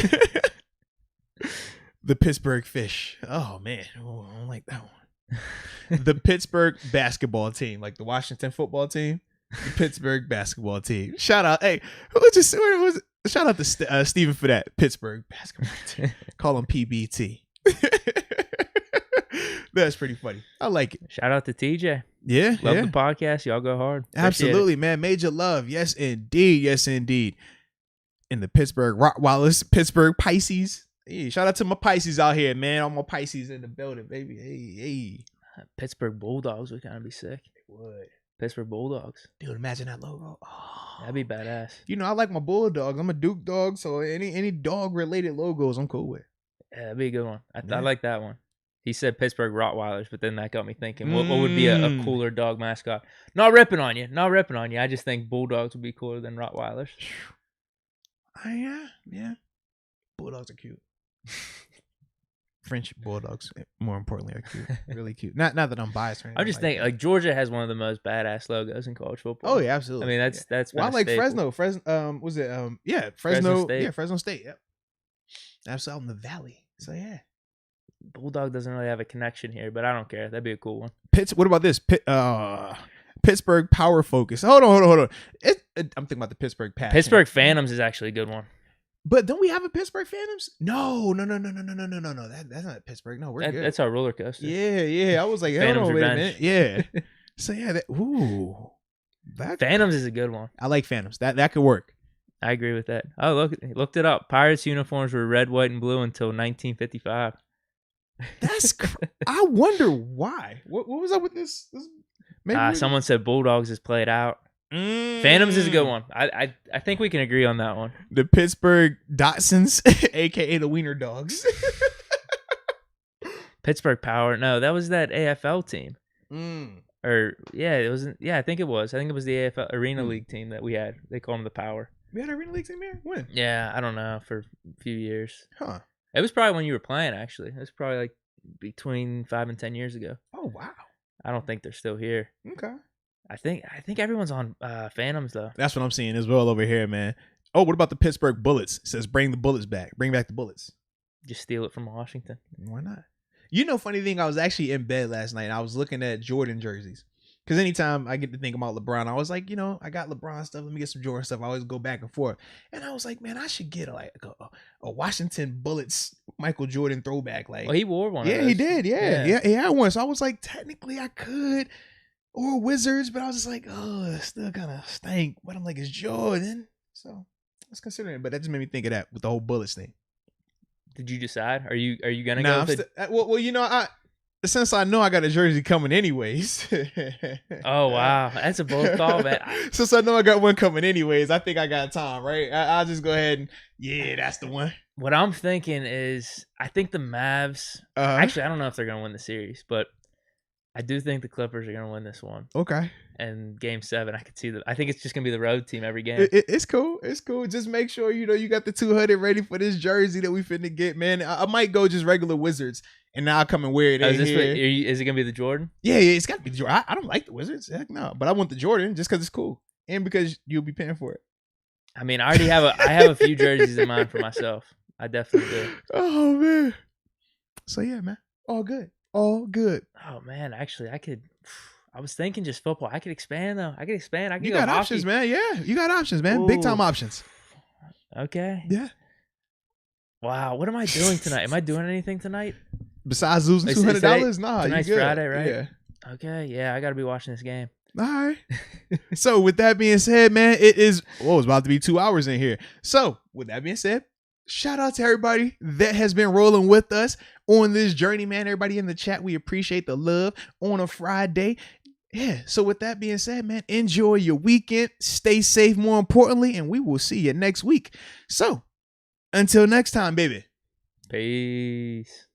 The Pittsburgh Fish. Oh, man. Oh, I don't like that one. The Pittsburgh basketball team. Like the Washington football team. The Pittsburgh basketball team. Shout out. Hey, where was it? Shout out to Steven for that. Pittsburgh basketball team. Call him PBT. That's pretty funny. I like it. Shout out to TJ. Yeah. Love the podcast. Y'all go hard. Absolutely, man. Major love. Yes, indeed. Yes, indeed. In the Pittsburgh Rottweilers, Pittsburgh Pisces. Hey, shout out to my Pisces out here, man. All my Pisces in the building, baby. Hey. Pittsburgh Bulldogs would kind of be sick. They would. Pittsburgh Bulldogs. Dude, imagine that logo. Oh. That'd be badass. You know, I like my Bulldogs. I'm a Duke dog, so any dog-related logos I'm cool with. Yeah, that'd be a good one. I like that one. He said Pittsburgh Rottweilers, but then that got me thinking, what would be a cooler dog mascot? Not ripping on you. I just think Bulldogs would be cooler than Rottweilers. Yeah. Bulldogs are cute. French Bulldogs, more importantly, are cute. Really cute. Not that I'm biased or anything. I'm just thinking, like Georgia has one of the most badass logos in college football. Oh yeah, absolutely. I mean, that's. Well, I like Fresno. Was it? Fresno State. Yeah, Fresno State. Yep. That's out in the valley. So yeah. Bulldog doesn't really have a connection here, but I don't care. That'd be a cool one. What about this? Pittsburgh Power Focus. Hold on. I'm thinking about the Pittsburgh Passion. Pittsburgh Phantoms is actually a good one. But don't we have a Pittsburgh Phantoms? No. That's not Pittsburgh. No, we're good. That's our roller coaster. Yeah. I was like, hold on, wait a minute. Yeah. So yeah, Phantoms is a good one. I like Phantoms. That could work. I agree with that. Oh, looked it up. Pirates uniforms were red, white, and blue until 1955. I wonder why. What was up with this? Maybe someone said Bulldogs is played out. Phantoms is a good one. I think we can agree on that one. The Pittsburgh Dachshunds, aka the Wiener Dogs. Pittsburgh Power. No, that was that AFL team. Or it wasn't. Yeah, I think it was. I think it was the AFL Arena League team that we had. They call them the Power. We had an Arena League team here? When? Yeah, I don't know, for a few years. Huh. It was probably when you were playing, actually. It was probably like between 5 and 10 years ago. Oh, wow. I don't think they're still here. Okay. I think everyone's on Phantoms, though. That's what I'm seeing as well over here, man. Oh, what about the Pittsburgh Bullets? It says bring the Bullets back. Bring back the Bullets. Just steal it from Washington. Why not? You know, funny thing, I was actually in bed last night. And I was looking at Jordan jerseys. Because anytime I get to think about LeBron, I was like, you know, I got LeBron stuff. Let me get some Jordan stuff. I always go back and forth. And I was like, man, I should get a Washington Bullets Michael Jordan throwback. Like, well, he wore one. Yeah, he did. Yeah, he had one. So I was like, technically I could. Or Wizards, but I was just like, oh, it still kind of stank. But I'm like, it's Jordan. So I was considering it. But that just made me think of that with the whole Bullets thing. Did you decide? Are you going to go with it? Well, you know, since I know I got a jersey coming anyways. Oh, wow. That's a bold call, man. Since I know I got one coming anyways, I think I got time, right? I'll just go ahead and, that's the one. What I'm thinking is, I think the Mavs, actually, I don't know if they're going to win the series, but I do think the Clippers are going to win this one. Okay. And Game 7, I could see that. I think it's just going to be the road team every game. It's cool. It's cool. Just make sure, you got the 200 ready for this jersey that we finna get, man. I might go just regular Wizards. And now I come and wear it. Is it gonna be the Jordan? Yeah, it's got to be the Jordan. I don't like the Wizards. Heck no, but I want the Jordan just because it's cool and because you'll be paying for it. I mean, I already have I have a few jerseys in mind for myself. I definitely do. Oh man. So yeah, man, all good. Oh man, actually, I was thinking just football. I could expand though. I could You got options, man. Yeah, you got options, man. Ooh. Big time options. Okay. Yeah. Wow, what am I doing tonight? Am I doing anything tonight? Besides losing $200? Nah, tonight's you good. Friday, right? Yeah. Okay, yeah, I got to be watching this game. All right. So with that being said, man, it's about to be 2 hours in here. So with that being said, shout out to everybody that has been rolling with us on this journey, man. Everybody in the chat, we appreciate the love on a Friday. Yeah. So with that being said, man, enjoy your weekend. Stay safe, more importantly, and we will see you next week. So until next time, baby. Peace.